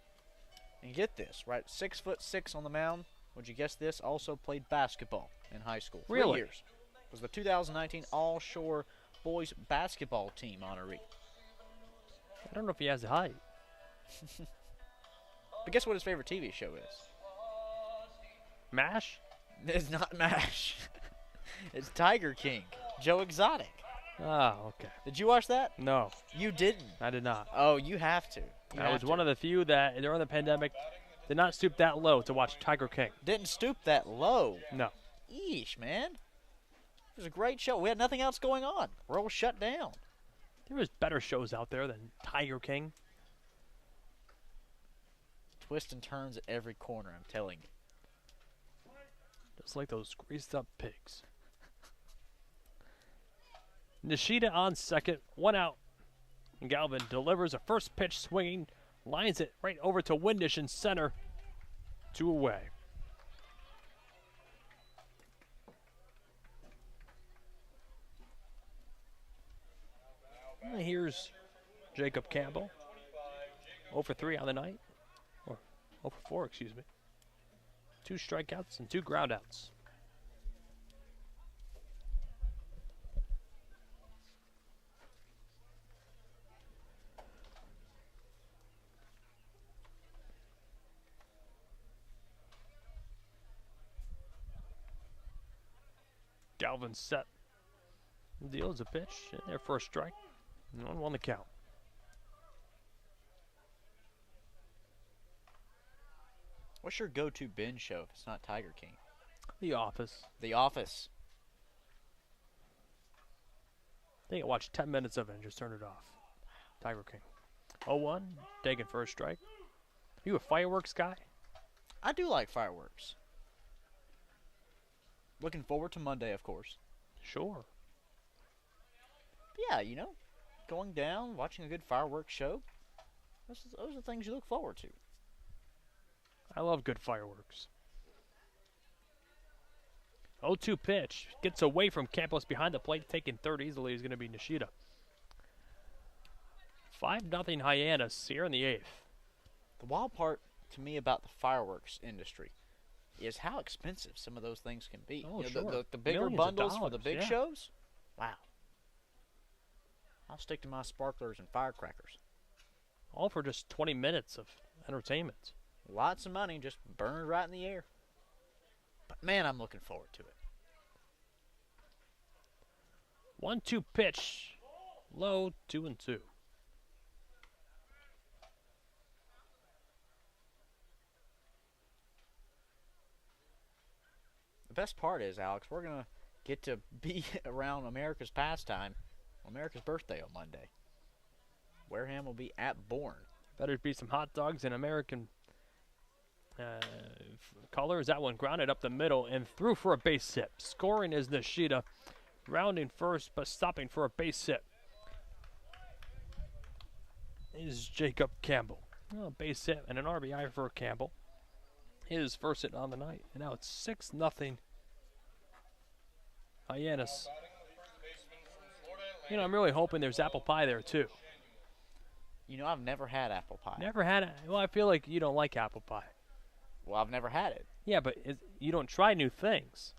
And get this, right? 6'6" on the mound. Would you guess this? Also played basketball in high school. 3 years. Was the 2019 All-Shore Boys Basketball Team honoree. I don't know if he has the height. But guess what his favorite TV show is? MASH? It's not MASH. It's Tiger King. Joe Exotic. Oh, okay. Did you watch that? No. You didn't? I did not. Oh, you have to. I was one of the few that, during the pandemic, did not stoop that low to watch Tiger King. Didn't stoop that low? No. Eesh, man. It was a great show. We had nothing else going on. We're all shut down. There was better shows out there than Tiger King. Twists and turns at every corner, I'm telling you. Just like those greased up pigs. Nishida on second, 1 out. And Galvin delivers a first pitch swinging, lines it right over to Windish in center. 2 away. And here's Jacob Campbell. 0 for 3 on the night. Or 0 for 4, excuse me. 2 strikeouts and 2 groundouts. Galvin set. Deals a pitch in there for a strike. 1-1 the count. What's your go-to binge show if it's not Tiger King? The Office. The Office. I think I watched 10 minutes of it and just turned it off. Tiger King. 0-1, taken for a strike. Are you a fireworks guy? I do like fireworks. Looking forward to Monday, of course. Sure. Yeah, you know, going down, watching a good fireworks show. Those are things you look forward to. I love good fireworks. 0-2 pitch. Gets away from Campos behind the plate, taking third easily is going to be Nishida. 5-0 Hyannis here in the 8th. The wild part to me about the fireworks industry is how expensive some of those things can be. Oh, you know, sure. the bigger Millions of bundles for the dollars, big yeah. shows? Wow. I'll stick to my sparklers and firecrackers. All for just 20 minutes of entertainment. Lots of money just burned right in the air. But man, I'm looking forward to it. 1-2 pitch. Low, 2-2. The best part is, Alex, we're going to get to be around America's pastime, America's birthday on Monday. Wareham will be at Bourne. Better be some hot dogs and American colors. That one grounded up the middle and through for a base hit. Scoring is Nishida. Rounding first, but stopping for a base hit is Jacob Campbell. Oh, base hit and an RBI for Campbell. His first hit on the night. And now it's 6-0 Hyannis. You know, I'm really hoping there's apple pie there, too. You know, I've never had apple pie. Never had it. Well, I feel like you don't like apple pie. Well, I've never had it. Yeah, but you don't try new things.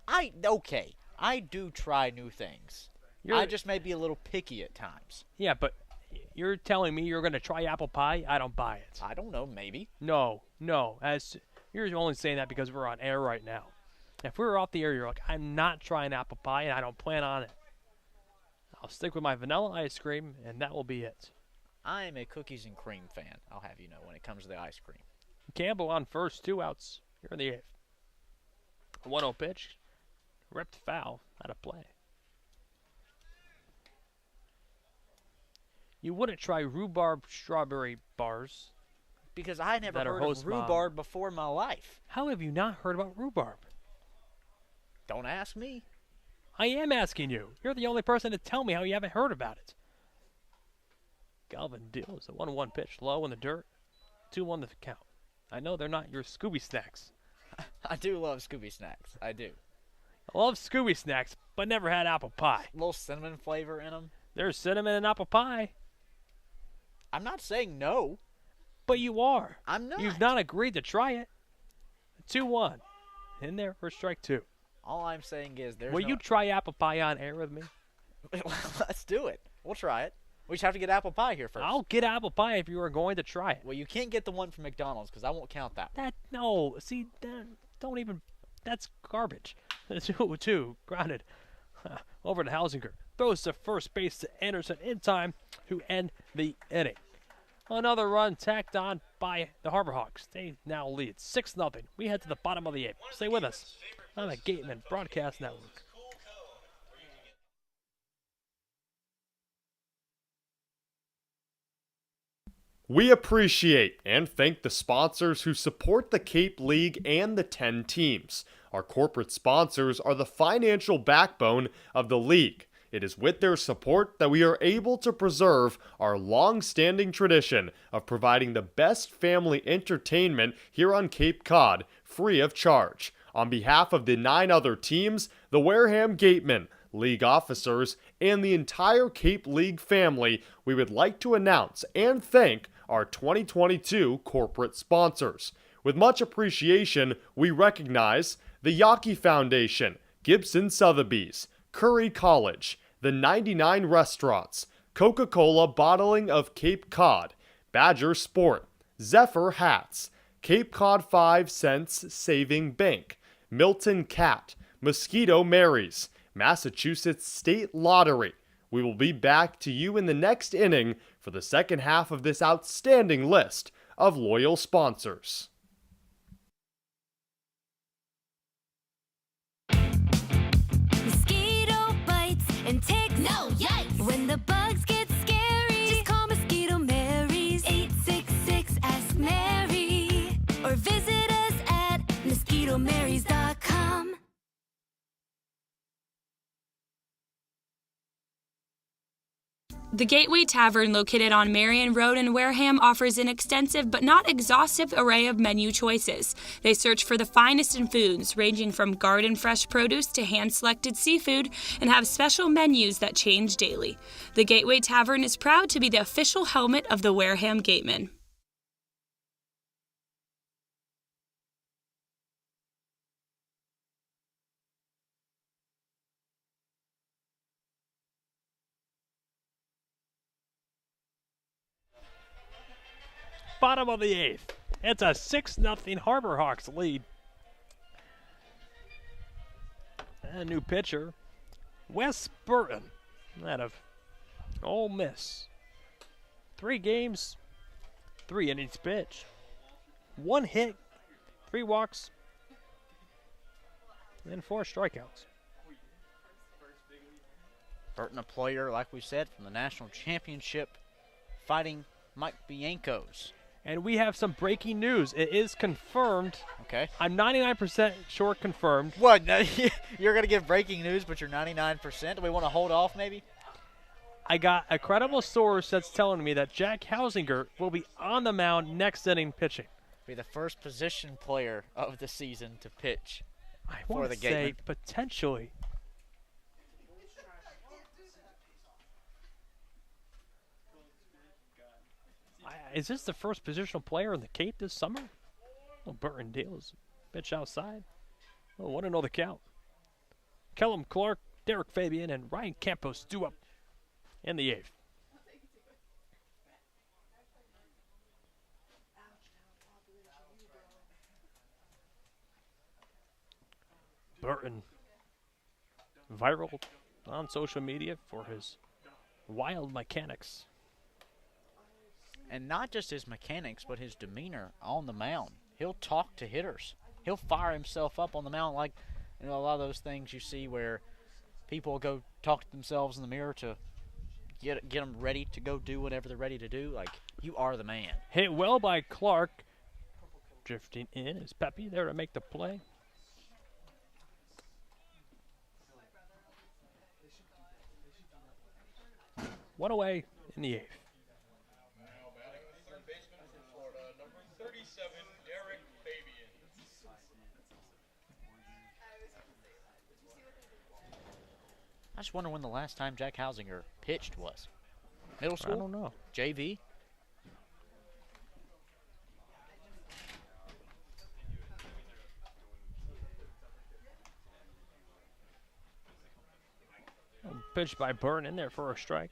Okay. I do try new things. I just may be a little picky at times. Yeah, but you're telling me you're going to try apple pie? I don't buy it. I don't know, maybe. No. You're only saying that because we're on air right now. If we were off the air, you're like, I'm not trying apple pie, and I don't plan on it. I'll stick with my vanilla ice cream, and that will be it. I am a cookies and cream fan, I'll have you know, when it comes to the ice cream. Campbell on first, 2 outs here in the 8th. A 1-0 pitch. Ripped foul out of play. You wouldn't try rhubarb strawberry bars. Because I never heard of rhubarb before in my life. How have you not heard about rhubarb? Don't ask me. I am asking you. You're the only person to tell me how you haven't heard about it. Galvin deals a 1-1 pitch low in the dirt. 2-1 the count. I know they're not your Scooby snacks. I do love Scooby snacks. I do. I love Scooby snacks, but never had apple pie. A little cinnamon flavor in them. There's cinnamon in apple pie. I'm not saying no. But you are. I'm not. You've not agreed to try it. 2-1. In there for strike 2. All I'm saying is there's Will you try apple pie on air with me? Let's do it. We'll try it. We just have to get apple pie here first. I'll get apple pie if you are going to try it. Well, you can't get the one from McDonald's because I won't count that one. No. See, don't even That's garbage. 2-2, grounded over to Hausinger. Throws to first base to Anderson in time to end the inning. Another run tacked on by the Harbor Hawks. They now lead 6-0. We head to the bottom of the 8th. Stay with us on the Gateman Broadcast Network. We appreciate and thank the sponsors who support the Cape League and the 10 teams. Our corporate sponsors are the financial backbone of the league. It is with their support that we are able to preserve our long-standing tradition of providing the best family entertainment here on Cape Cod, free of charge. On behalf of the 9 other teams, the Wareham Gateman, league officers, and the entire Cape League family, we would like to announce and thank our 2022 corporate sponsors. With much appreciation, we recognize the Yawkey Foundation, Gibson Sotheby's, Curry College, the 99 Restaurants, Coca-Cola Bottling of Cape Cod, Badger Sport, Zephyr Hats, Cape Cod 5 Cents Saving Bank, Milton Cat, Mosquito Marys, Massachusetts State Lottery. We will be back to you in the next inning for the second half of this outstanding list of loyal sponsors. Mosquito bites and ticks. No, yikes! When the bugs get scary, just call Mosquito Marys. 866-ASK-MARY. Or visit us at mosquitomarys.com. The Gateway Tavern, located on Marion Road in Wareham, offers an extensive but not exhaustive array of menu choices. They search for the finest in foods, ranging from garden fresh produce to hand-selected seafood, and have special menus that change daily. The Gateway Tavern is proud to be the official helmet of the Wareham Gateman. Bottom of the 8th. It's a 6-0 Harbor Hawks lead. And a new pitcher, Wes Burton, out of Ole Miss. 3 games, 3 innings pitched. 1 hit, 3 walks, and 4 strikeouts. Burton, a player, like we said, from the national championship, fighting Mike Bianco's. And we have some breaking news. It is confirmed. Okay. I'm 99% sure confirmed. What? No, you're going to give breaking news, but you're 99%? Do we want to hold off maybe? I got a credible source that's telling me that Jack Hausinger will be on the mound next inning pitching. Be the first position player of the season to pitch for the Gateman. Potentially. Is this the first positional player in the Cape this summer? Well, Burton deals. Pitch outside. I want to know the count. Kellum Clark, Derek Fabian, and Ryan Campos due up in the 8th. Burton, viral on social media for his wild mechanics. And not just his mechanics, but his demeanor on the mound. He'll talk to hitters. He'll fire himself up on the mound like, you know, a lot of those things you see where people go talk to themselves in the mirror to get them ready to go do whatever they're ready to do. Like, you are the man. Hit well by Clark. Drifting in is Pepe there to make the play. One away in the 8th. Now batting the third baseman for Florida, number 37, Derek Fabian. I just wonder when the last time Jack Hausinger pitched was. Middle school? I don't know. JV? Pitched by Burn in there for a strike.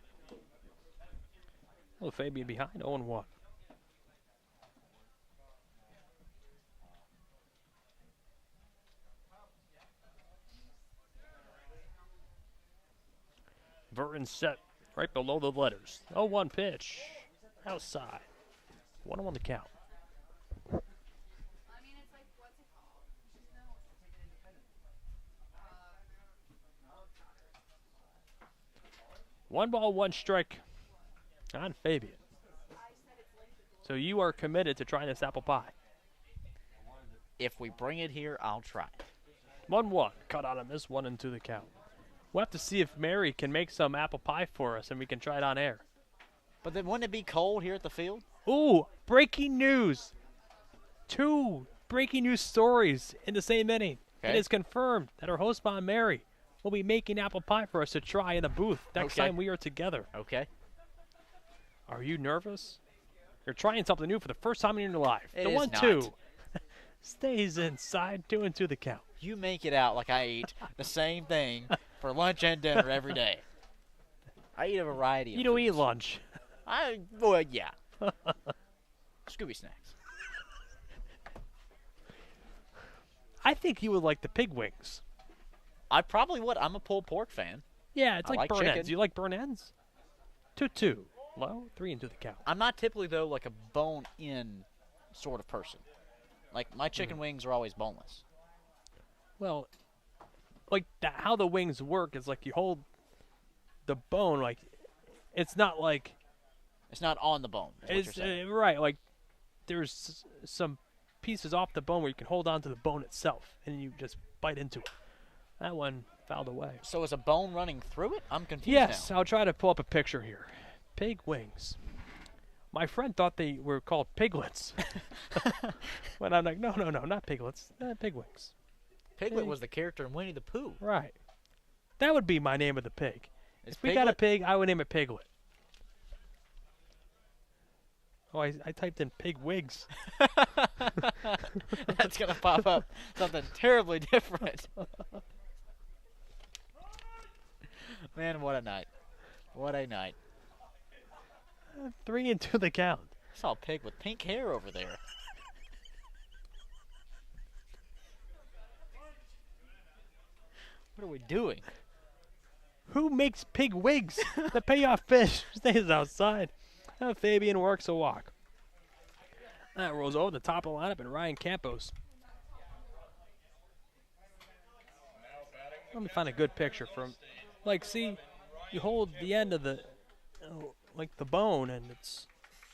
Well, Fabian behind 0-1. Burton set right below the letters. 0-1 pitch. Outside. 1-1 the count. One ball, one strike on Fabian. So you are committed to trying this apple pie. If we bring it here, I'll try. 1-1. Cut out on this one into the count. We'll have to see if Mary can make some apple pie for us and we can try it on air. But then wouldn't it be cold here at the field? Ooh, breaking news. 2 breaking news stories in the same inning. Okay. It is confirmed that our host mom, Mary, will be making apple pie for us to try in the booth next time we are together. Okay. Are you nervous? You're trying something new for the first time in your life. It the is 1-2 not. stays inside, 2-2 the count. You make it out like I eat the same thing for lunch and dinner every day. I eat a variety of You don't foods. eat lunch. Well, yeah. Scooby snacks. I think you would like the pig wings. I probably would. I'm a pulled pork fan. Yeah, it's I like like burn chicken. ends. You like burn ends? 2-2. Low, 3-2 the count. I'm not typically, though, like a bone-in sort of person. Like, my chicken wings are always boneless. Well, like how the wings work is like you hold the bone, like it's not like it's not on the bone. Is what It's you're saying. right. Like there's some pieces off the bone where you can hold on to the bone itself, and you just bite into it. That one fouled away. So is a bone running through it? I'm confused Yes, now. I'll try to pull up a picture here. Pig wings. My friend thought they were called piglets. But I'm like, no, not piglets. Pig wings. Piglet was the character in Winnie the Pooh. Right. That would be my name of the pig. Is If we got a Piglet- pig, I would name it Piglet. Oh, I typed in pig wigs. That's going to pop up something terribly different. Man, what a night. What a night. 3-2 the count. I saw a pig with pink hair over there. What are we doing? Who makes pig wigs? The payoff fish stays outside. Fabian works a walk. That rolls over the top of the lineup and Ryan Campos. Let me find a good picture from, like, see, you hold the end of the, like the bone, and it's.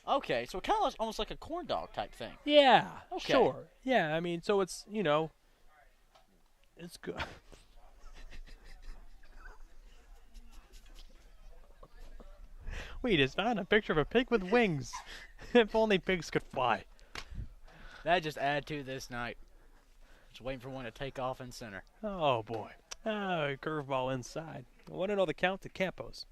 Okay, so it kind of almost like a corn dog type thing. Yeah, Okay. sure. Yeah, I mean, so it's, it's good. We just found a picture of a pig with wings. If only pigs could fly. That just add to this night. Just waiting for one to take off in center. Oh, boy. Oh, curveball inside. I want to know the count to Campos.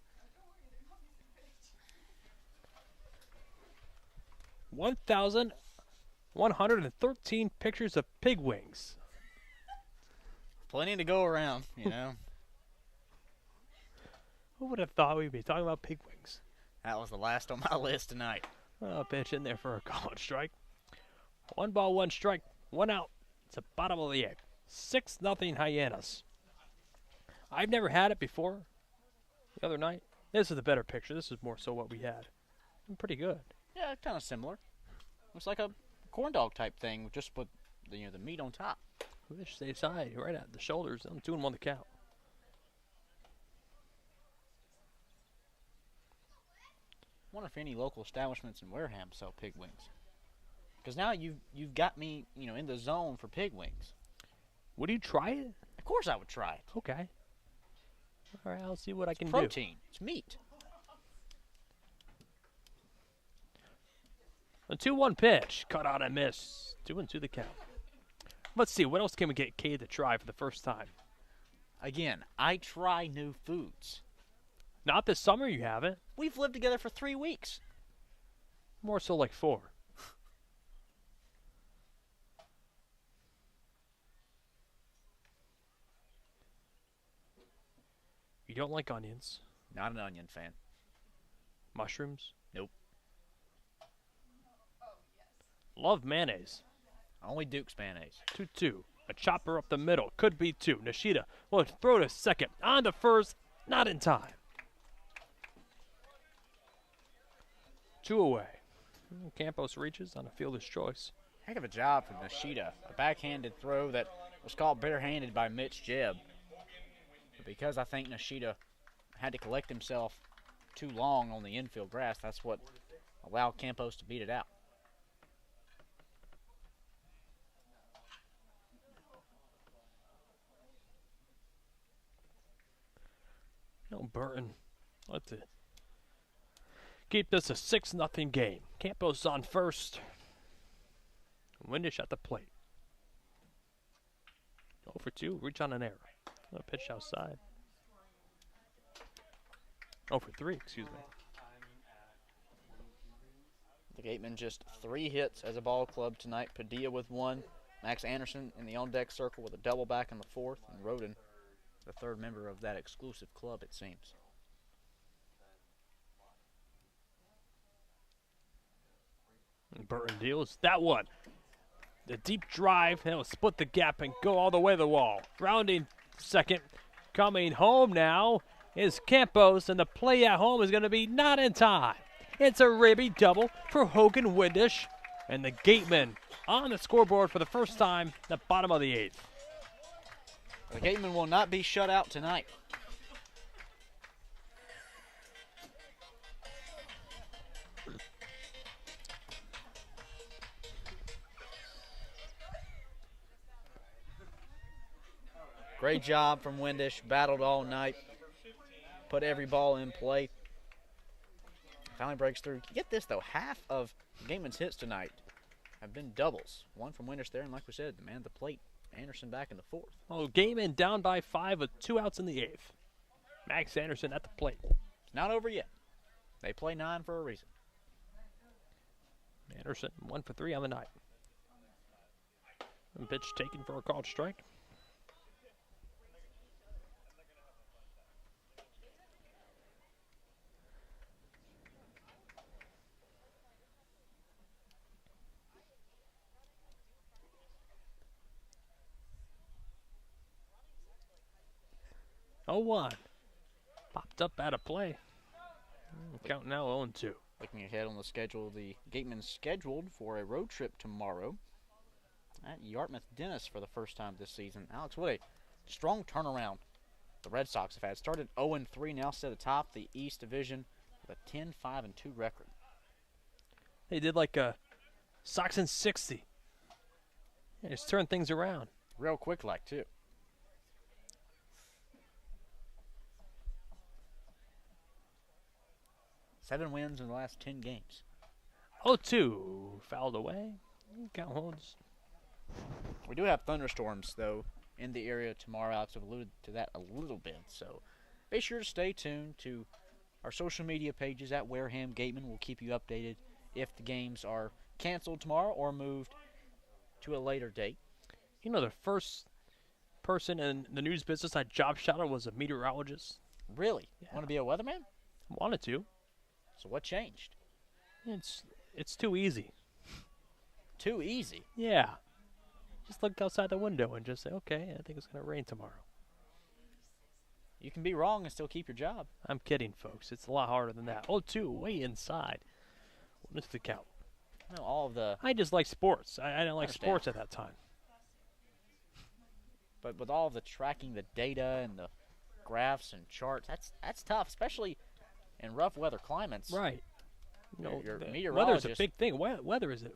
1,113 pictures of pig wings. Plenty to go around, you know. Who would have thought we'd be talking about pig wings? That was the last on my list tonight. Oh, pitch in there for a called strike. 1 ball, 1 strike, 1 out. It's the bottom of the 8th. 6-0 Hyannis. I've never had it before. The other night. This is the better picture. This is more so what we had. Pretty good. Yeah, kind of similar. Looks like a corn dog type thing, just with the meat on top. Fish stays high, right at the shoulders. 2-1 the count. Wonder if any local establishments in Wareham sell pig wings. Because now you've got me, in the zone for pig wings. Would you try it? Of course I would try it. Okay. All right, I'll see what I can Protein. It's meat. do. A 2-1 pitch. Cut out and miss. 2-2 the count. Let's see. What else can we get Cade to try for the first time? Again, I try new foods. Not this summer, you haven't. We've lived together for 3 weeks. More so like 4. You don't like onions? Not an onion fan. Mushrooms? Nope. Love mayonnaise. Only Duke's mayonnaise. 2-2. A chopper up the middle. Could be 2. Nishida will throw to second. On to first. Not in time. 2 away. Campos reaches on a fielder's choice. Heck of a job from Nishida. A backhanded throw that was called barehanded by Mitch Jebb. But because I think Nishida had to collect himself too long on the infield grass, that's what allowed Campos to beat it out. Burton, let's keep this a 6-0 game. Campos on first. Windish at the plate. 0 for 2, reach on an error. A pitch outside. 0 for 3, excuse me. The Gatemen just 3 hits as a ball club tonight. Padilla with 1. Max Anderson in the on-deck circle with a double back in the 4th. And Roden, the 3rd member of that exclusive club, it seems. And Burton deals that one. The deep drive, and it will split the gap and go all the way to the wall. Rounding second, coming home now is Campos, and the play at home is going to be not in time. It's a ribby double for Hogan Windish, and the Gatemen on the scoreboard for the first time, the bottom of the 8th. The Gatemen will not be shut out tonight. Great job from Windish. Battled all night. Put every ball in play. Finally breaks through. Get this, though. Half of Gateman's hits tonight have been doubles. 1 from Windish there, and like we said, the man at the plate, Anderson back in the 4th. Oh, Gateman down by 5 with 2 outs in the 8th. Max Anderson at the plate. It's not over yet. They play 9 for a reason. Anderson 1 for 3 on the night. And pitch taken for a called strike. Oh, 1. Popped up out of play. Count now 0-2. Looking ahead on the schedule, the Gatemen scheduled for a road trip tomorrow at Yarmouth Dennis for the first time this season. Alex, what a strong turnaround the Red Sox have had. Started 0-3, now sit atop the East Division with a 10-5-2 record. They did like a Sox in 60. Yeah, just turned things around. Real quick like, too. Seven wins in the last 10 games. 0-2. Fouled away. Count holds. We do have thunderstorms, though, in the area tomorrow. Alex have alluded to that a little bit. So be sure to stay tuned to our social media pages at Wareham Gateman. We'll keep you updated if the games are canceled tomorrow or moved to a later date. You know, the first person in the news business I job shouted was a meteorologist. Really? Yeah. Want to be a weatherman? Wanted to. So what changed? It's too easy. Too easy? Yeah. Just look outside the window and just say, okay, I think it's going to rain tomorrow. You can be wrong and still keep your job. I'm kidding, folks. It's a lot harder than that. 0-2, way inside. What is the count? No, all of the... I just like sports. I didn't like sports at that time. But with all of the tracking, the data and the graphs and charts, that's tough, especially in rough weather climates. Right. You know, your weather's meteorologist... a big thing. Weather is a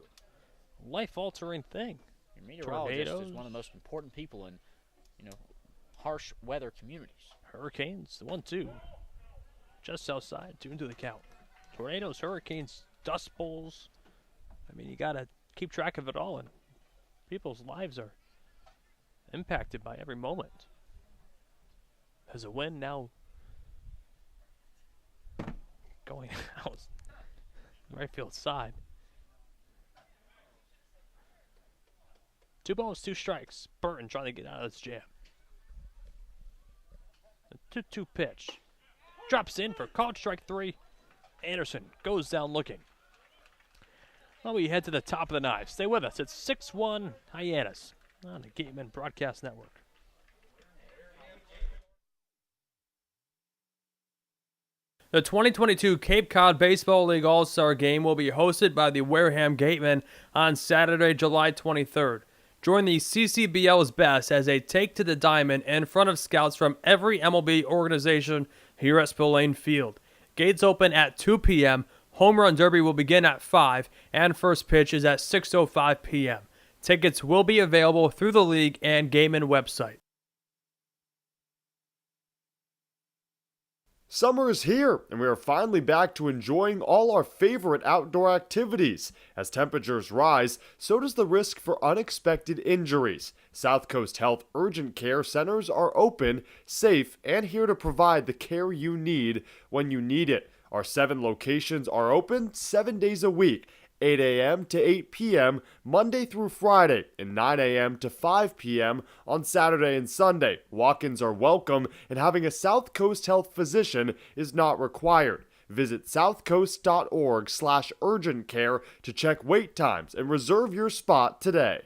life-altering thing. Your meteorologist Tornadoes. is one of the most important people in, harsh weather communities. Hurricanes, 1-2. Just outside, 2 into the count. Tornadoes, hurricanes, dust bowls. I mean, you got to keep track of it all, and people's lives are impacted by every moment. There's a wind now going out right field side. 2 balls, 2 strikes. Burton trying to get out of this jam. A 2-2 pitch. Drops in for called strike 3. Anderson goes down looking. Well, we head to the top of the 9th. Stay with us. It's 6-1 Hyannis on the Gateman Broadcast Network. The 2022 Cape Cod Baseball League All-Star Game will be hosted by the Wareham Gateman on Saturday, July 23rd. Join the CCBL's best as they take to the diamond in front of scouts from every MLB organization here at Spillane Field. Gates open at 2 p.m., Home Run Derby will begin at 5, and first pitch is at 6:05 p.m. Tickets will be available through the league and Gateman website. Summer is here, and we are finally back to enjoying all our favorite outdoor activities. As temperatures rise, so does the risk for unexpected injuries. South Coast Health Urgent Care Centers are open, safe, and here to provide the care you need when you need it. Our 7 locations are open 7 days a week, 8 a.m. to 8 p.m. Monday through Friday, and 9 a.m. to 5 p.m. on Saturday and Sunday. Walk-ins are welcome, and having a South Coast Health physician is not required. Visit southcoast.org/urgent care to check wait times and reserve your spot today.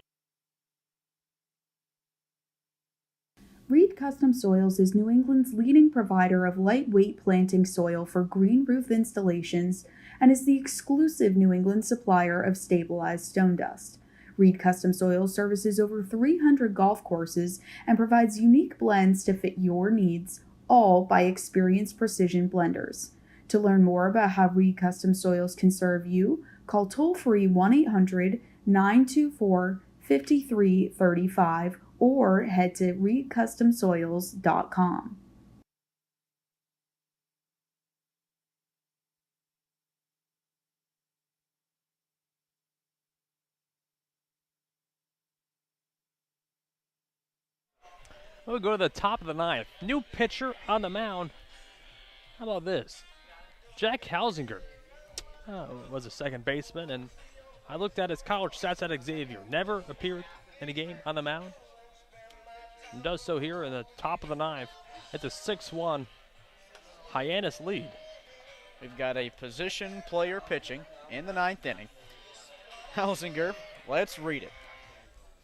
Reed Custom Soils is New England's leading provider of lightweight planting soil for green roof installations and is the exclusive New England supplier of stabilized stone dust. Reed Custom Soils services over 300 golf courses and provides unique blends to fit your needs, all by experienced precision blenders. To learn more about how Reed Custom Soils can serve you, call toll-free 1-800-924-5335 or head to reedcustomsoils.com. We'll go to the top of the 9th. New pitcher on the mound. How about this? Jack Hausinger was a second baseman, and I looked at his college stats at Xavier. Never appeared in a game on the mound. And does so here in the top of the 9th. It's a 6-1 Hyannis lead. We've got a position player pitching in the 9th inning. Hausinger, let's read it.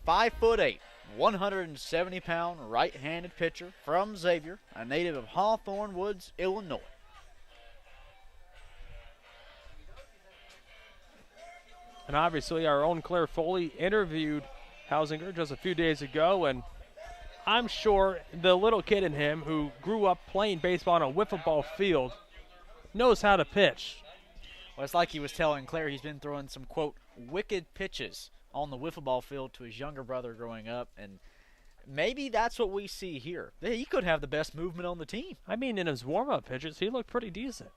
5'8", 170-pound right-handed pitcher from Xavier, a native of Hawthorne Woods, Illinois. And obviously our own Claire Foley interviewed Hausinger just a few days ago, and I'm sure the little kid in him who grew up playing baseball on a wiffle ball field knows how to pitch. Well, it's like he was telling Claire he's been throwing some, quote, wicked pitches on the wiffle ball field to his younger brother growing up, and maybe that's what we see here. He could have the best movement on the team. I mean, in his warm-up pitches, he looked pretty decent.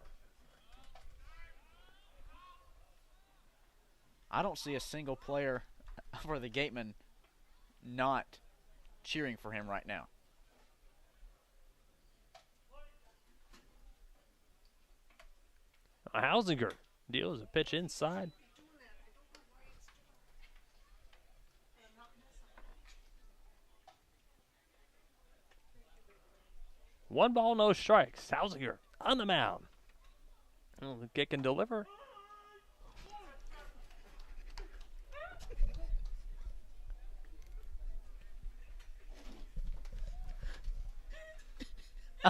I don't see a single player for the Gateman not cheering for him right now. Hausinger deals a pitch inside. One ball, no strikes. Hausinger on the mound. Kick and deliver.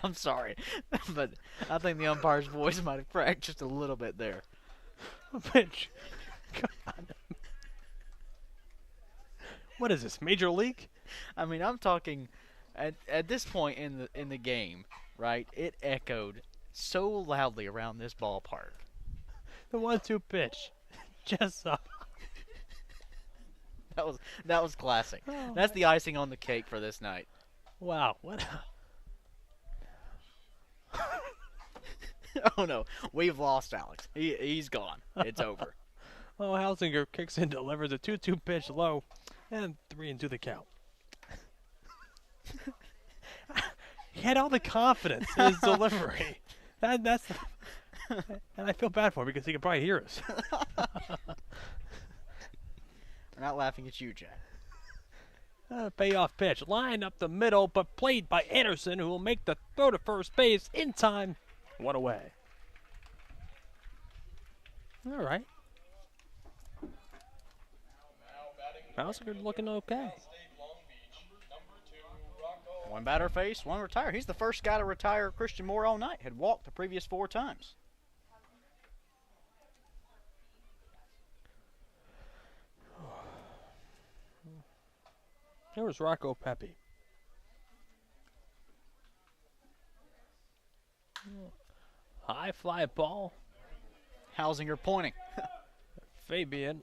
I'm sorry, but I think the umpire's voice might have cracked just a little bit there. Pitch. Come on. What is this, Major League? I mean, I'm talking at this point in the game, right? It echoed so loudly around this ballpark. The 1-2 pitch. Just that was classic. Oh. That's the icing on the cake for this night. Wow, what Oh no, we've lost Alex. He's gone. It's over. Oh, Hausinger kicks and delivers a 2-2 pitch low, and 3-2 the count. He had all the confidence in his delivery. That's and I feel bad for him because he can probably hear us. We're not laughing at you, Jack. Payoff pitch, line up the middle, but played by Anderson, who will make the throw to first base in time. One away. All right. Hausinger looking okay. One batter faced, one retired. He's the first guy to retire Christian Moore all night. Had walked the previous 4 times. There was Rocco Pepe. High fly ball. Hausinger pointing. Fabian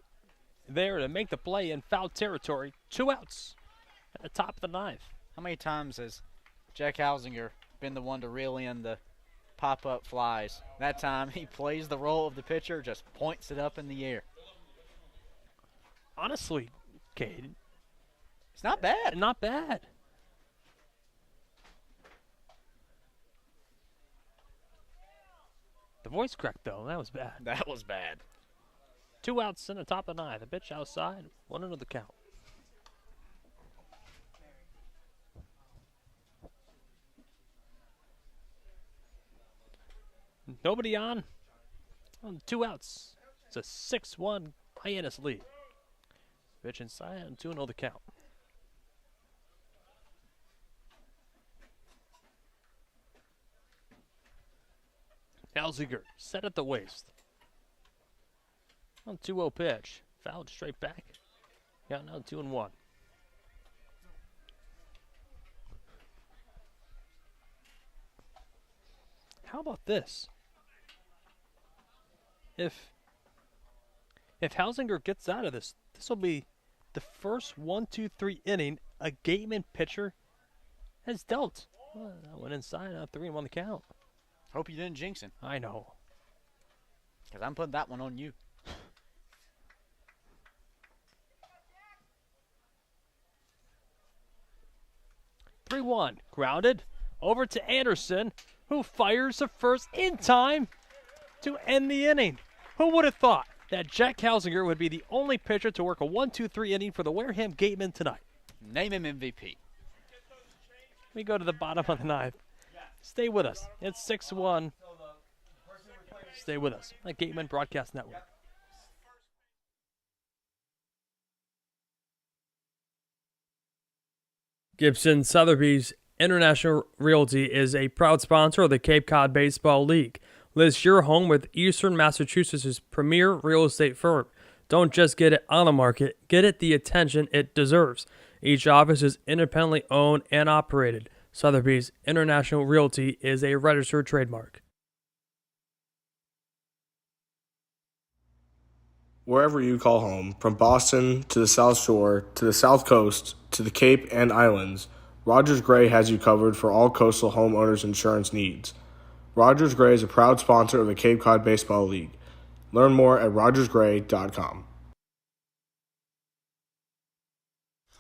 there to make the play in foul territory. 2 outs at the top of the 9th. How many times has Jack Hausinger been the one to reel in the pop-up flies? That time he plays the role of the pitcher, just points it up in the air. Honestly, Cade, it's not bad. Not bad. The voice cracked, though. That was bad. That was bad. 2 outs in the top of the 9th. The pitch outside, 1 under the count. Nobody on. 2 outs. It's a 6-1 Hyannis lead. Pitch inside and 2-0 the count. Hausinger set at the waist. On 2-0 pitch. Fouled straight back. Got now 2-1. How about this? If Hausinger gets out of this, this will be the first 1-2-3 inning a Gateman pitcher has dealt. Well, that went inside, 3-1 the count. Hope you didn't jinx him. I know. Because I'm putting that one on you. (3-1) grounded over to Anderson, who fires the first in time to end the inning. Who would have thought that Jack Hausinger would be the only pitcher to work a 1-2-3 inning for the Wareham Gatemen tonight? Name him MVP. We go to the bottom of the 9th. Stay with us. It's 6-1. Stay with us. The Gateman Broadcast Network. Gibson Sotheby's International Realty is a proud sponsor of the Cape Cod Baseball League. List your home with Eastern Massachusetts' premier real estate firm. Don't just get it on the market, get it the attention it deserves. Each office is independently owned and operated. Sotheby's International Realty is a registered trademark. Wherever you call home, from Boston to the South Shore to the South Coast to the Cape and Islands, Rogers Gray has you covered for all coastal homeowners insurance needs. Rogers Gray is a proud sponsor of the Cape Cod Baseball League. Learn more at rogersgray.com.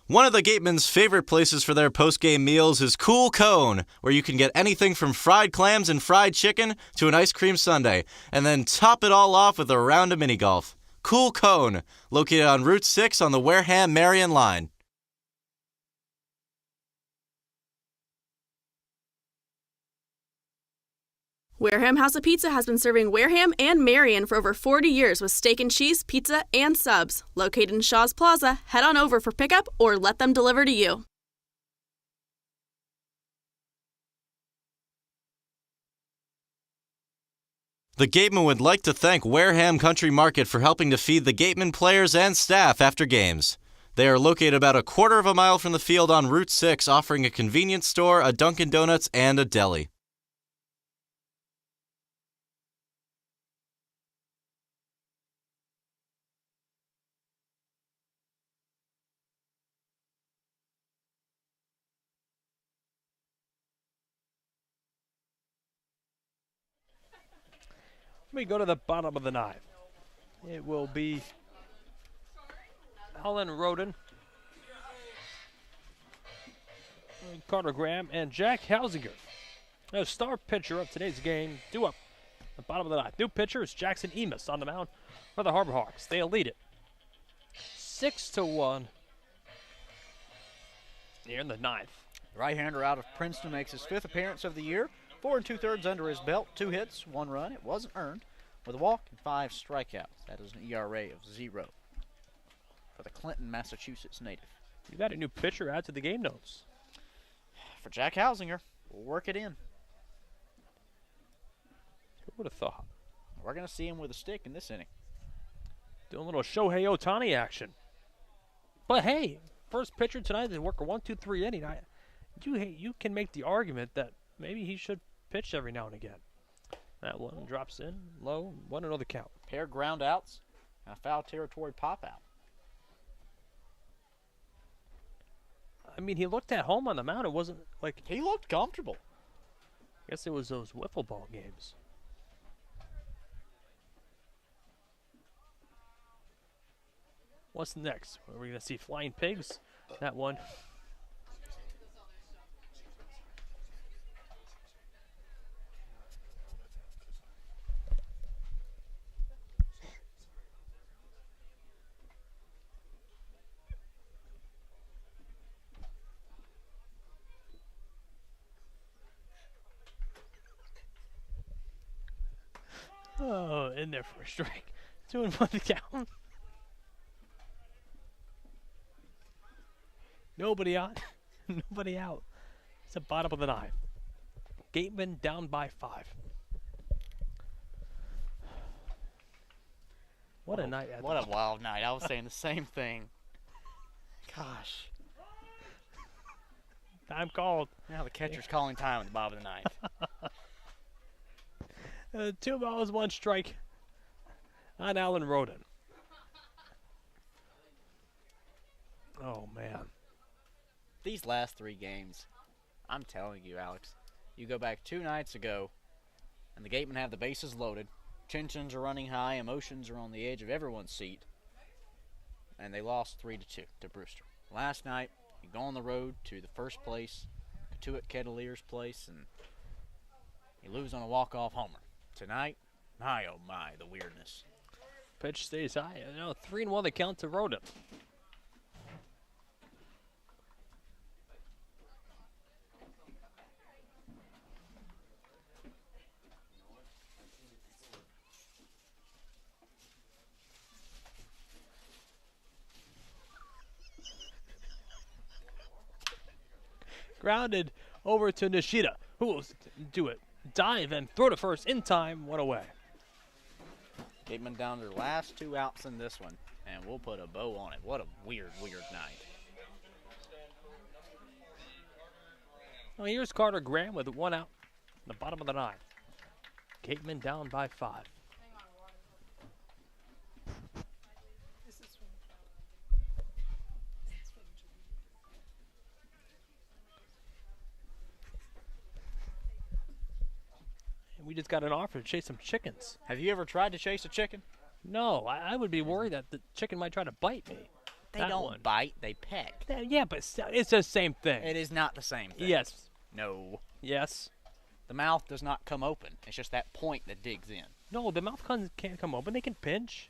One of the Gatemen's favorite places for their post-game meals is Cool Cone, where you can get anything from fried clams and fried chicken to an ice cream sundae, and then top it all off with a round of mini golf. Cool Cone, located on Route 6 on the Wareham-Marion line. Wareham House of Pizza has been serving Wareham and Marion for over 40 years with steak and cheese, pizza, and subs. Located in Shaw's Plaza, head on over for pickup or let them deliver to you. The Gateman would like to thank Wareham Country Market for helping to feed the Gateman players and staff after games. They are located about a quarter of a mile from the field on Route 6, offering a convenience store, a Dunkin' Donuts, and a deli. We go to the bottom of the 9th. It will be Alan Roden, Carter Graham, and Jack Hausinger. The star pitcher of today's game, due up at the bottom of the 9th. New pitcher is Jackson Emus on the mound for the Harbor Hawks. They lead it 6-1 here in the 9th. The right-hander out of Princeton makes his 5th appearance of the year. 4 2/3 under his belt, 2 hits, 1 run. It wasn't earned, with a walk and 5 strikeouts. That is an ERA of 0 for the Clinton, Massachusetts native. You got a new pitcher add to the game notes. for Jack Hausinger. We'll work it in. Who would have thought? We're going to see him with a stick in this inning. Doing a little Shohei Ohtani action. But hey, first pitcher tonight to work a 1-2-3 inning. You can make the argument that maybe he should pitch every now and again. That one drops in low, 1-0 the count. Pair ground outs and a foul territory pop out. I mean, he looked at home on the mound. It wasn't like he looked comfortable. I guess it was those wiffle ball games. What's next? Are we going to see flying pigs? That one. Oh, in there for a strike. 2-1 the count. Nobody on, nobody out. It's the bottom of the ninth. Gateman down by 5. What a night. What a wild night. I was saying the same thing. Gosh. Time called. Now the catcher's calling time at the bottom of the ninth. 2 balls, 1 strike on Alan Roden. Oh, man. These last 3 games, I'm telling you, Alex, you go back 2 nights ago, and the Gatemen have the bases loaded. Tensions are running high, emotions are on the edge of everyone's seat, and they lost 3-2 to Brewster. Last night, you go on the road to the first place, Catuit Kettleer's place, and you lose on a walk-off homer. Tonight, my oh my, the weirdness. Pitch stays high. 3-1 the count to Roden. Grounded over to Nishida, who will do it. Dive and throw to first in time. 1 away. Gateman down to their last 2 outs in this one, and we'll put a bow on it. What a weird, weird night. Well, here's Carter Graham with 1 out in the bottom of the 9th. Gateman down by 5. We just got an offer to chase some chickens. Have you ever tried to chase a chicken? No, I would be worried that the chicken might try to bite me. They don't bite, they peck. Yeah, but it's the same thing. It is not the same thing. Yes. No. Yes. The mouth does not come open. It's just that point that digs in. No, the mouth can't come open. They can pinch.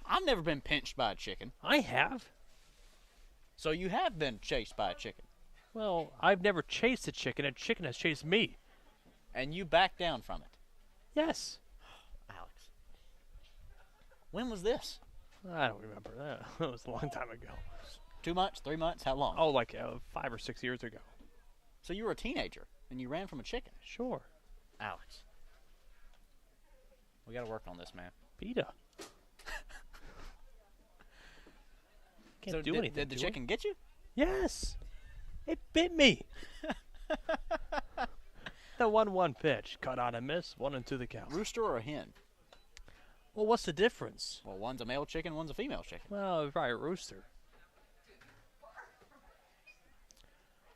I've never been pinched by a chicken. I have. So you have been chased by a chicken. Well, I've never chased a chicken. A chicken has chased me. And you backed down from it? Yes. Alex. When was this? I don't remember. That was a long time ago. 2 months, 3 months, how long? Oh, like 5 or 6 years ago. So you were a teenager and you ran from a chicken? Sure. Alex. We got to work on this, man. PETA. Can't so do anything. Did the chicken get you? Yes. It bit me. The 1-1 pitch. Cut out and miss. 1-2 the count. Rooster or a hen? Well, what's the difference? Well, one's a male chicken, one's a female chicken. Well, probably a rooster.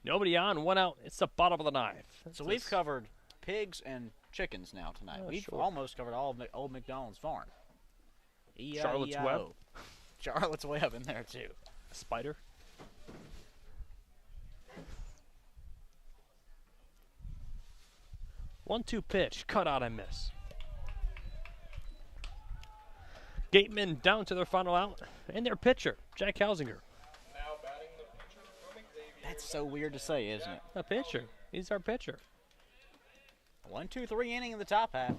Nobody on, 1 out. It's the bottom of the 9th. So we've covered pigs and chickens now tonight. Oh, we've sure. almost covered all of Old McDonald's farm. Charlotte's Web. Charlotte's Web in there, too. Spider. One-two pitch, cut out and miss. Gateman down to their final out, and their pitcher, Jack Hausinger. That's so weird to say, isn't it? A pitcher. He's our pitcher. 1-2-3 inning in the top half.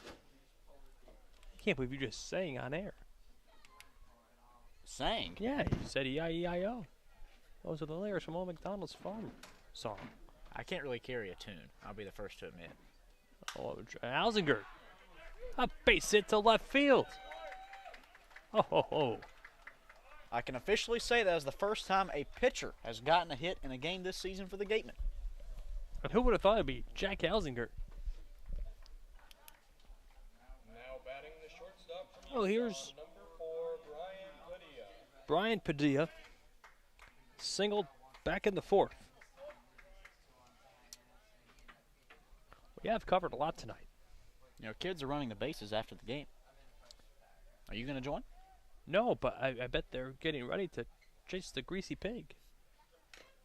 I can't believe you're just saying on air. Saying? Yeah, you said E-I-E-I-O. Those are the lyrics from Old MacDonald's Farm song. I can't really carry a tune. I'll be the first to admit. Oh, Hausinger. A base hit to left field. Oh, ho, ho. I can officially say that is the first time a pitcher has gotten a hit in a game this season for the Gatemen. And who would have thought it'd be Jack Hausinger? Now batting the shortstop from Oh, here's number 4, Brian Padilla. Brian Padilla. Singled back in the fourth. We have covered a lot tonight. You know, kids are running the bases after the game. Are you going to join? No, but I bet they're getting ready to chase the greasy pig.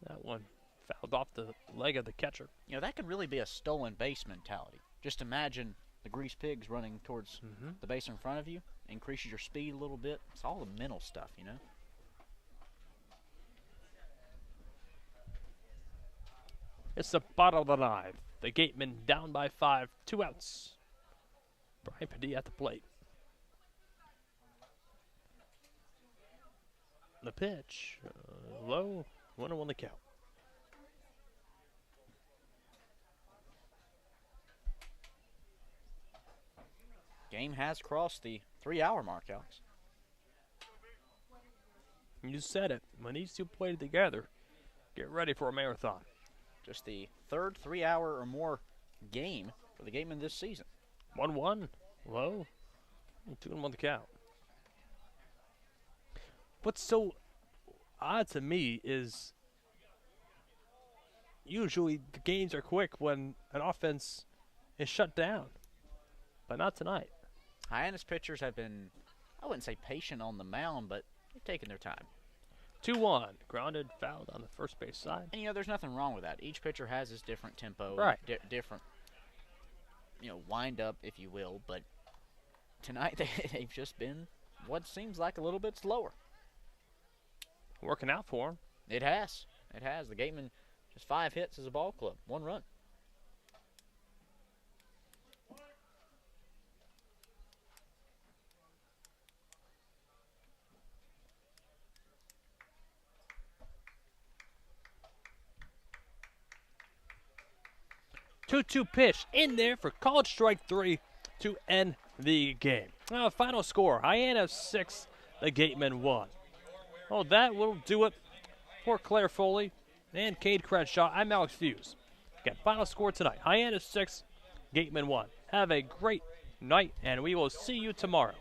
That one fouled off the leg of the catcher. You know, that could really be a stolen base mentality. Just imagine the grease pigs running towards the base in front of you. Increases your speed a little bit. It's all the mental stuff, you know. It's the bottom of the ninth. The Gatemen down by 5, 2 outs. Brian Padilla at the plate. The pitch, low, 1-1 the count. Game has crossed the 3-hour mark, Alex. You said it. When these two play together, get ready for a marathon. Just the third 3-hour or more game for the Gatemen this season. 1-1, low, 2-1 the count. What's so odd to me is usually the games are quick when an offense is shut down, but not tonight. Hyannis pitchers have been, I wouldn't say patient on the mound, but they've taken their time. 2-1, grounded, fouled on the first base side. And, you know, there's nothing wrong with that. Each pitcher has his different tempo, right? Different, you know, wind up, if you will. But tonight they've just been what seems like a little bit slower. Working out for him. It has. It has. The Gatemen just 5 hits as a ball club, 1 run. Two pitch in there for called strike 3 to end the game. Now, final score: Hyannis 6, the Gatemen 1. Oh, that will do it for Claire Foley and Cade Crenshaw. I'm Alex Feuz. Again, final score tonight: Hyannis 6, Gatemen 1. Have a great night, and we will see you tomorrow.